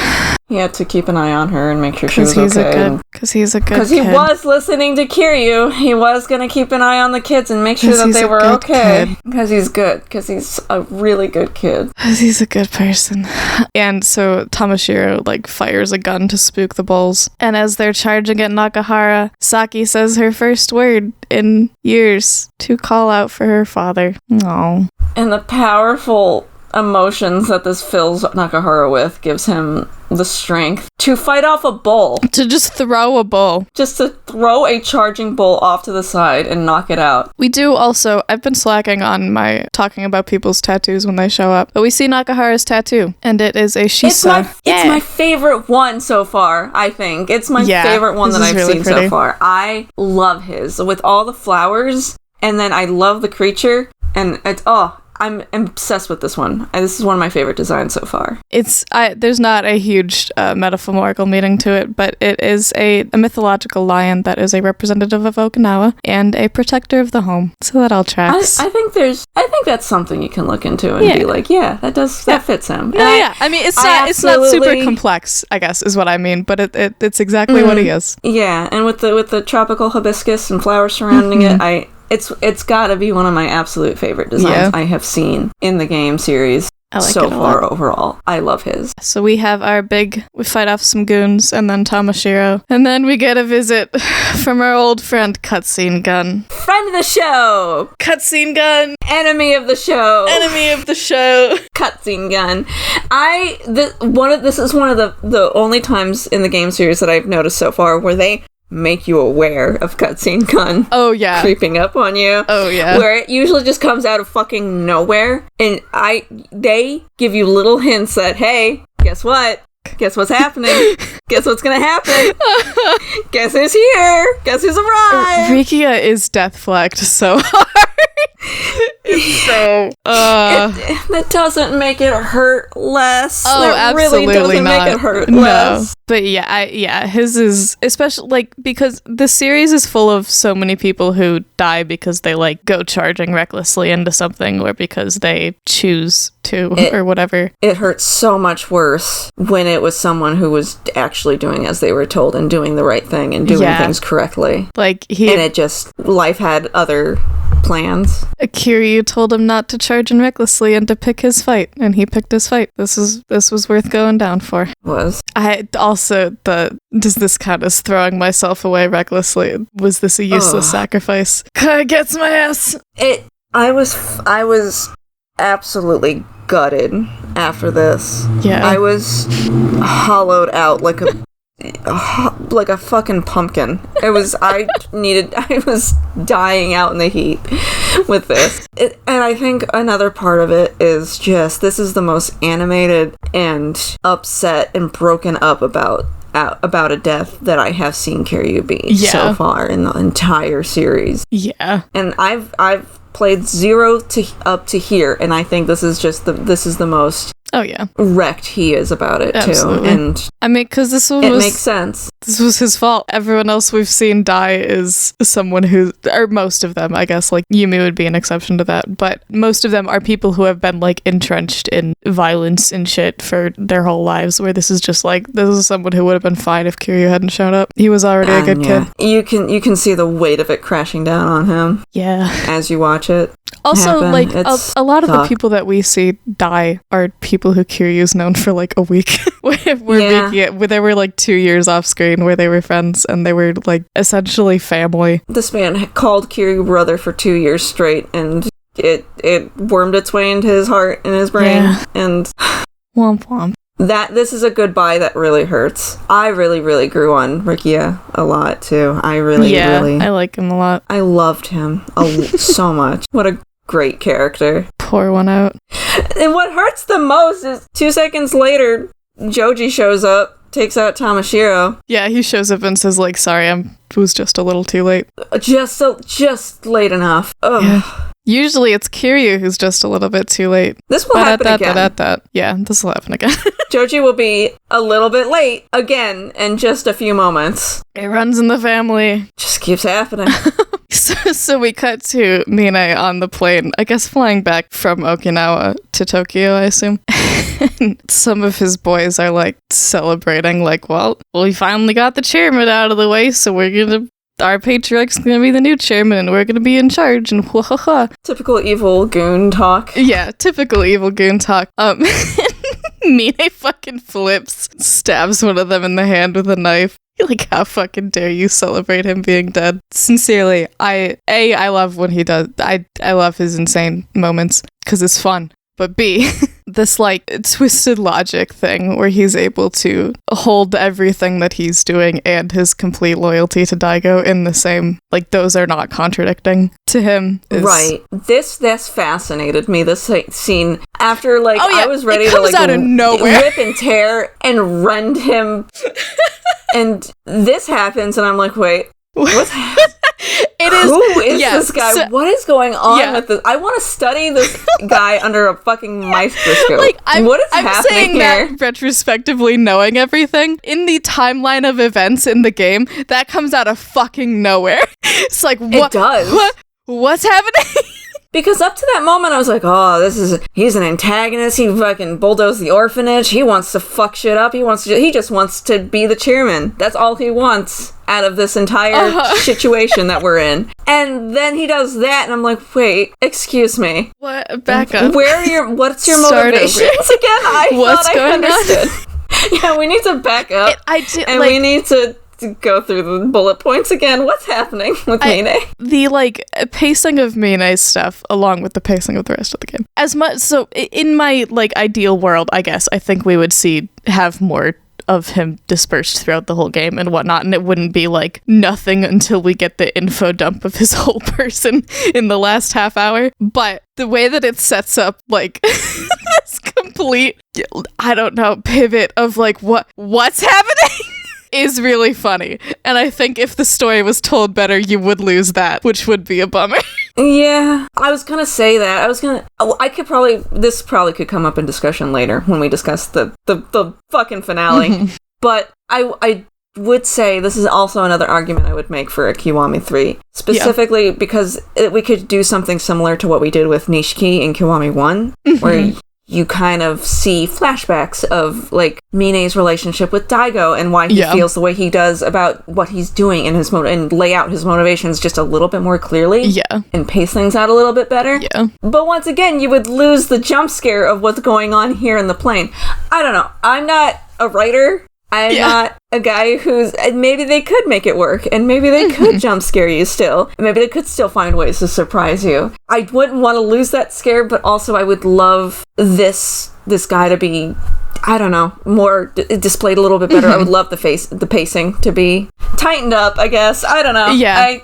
[SPEAKER 1] He had to keep an eye on her and make sure she was okay.
[SPEAKER 2] Because he's a good kid.
[SPEAKER 1] Because he was listening to Kiryu. He was going to keep an eye on the kids and make sure that they were okay. Because he's good. Because he's a really good kid.
[SPEAKER 2] Because he's a good person. And so Tamashiro, fires a gun to spook the bulls. And as they're charging at Nakahara, Saki says her first word in years to call out for her father. Aww.
[SPEAKER 1] And the powerful emotions that this fills Nakahara with gives him the strength to fight off a bull.
[SPEAKER 2] To just throw a bull.
[SPEAKER 1] Just to throw a charging bull off to the side and knock it out.
[SPEAKER 2] We do also, I've been slacking on my talking about people's tattoos when they show up, but we see Nakahara's tattoo, and it is a shisa.
[SPEAKER 1] It's my favorite one so far, I think. It's my favorite one that I've seen so far. I love his, with all the flowers, and then I love the creature, and I'm obsessed with this one. This is one of my favorite designs so far.
[SPEAKER 2] There's not a huge metaphorical meaning to it, but it is a mythological lion that is a representative of Okinawa and a protector of the home. So that all tracks.
[SPEAKER 1] I think that's something you can look into and be like, that fits him.
[SPEAKER 2] I mean, it's not super complex, I guess, is what I mean, but it's exactly what he is. Yeah,
[SPEAKER 1] and with the tropical hibiscus and flowers surrounding it, It's gotta be one of my absolute favorite designs I have seen in the game series so far overall. I love his.
[SPEAKER 2] So we have we fight off some goons, and then Tamashiro, and then we get a visit from our old friend Cutscene Gun.
[SPEAKER 1] Friend of the show!
[SPEAKER 2] Cutscene Gun!
[SPEAKER 1] Enemy of the show!
[SPEAKER 2] Enemy of the show!
[SPEAKER 1] Cutscene Gun. This is one of the only times in the game series that I've noticed so far where they make you aware of Cutscene Gun.
[SPEAKER 2] Oh yeah,
[SPEAKER 1] creeping up on you.
[SPEAKER 2] Oh yeah,
[SPEAKER 1] where it usually just comes out of fucking nowhere, and they give you little hints that, hey, guess what? Guess what's happening? Guess what's gonna happen? Guess who's here? Guess who's arrived?
[SPEAKER 2] Rikia is death flagged so hard. So
[SPEAKER 1] that doesn't make it hurt less.
[SPEAKER 2] Oh,
[SPEAKER 1] that
[SPEAKER 2] absolutely
[SPEAKER 1] really doesn't
[SPEAKER 2] not.
[SPEAKER 1] make it hurt
[SPEAKER 2] No.
[SPEAKER 1] less.
[SPEAKER 2] But his is especially like because the series is full of so many people who die because they like go charging recklessly into something or because they choose to or whatever.
[SPEAKER 1] It hurts so much worse when it was someone who was actually doing as they were told and doing the right thing and doing things correctly.
[SPEAKER 2] Like
[SPEAKER 1] life had other plans.
[SPEAKER 2] Kiryu told him not to charge in recklessly and to pick his fight, and he picked his fight. This was worth going down for. Does this count as throwing myself away recklessly? Was this a useless sacrifice? Gets my ass.
[SPEAKER 1] I was absolutely gutted after this.
[SPEAKER 2] Yeah.
[SPEAKER 1] I was hollowed out like a fucking pumpkin. I was dying out in the heat with this. And I think another part of it is just, this is the most animated and upset and broken up about a death that I have seen Kiryu be so far in the entire series. Yeah. And I've played 0 to up to here, and I think this is the most wrecked he is about it. Absolutely. Too. And
[SPEAKER 2] I mean, because it
[SPEAKER 1] makes sense.
[SPEAKER 2] This was his fault. Everyone else we've seen die is someone who, or most of them, I guess, like Yumi would be an exception to that, but most of them are people who have been like entrenched in violence and shit for their whole lives, where this is just like, this is someone who would have been fine if Kiryu hadn't shown up. He was already a good kid.
[SPEAKER 1] You can see the weight of it crashing down on him. Yeah. As you watch it.
[SPEAKER 2] Also, happen. Like, a lot of the people that we see die are people who Kiryu's known for, like, a week. where they were, like, 2 years off screen where they were friends, and they were, like, essentially family.
[SPEAKER 1] This man called Kiryu brother for 2 years straight, and it wormed its way into his heart and his brain, and... Womp womp. This is a goodbye that really hurts. I really, really grew on Rikia a lot, too. I
[SPEAKER 2] like him a lot.
[SPEAKER 1] I loved him so much. What a great character.
[SPEAKER 2] Pour one out.
[SPEAKER 1] And what hurts the most is 2 seconds later, Joji shows up, takes out Tamashiro.
[SPEAKER 2] Yeah, he shows up and says, like, sorry, I was just a little too late.
[SPEAKER 1] Just late enough. Ugh.
[SPEAKER 2] Yeah. Usually it's Kiryu who's just a little bit too late.
[SPEAKER 1] This will happen again.
[SPEAKER 2] Yeah, this will happen again.
[SPEAKER 1] Joji will be a little bit late again in just a few moments.
[SPEAKER 2] It runs in the family.
[SPEAKER 1] Just keeps happening.
[SPEAKER 2] So we cut to Mine on the plane, I guess flying back from Okinawa to Tokyo, I assume. Some of his boys are like celebrating, like, well, we finally got the chairman out of the way, so our patriarch's gonna be the new chairman and we're gonna be in charge and
[SPEAKER 1] Typical evil goon talk.
[SPEAKER 2] Yeah, typical evil goon talk. Mine fucking flips, stabs one of them in the hand with a knife. Like, how fucking dare you celebrate him being dead? Sincerely, I love when he does. I love his insane moments because it's fun. But B, this, like, twisted logic thing where he's able to hold everything that he's doing and his complete loyalty to Daigo in the same, like, those are not contradicting to him.
[SPEAKER 1] Right. This fascinated me, this scene. After, like, I was ready to, like,
[SPEAKER 2] out of nowhere.
[SPEAKER 1] Rip and tear and rend him. And this happens, and I'm like, wait, what's happening? Who is this guy? So, what is going on with this? I want to study this guy under a fucking microscope. Like, what is happening
[SPEAKER 2] saying
[SPEAKER 1] here?
[SPEAKER 2] That retrospectively knowing everything in the timeline of events in the game, that comes out of fucking nowhere. It's like, what?
[SPEAKER 1] It does.
[SPEAKER 2] What's happening?
[SPEAKER 1] Because up to that moment, I was like, oh, he's an antagonist. He fucking bulldozed the orphanage. He wants to fuck shit up. He just wants to be the chairman. That's all he wants out of this entire situation that we're in. And then he does that, and I'm like, wait, excuse me.
[SPEAKER 2] What? Back up.
[SPEAKER 1] What's your motivations again? I understood. Yeah, we need to back up. We need to go through the bullet points again. What's happening with Mine?
[SPEAKER 2] The, like, pacing of Mine's stuff along with the pacing of the rest of the game. So in my, like, ideal world, I guess, I think we would have more of him dispersed throughout the whole game and whatnot, and it wouldn't be like nothing until we get the info dump of his whole person in the last half hour. But the way that it sets up, like, this complete, I don't know, pivot of like what's happening is really funny. And I think if the story was told better, you would lose that, which would be a bummer.
[SPEAKER 1] Yeah, I was gonna say that. This probably could come up in discussion later when we discuss the fucking finale. But I would say this is also another argument I would make for a Kiwami 3. Specifically because we could do something similar to what we did with Nishiki in Kiwami 1, where you kind of see flashbacks of, like, Mine's relationship with Daigo and why he feels the way he does about what he's doing in his and lay out his motivations just a little bit more clearly. Yeah. And pace things out a little bit better. Yeah. But once again, you would lose the jump scare of what's going on here in the plane. I don't know. I'm not a writer. I'm not a guy who's... And maybe they could make it work, and maybe they could jump scare you still. And maybe they could still find ways to surprise you. I wouldn't want to lose that scare, but also I would love this guy to be, I don't know, more displayed a little bit better. I would love the pacing to be tightened up, I guess. I don't know. Yeah.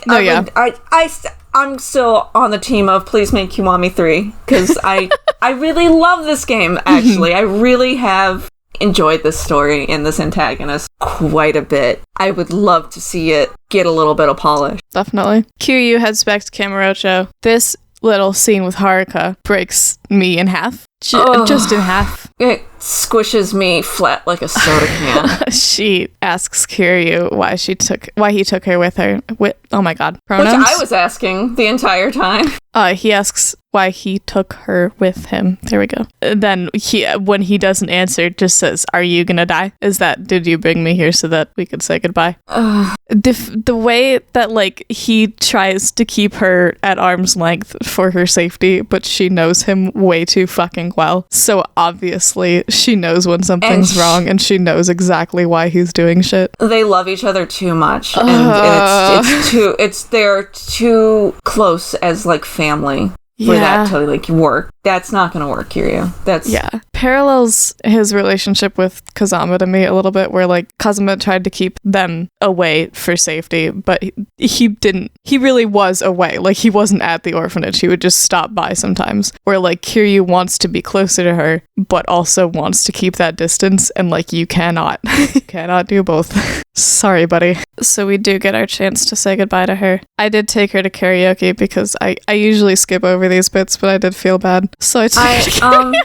[SPEAKER 1] I'm still on the team of please make Kiwami 3, because I really love this game, actually. I really have enjoyed this story and this antagonist quite a bit. I would love to see it get a little bit of polish.
[SPEAKER 2] Definitely. Kiryu heads back to Kamurocho. This little scene with Haruka breaks me in half. Just in half.
[SPEAKER 1] It squishes me flat like a soda can.
[SPEAKER 2] She asks Kiryu why he took her with her. Oh my god. Pronouns?
[SPEAKER 1] Which I was asking the entire time.
[SPEAKER 2] He asks why he took her with him. There we go. Then when he doesn't answer, just says, "Are you gonna die? Did you bring me here so that we could say goodbye?" The way that, like, he tries to keep her at arm's length for her safety, but she knows him way too fucking well. So obviously she knows when something's wrong, and she knows exactly why he's doing shit.
[SPEAKER 1] They love each other too much, and they're too close as, like, family for that to, like, work. That's not gonna work, Kiryu.
[SPEAKER 2] Parallels his relationship with Kazama to me a little bit, where, like, Kazama tried to keep them away for safety, but he really was away. Like, he wasn't at the orphanage. He would just stop by sometimes, where, like, Kiryu wants to be closer to her, but also wants to keep that distance, and, like, you cannot do both. Sorry, buddy. So we do get our chance to say goodbye to her. I did take her to karaoke because I usually skip over these bits, but I did feel bad. So I took her to karaoke.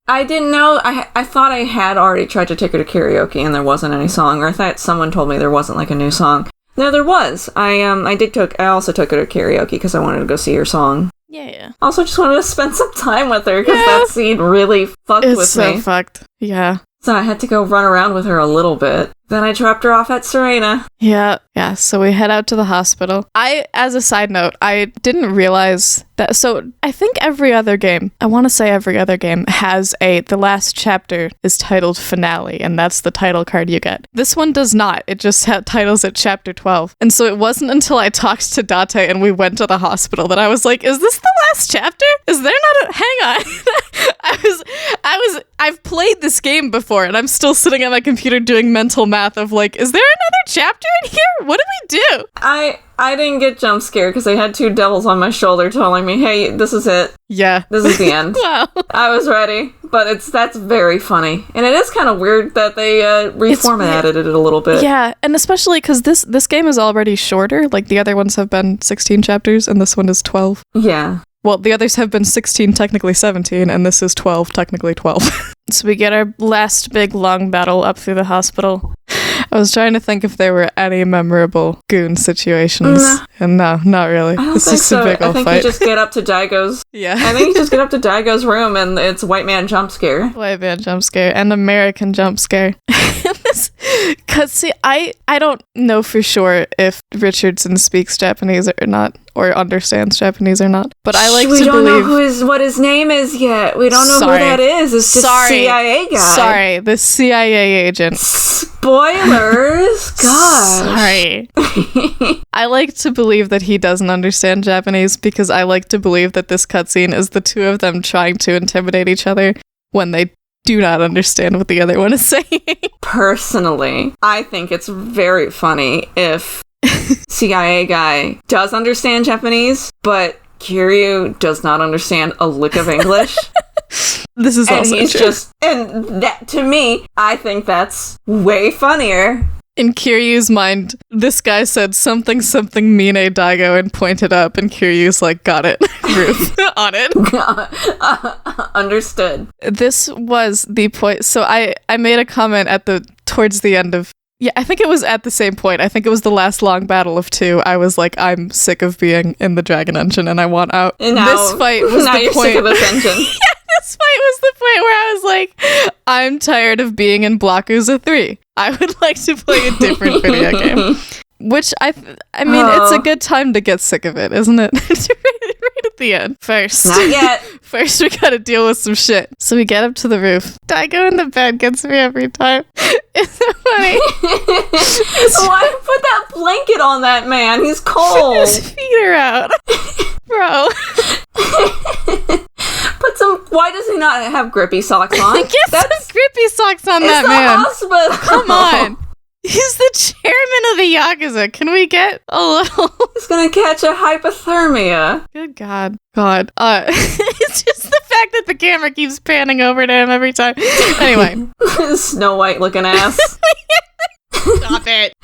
[SPEAKER 1] I didn't know. I thought I had already tried to take her to karaoke and there wasn't any song, or I thought someone told me there wasn't, like, a new song. No, there was. I also took her to karaoke because I wanted to go see her song.
[SPEAKER 2] Yeah.
[SPEAKER 1] Also, just wanted to spend some time with her because that scene really fucked with me.
[SPEAKER 2] It's so fucked. Yeah.
[SPEAKER 1] So I had to go run around with her a little bit. Then I dropped her off at Serena.
[SPEAKER 2] Yeah, so we head out to the hospital. As a side note, I didn't realize that, so I think every other game has the last chapter is titled Finale, and that's the title card you get. This one does not. It just titles it Chapter 12. And so it wasn't until I talked to Date and we went to the hospital that I was like, is this the last chapter? Is there not a... Hang on. I've played this game before, and I'm still sitting at my computer doing mental math of, like, is there another chapter in here? What do we do?
[SPEAKER 1] I didn't get jump scared because I had two devils on my shoulder telling me, hey, this is it.
[SPEAKER 2] Yeah.
[SPEAKER 1] This is the end.
[SPEAKER 2] Wow.
[SPEAKER 1] I was ready. But that's very funny. And it is kind of weird that they reformatted it a little bit.
[SPEAKER 2] Yeah, and especially because this game is already shorter. Like, the other ones have been 16 chapters, and this one is 12.
[SPEAKER 1] Yeah.
[SPEAKER 2] Well, the others have been 16, technically 17, and this is 12, technically 12. So we get our last big long battle up through the hospital. I was trying to think if there were any memorable goon situations. And no, not really.
[SPEAKER 1] It's just a big old fight. I think you just get up to Daigo's...
[SPEAKER 2] Yeah.
[SPEAKER 1] I think you just get up to Daigo's room and it's white man jump scare.
[SPEAKER 2] White man jump scare and American jump scare. Because, see, I don't know for sure if Richardson speaks Japanese or not, or understands Japanese or not. But I like to believe...
[SPEAKER 1] We don't know what his name is yet. We don't know who that is. It's just CIA guy.
[SPEAKER 2] Sorry, the CIA agent.
[SPEAKER 1] Spoilers! God.
[SPEAKER 2] Sorry. I like to believe that he doesn't understand Japanese because I like to believe that this cutscene is the two of them trying to intimidate each other when they do not understand what the other one is saying.
[SPEAKER 1] Personally, I think it's very funny if CIA guy does understand Japanese, but Kiryu does not understand a lick of English.
[SPEAKER 2] This is
[SPEAKER 1] and
[SPEAKER 2] also
[SPEAKER 1] he's
[SPEAKER 2] true.
[SPEAKER 1] just, and that, to me, I think that's way funnier.
[SPEAKER 2] In Kiryu's mind, this guy said something Mine Daigo and pointed up, and Kiryu's like, got it. Ruth, on it.
[SPEAKER 1] Understood.
[SPEAKER 2] This was the point. So I made a comment towards the end of, yeah, I think it was at the same point. I think it was the last long battle of 2. I was like, I'm sick of being in the Dragon Engine and I want out.
[SPEAKER 1] And now,
[SPEAKER 2] this fight was
[SPEAKER 1] now
[SPEAKER 2] the
[SPEAKER 1] you're
[SPEAKER 2] point.
[SPEAKER 1] sick of this engine.
[SPEAKER 2] This fight was the point where I was like, I'm tired of being in Yakuza 3. I would like to play a different video game. Which, I mean, it's a good time to get sick of it, isn't it? right at the end. First.
[SPEAKER 1] Not yet.
[SPEAKER 2] First, we gotta deal with some shit. So we get up to the roof. Daigo in the bed gets me every time. It's so funny.
[SPEAKER 1] Why put that blanket on that man? He's cold.
[SPEAKER 2] His feet are out. Bro.
[SPEAKER 1] Why does he not have grippy socks on?
[SPEAKER 2] Get some grippy socks on that man.
[SPEAKER 1] Hospital.
[SPEAKER 2] Come on. He's the chairman of the Yakuza. Can we get a little...
[SPEAKER 1] He's gonna catch a hypothermia.
[SPEAKER 2] Good God. It's just the fact that the camera keeps panning over to him every time. Anyway.
[SPEAKER 1] Snow White looking ass.
[SPEAKER 2] Stop it.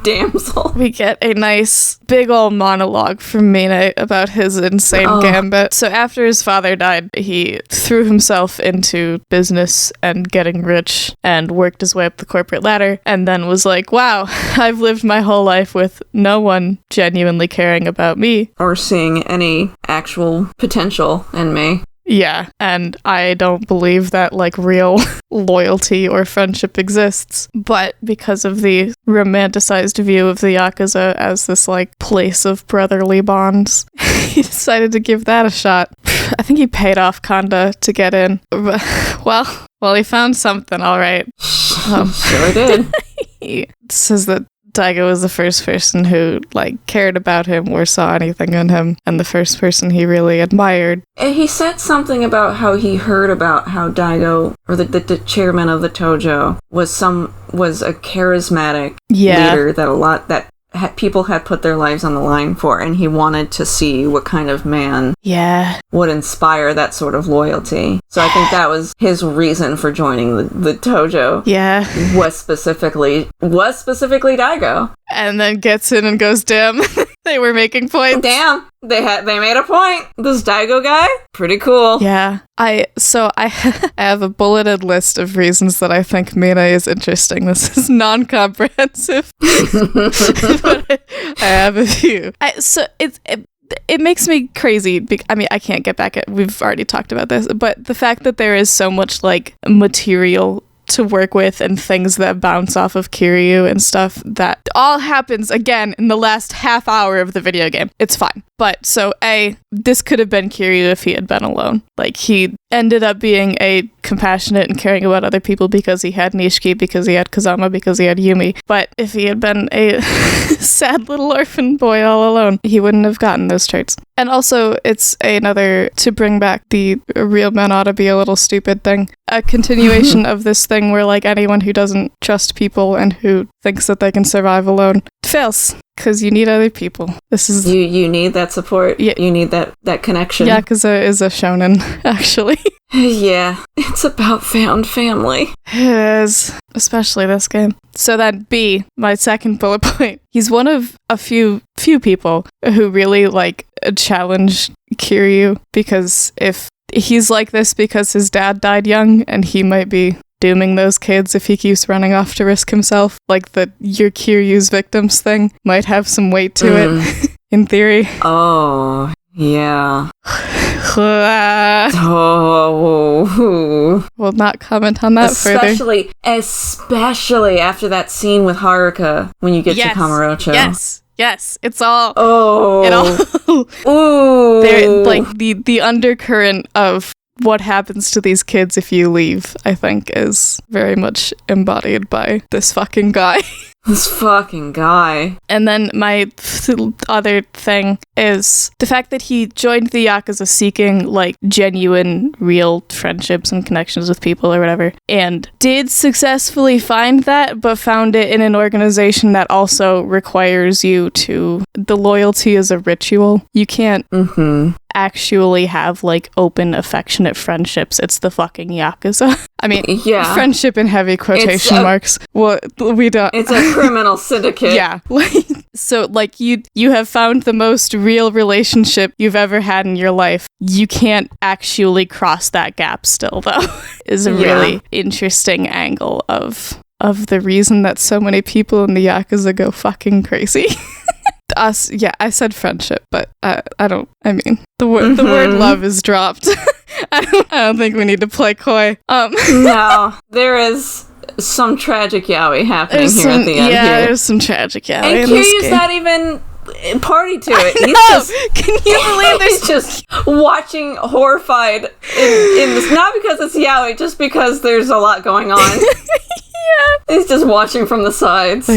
[SPEAKER 1] Damsel.
[SPEAKER 2] We get a nice big old monologue from Mine about his insane gambit. So after his father died, he threw himself into business and getting rich and worked his way up the corporate ladder and then was like, wow, I've lived my whole life with no one genuinely caring about me.
[SPEAKER 1] Or seeing any actual potential in me.
[SPEAKER 2] Yeah, and I don't believe that, like, real loyalty or friendship exists. But because of the romanticized view of the Yakuza as this, like, place of brotherly bonds, he decided to give that a shot. I think he paid off Kanda to get in. Well, he found something, all right.
[SPEAKER 1] Sure did.
[SPEAKER 2] He says that Daigo was the first person who, like, cared about him or saw anything in him, and the first person he really admired.
[SPEAKER 1] And he said something about how he heard about how Daigo, or the chairman of the Tojo, was a charismatic leader that people had put their lives on the line for, and he wanted to see what kind of man would inspire that sort of loyalty. So I think that was his reason for joining the Tojo.
[SPEAKER 2] Yeah.
[SPEAKER 1] Was specifically Daigo.
[SPEAKER 2] And then gets in and goes, damn, they were making points.
[SPEAKER 1] Damn, they made a point. This Daigo guy, pretty cool.
[SPEAKER 2] Yeah. I have a bulleted list of reasons that I think Mine is interesting. This is non-comprehensive. But I have a few. It makes me crazy. I mean, I can't get back at, we've already talked about this, but the fact that there is so much, like, material to work with and things that bounce off of Kiryu and stuff, that all happens again in the last half hour of the video game. It's fine. But so this could have been Kiryu if he had been alone. Like, he ended up being a compassionate and caring about other people because he had Nishiki, because he had Kazama, because he had Yumi. But if he had been a sad little orphan boy all alone, he wouldn't have gotten those traits. And also, it's another, to bring back the real men ought to be a little stupid thing, a continuation of this thing where, like, anyone who doesn't trust people and who thinks that they can survive alone fails. Because you need other people. This is... You
[SPEAKER 1] need that support. Yeah. You need that connection.
[SPEAKER 2] Yakuza is a shonen, actually.
[SPEAKER 1] Yeah. It's about found family.
[SPEAKER 2] It is. Especially this game. So then B, my second bullet point. He's one of a few people who really, like, challenge Kiryu. Because if he's like this because his dad died young, and he might be dooming those kids if he keeps running off to risk himself. Like, the "you're Kiryu's victims" thing might have some weight to it, in theory.
[SPEAKER 1] Oh, yeah.
[SPEAKER 2] We'll not comment on that further.
[SPEAKER 1] Especially after that scene with Haruka when you get to Kamurocho.
[SPEAKER 2] Yes, it's all...
[SPEAKER 1] Oh.
[SPEAKER 2] It all... Ooh. Like, the undercurrent of what happens to these kids if you leave, I think, is very much embodied by this fucking guy.
[SPEAKER 1] This fucking guy.
[SPEAKER 2] And then my other thing is the fact that he joined the Yakuza seeking, like, genuine, real friendships and connections with people or whatever, and did successfully find that, but found it in an organization that also requires you to... The loyalty is a ritual. You can't actually have, like, open, affectionate friendships. It's the fucking Yakuza. I mean, friendship in heavy quotation marks. Well, we don't...
[SPEAKER 1] It's a criminal syndicate.
[SPEAKER 2] Yeah. So, like, you have found the most real relationship you've ever had in your life. You can't actually cross that gap still, though, is a really interesting angle of the reason that so many people in the Yakuza go fucking crazy. I said friendship, but the word love is dropped. I don't think we need to play coy.
[SPEAKER 1] No, there is some tragic yaoi happening at the end here.
[SPEAKER 2] Yeah, there's some tragic yaoi.
[SPEAKER 1] And Kiryu's not even party to it.
[SPEAKER 2] Can you believe
[SPEAKER 1] he's just watching horrified in this? Not because it's yaoi, just because there's a lot going on. Yeah. He's just watching from the sides.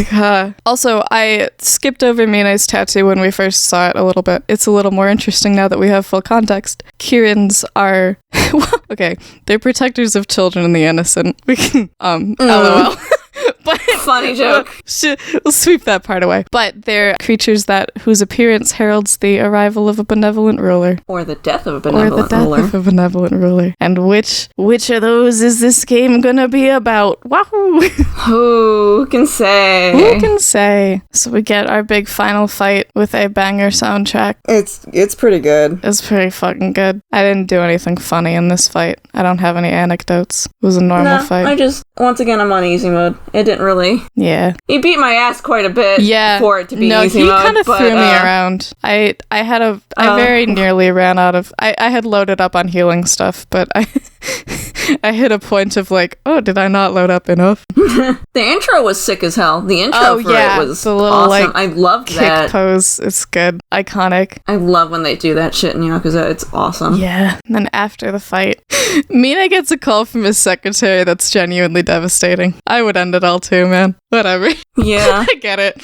[SPEAKER 2] Also, I skipped over Mina's tattoo when we first saw it a little bit. It's a little more interesting now that we have full context. Kirin's are... okay, they're protectors of children and the innocent. We can... LOL. But
[SPEAKER 1] funny joke.
[SPEAKER 2] We'll sweep that part away. But they're creatures whose appearance heralds the arrival of a benevolent ruler.
[SPEAKER 1] Or the death of a benevolent ruler.
[SPEAKER 2] And which of those is this game gonna be about? Wahoo!
[SPEAKER 1] Who can say?
[SPEAKER 2] So we get our big final fight with a banger soundtrack.
[SPEAKER 1] It's pretty good.
[SPEAKER 2] It's pretty fucking good. I didn't do anything funny in this fight. I don't have any anecdotes. It was a normal fight.
[SPEAKER 1] Once again, I'm on easy mode. It didn't really.
[SPEAKER 2] Yeah.
[SPEAKER 1] He beat my ass quite a bit for it to be easy mode.
[SPEAKER 2] No, he kind of threw me around. I very nearly ran out of... I had loaded up on healing stuff, but I hit a point of like, oh, did I not load up enough?
[SPEAKER 1] The intro was sick as hell. The intro it was the little, awesome. Like, I loved
[SPEAKER 2] kick
[SPEAKER 1] that.
[SPEAKER 2] Pose. It's good. Iconic.
[SPEAKER 1] I love when they do that shit in Yakuza. It's awesome.
[SPEAKER 2] Yeah. And then after the fight, Mina gets a call from his secretary that's genuinely devastating. I would end it all too, man. Whatever.
[SPEAKER 1] Yeah.
[SPEAKER 2] I get it.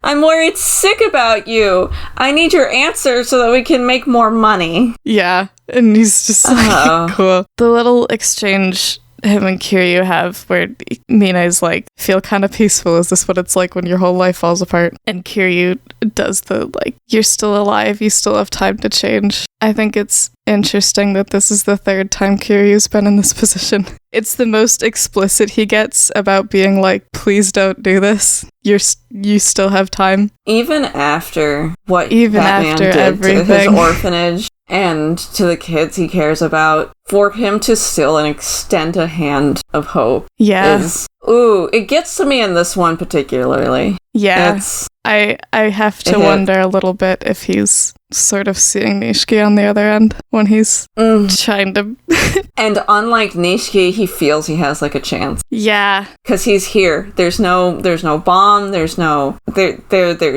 [SPEAKER 1] I'm worried sick about you. I need your answer so that we can make more money.
[SPEAKER 2] Yeah. And he's just like, cool. The little exchange him and Kiryu have where Mina is like, feel kind of peaceful. Is this what it's like when your whole life falls apart? And Kiryu does the like, you're still alive. You still have time to change. I think it's interesting that this is the third time Kiryu's been in this position. It's the most explicit he gets about being like, please don't do this. You still have time.
[SPEAKER 1] Even after Batman did
[SPEAKER 2] everything.
[SPEAKER 1] To his orphanage and to the kids he cares about, for him to still extend a hand of hope.
[SPEAKER 2] Yeah.
[SPEAKER 1] It gets to me in this one particularly.
[SPEAKER 2] Yeah. I have to wonder a little bit if he's sort of seeing Nishiki on the other end when he's trying to...
[SPEAKER 1] And unlike Nishiki, he feels he has like a chance.
[SPEAKER 2] Yeah.
[SPEAKER 1] Because he's here. There's no bomb. There's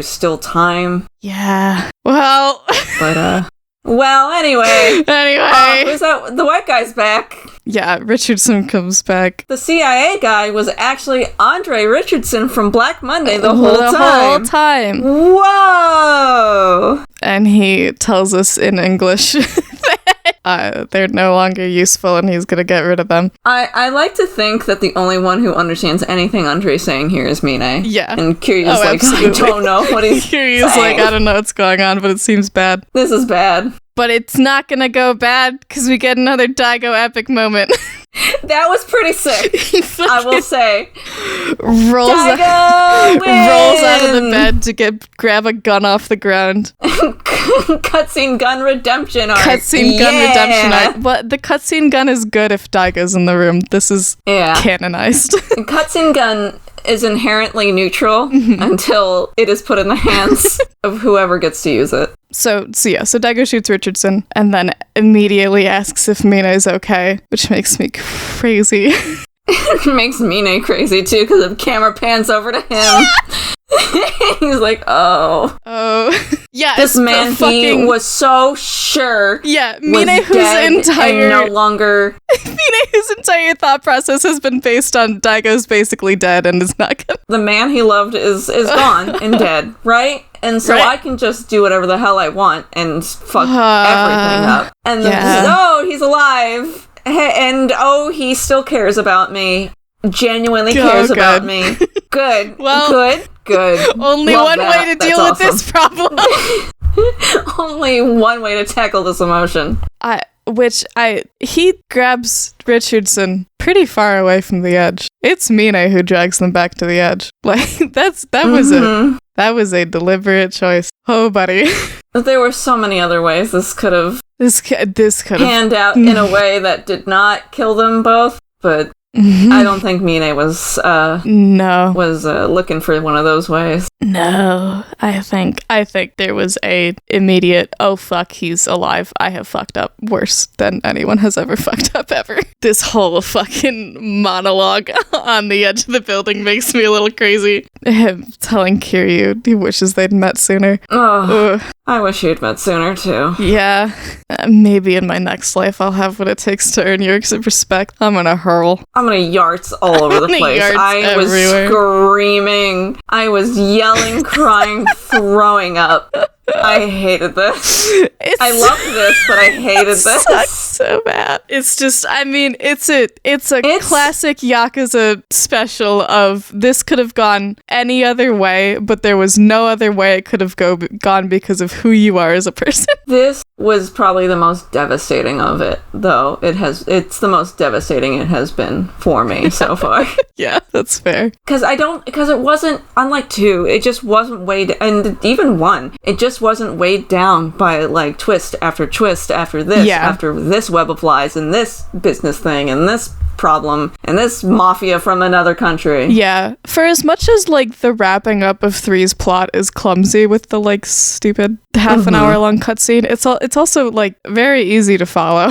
[SPEAKER 1] still time.
[SPEAKER 2] Yeah. Well...
[SPEAKER 1] But, anyway. The white guy's back.
[SPEAKER 2] Yeah, Richardson comes back.
[SPEAKER 1] The CIA guy was actually Andre Richardson from Black Monday the whole time. Whoa!
[SPEAKER 2] And he tells us in English that they're no longer useful and he's gonna get rid of them.
[SPEAKER 1] I like to think that the only one who understands anything Andre's saying here is Mine.
[SPEAKER 2] Yeah.
[SPEAKER 1] And Kiryu's like, absolutely. I don't know what he's
[SPEAKER 2] Kiryu's
[SPEAKER 1] saying.
[SPEAKER 2] like, I don't know what's going on, but it seems bad.
[SPEAKER 1] This is bad.
[SPEAKER 2] But it's not gonna go bad because we get another Daigo epic moment.
[SPEAKER 1] That was pretty sick. I will say.
[SPEAKER 2] Rolls out of the bed to grab a gun off the ground.
[SPEAKER 1] Cutscene gun redemption arc.
[SPEAKER 2] Gun redemption arc. But the cutscene gun is good if Daigo's in the room. This is canonized.
[SPEAKER 1] Cutscene gun is inherently neutral until it is put in the hands of whoever gets to use it.
[SPEAKER 2] So Daigo shoots Richardson and then immediately asks if Mina is okay, which makes me crazy.
[SPEAKER 1] It makes Mine crazy too because the camera pans over to him. He's like, oh.
[SPEAKER 2] Yeah,
[SPEAKER 1] this man he was so sure.
[SPEAKER 2] Yeah, Minehu's entire
[SPEAKER 1] no longer.
[SPEAKER 2] Minehu's entire thought process has been based on Daigo's basically dead and is not gonna.
[SPEAKER 1] The man he loved is gone and dead, right? And so I can just do whatever the hell I want and fuck everything up. And then, he's alive. And he still cares about me. Genuinely cares about me. Good. Good.
[SPEAKER 2] Only
[SPEAKER 1] Love
[SPEAKER 2] one
[SPEAKER 1] that.
[SPEAKER 2] way to deal with this problem.
[SPEAKER 1] Only one way to tackle this emotion.
[SPEAKER 2] He grabs Richardson pretty far away from the edge. It's Mine who drags them back to the edge. Like, that was a deliberate choice. Oh, buddy.
[SPEAKER 1] There were so many other ways this could have panned out in a way that did not kill them both, but I don't think Mine was looking for one of those ways.
[SPEAKER 2] No, I think there was a immediate, oh fuck, he's alive. I have fucked up worse than anyone has ever fucked up ever. This whole fucking monologue on the edge of the building makes me a little crazy. Him telling Kiryu he wishes they'd met sooner.
[SPEAKER 1] I wish you'd met sooner too.
[SPEAKER 2] Yeah, maybe in my next life I'll have what it takes to earn your respect. I'm gonna hurl.
[SPEAKER 1] I'm gonna yarts all over the place. I was screaming. I was yelling, crying, throwing up. I hated this. I loved this, but I hated this.
[SPEAKER 2] Sucks so bad. It's just, I mean, it's a classic Yakuza special of this could have gone any other way, but there was no other way it could have gone because of who you are as a person.
[SPEAKER 1] This was probably the most devastating of it, though. It's the most devastating it has been for me so far.
[SPEAKER 2] Yeah, that's fair.
[SPEAKER 1] Because it wasn't, unlike 2, it just wasn't weighed, and even 1, it just wasn't weighed down by, like, twist after this, after this web of lies, and this business thing, and this problem, and this mafia from another country.
[SPEAKER 2] Yeah. For as much as, like, the wrapping up of 3's plot is clumsy with the, like, stupid half an hour long cutscene, it's also, like, very easy to follow.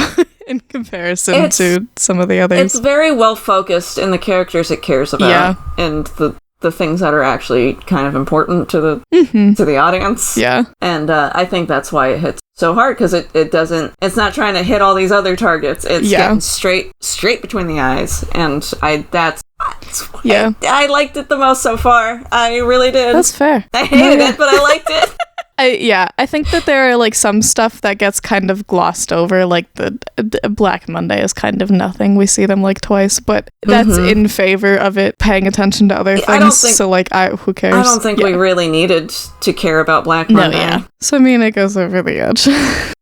[SPEAKER 2] In comparison to some of the others.
[SPEAKER 1] It's very well focused in the characters it cares about, and the things that are actually kind of important to the audience. Yeah. And I think that's why it hits so hard, because it's not trying to hit all these other targets. It's getting straight between the eyes. And I liked it the most so far. I really did.
[SPEAKER 2] That's fair.
[SPEAKER 1] I hated it, but I liked it.
[SPEAKER 2] I think that there are, like, some stuff that gets kind of glossed over, like the Black Monday is kind of nothing. We see them, like, twice, but that's in favor of it paying attention to other things. Who cares?
[SPEAKER 1] I don't think we really needed to care about Black Monday.
[SPEAKER 2] No, yeah. So, I mean, it goes over the edge.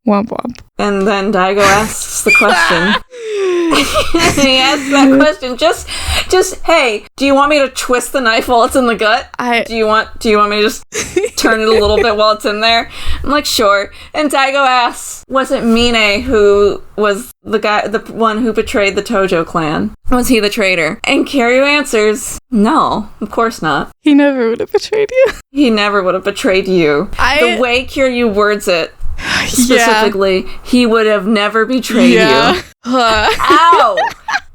[SPEAKER 2] Womp womp.
[SPEAKER 1] And then Daigo asks the question. He asks that question. Just, hey, do you want me to twist the knife while it's in the gut? Do you want me to just turn it a little bit while it's in there? I'm like, sure. And Daigo asks, was it Mine who was the one who betrayed the Tojo clan? Was he the traitor? And Kiryu answers, no, of course not.
[SPEAKER 2] He never would have betrayed you.
[SPEAKER 1] He never would have betrayed you. The way Kiryu words it, specifically, he would have never betrayed you. Ow!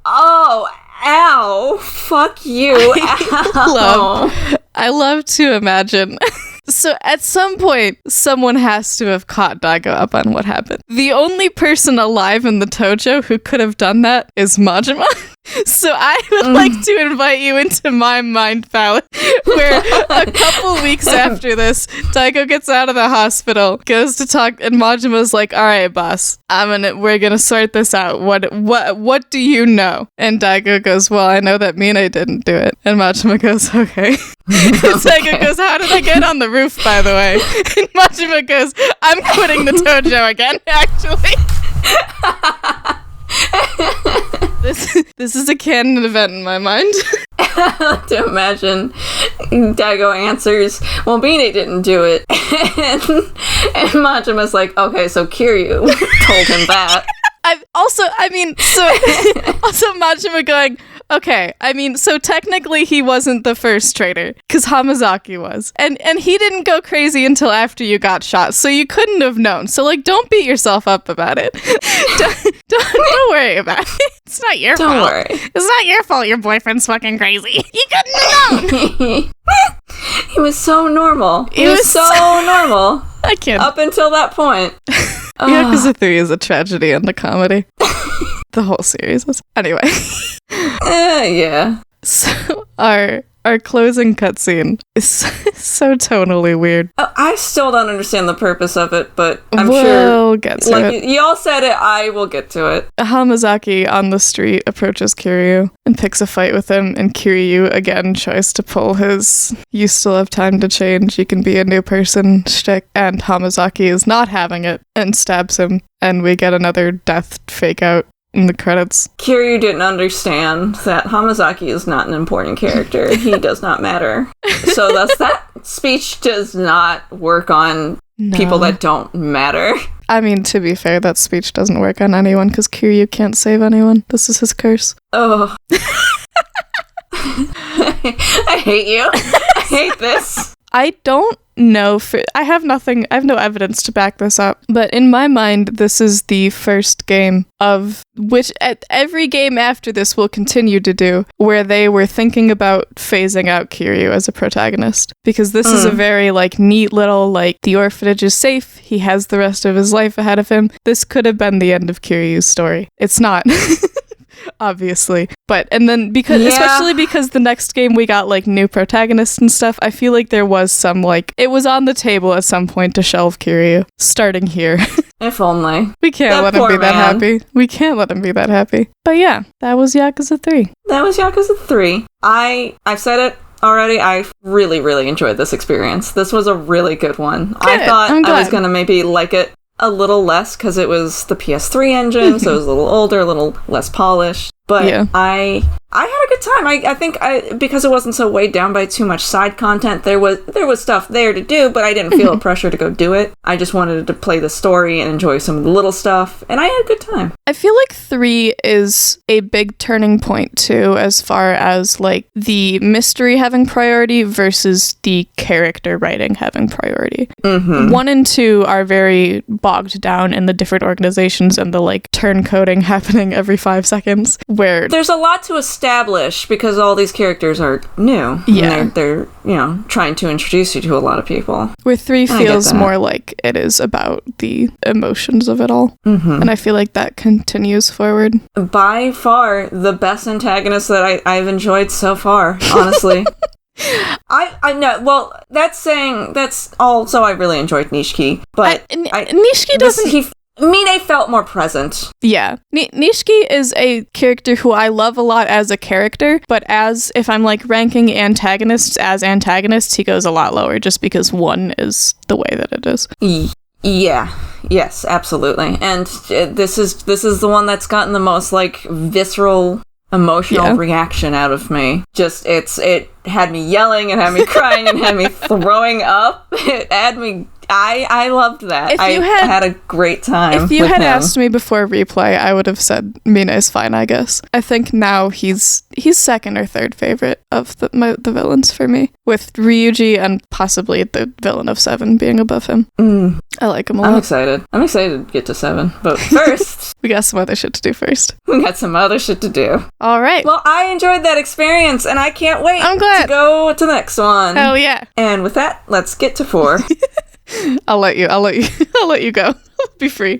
[SPEAKER 1] Oh, ow! Fuck you!
[SPEAKER 2] I love to imagine. So at some point, someone has to have caught Daigo up on what happened. The only person alive in the Tojo who could have done that is Majima. So I would like to invite you into my mind palette, where a couple weeks after this, Daigo gets out of the hospital, goes to talk, and Majima's like, "All right, boss, we're gonna sort this out. What do you know?" And Daigo goes, "Well, I know that Mine didn't do it." And Majima goes, "Okay." Daigo goes, "How did I get on the roof, by the way?" And Majima goes, "I'm quitting the Tojo again, actually." This is a canon event in my mind.
[SPEAKER 1] I like to imagine Daigo answers, well, Mine didn't do it. And Majima's like, okay, so Kiryu told him that.
[SPEAKER 2] Also Majima going, okay, so technically he wasn't the first traitor, because Hamazaki was. And he didn't go crazy until after you got shot, so you couldn't have known. So, like, don't beat yourself up about it. Don't worry about it. It's not your fault.
[SPEAKER 1] Don't worry.
[SPEAKER 2] It's not your fault your boyfriend's fucking crazy. You couldn't have known.
[SPEAKER 1] He was so normal. He was so normal.
[SPEAKER 2] I can't.
[SPEAKER 1] Up until that point.
[SPEAKER 2] Yakuza 3 is a tragedy and a comedy. The whole series is. Anyway.
[SPEAKER 1] Yeah.
[SPEAKER 2] So our closing cutscene is so tonally weird.
[SPEAKER 1] I still don't understand the purpose of it, but I'm
[SPEAKER 2] we'll
[SPEAKER 1] sure.
[SPEAKER 2] Get to it.
[SPEAKER 1] Y'all said it, I will get to it.
[SPEAKER 2] Hamazaki on the street approaches Kiryu and picks a fight with him, and Kiryu again tries to pull his "you still have time to change, you can be a new person" shtick, and Hamazaki is not having it and stabs him, and we get another death fake out in the credits.
[SPEAKER 1] Kiryu didn't understand that Hamazaki is not an important character. He does not matter. So thus that speech does not work on people that don't matter.
[SPEAKER 2] I mean, to be fair, that speech doesn't work on anyone because Kiryu can't save anyone. This is his curse.
[SPEAKER 1] Oh. I hate you. I hate this.
[SPEAKER 2] I don't know I have no evidence to back this up, but in my mind this is the first game of which every game after this will continue to do, where they were thinking about phasing out Kiryu as a protagonist, because this is a very neat little the orphanage is safe, he has the rest of his life ahead of him. This could have been the end of Kiryu's story. It's not. Obviously, but and then especially because the next game we got new protagonists and stuff, I feel like there was some it was on the table at some point to shelve Kiryu, starting here.
[SPEAKER 1] If only.
[SPEAKER 2] We can't let him be that happy. We can't let him be that happy. But yeah, that was Yakuza 3.
[SPEAKER 1] That was Yakuza 3. I've said it already, I really, really enjoyed this experience. This was a really good one.
[SPEAKER 2] Good.
[SPEAKER 1] I thought I was gonna maybe like it a little less because it was the PS3 engine, so it was a little older, a little less polished. But yeah. I had a good time. I think because it wasn't so weighed down by too much side content, there was stuff there to do, but I didn't feel a pressure to go do it. I just wanted to play the story and enjoy some of the little stuff, and I had a good time.
[SPEAKER 2] I feel like 3 is a big turning point too, as far as the mystery having priority versus the character writing having priority. 1 and 2 are very bogged down in the different organizations and the turn coding happening every 5 seconds, where
[SPEAKER 1] there's a lot to establish because all these characters are new.
[SPEAKER 2] Yeah.
[SPEAKER 1] And they're trying to introduce you to a lot of people.
[SPEAKER 2] Where 3 feels more like it is about the emotions of it all. And I feel like that continues forward.
[SPEAKER 1] By far the best antagonist that I've enjoyed so far, honestly. I know. Well, that's also I really enjoyed Nishiki, but
[SPEAKER 2] Nishiki doesn't.
[SPEAKER 1] Mine felt more present.
[SPEAKER 2] Yeah. Nishiki is a character who I love a lot as a character, but if I'm ranking antagonists as antagonists, he goes a lot lower just because 1 is the way that it is.
[SPEAKER 1] Yeah. Yes, absolutely. And this is the one that's gotten the most visceral emotional reaction out of me. Just it had me yelling, it had me crying, it had me throwing up. It had me I loved that. I had a great time.
[SPEAKER 2] If you had asked me before replay, I would have said Mina is fine, I guess. I think now he's second or third favorite of the villains for me, with Ryuji and possibly the villain of 7 being above him. I like him a lot.
[SPEAKER 1] I'm excited to get to 7. But first...
[SPEAKER 2] we got some other shit to do first.
[SPEAKER 1] We got some other shit to do.
[SPEAKER 2] All right.
[SPEAKER 1] Well, I enjoyed that experience, and I can't wait
[SPEAKER 2] I'm glad.
[SPEAKER 1] To go to the next one.
[SPEAKER 2] Hell yeah.
[SPEAKER 1] And with that, let's get to 4.
[SPEAKER 2] I'll let you go. Be free.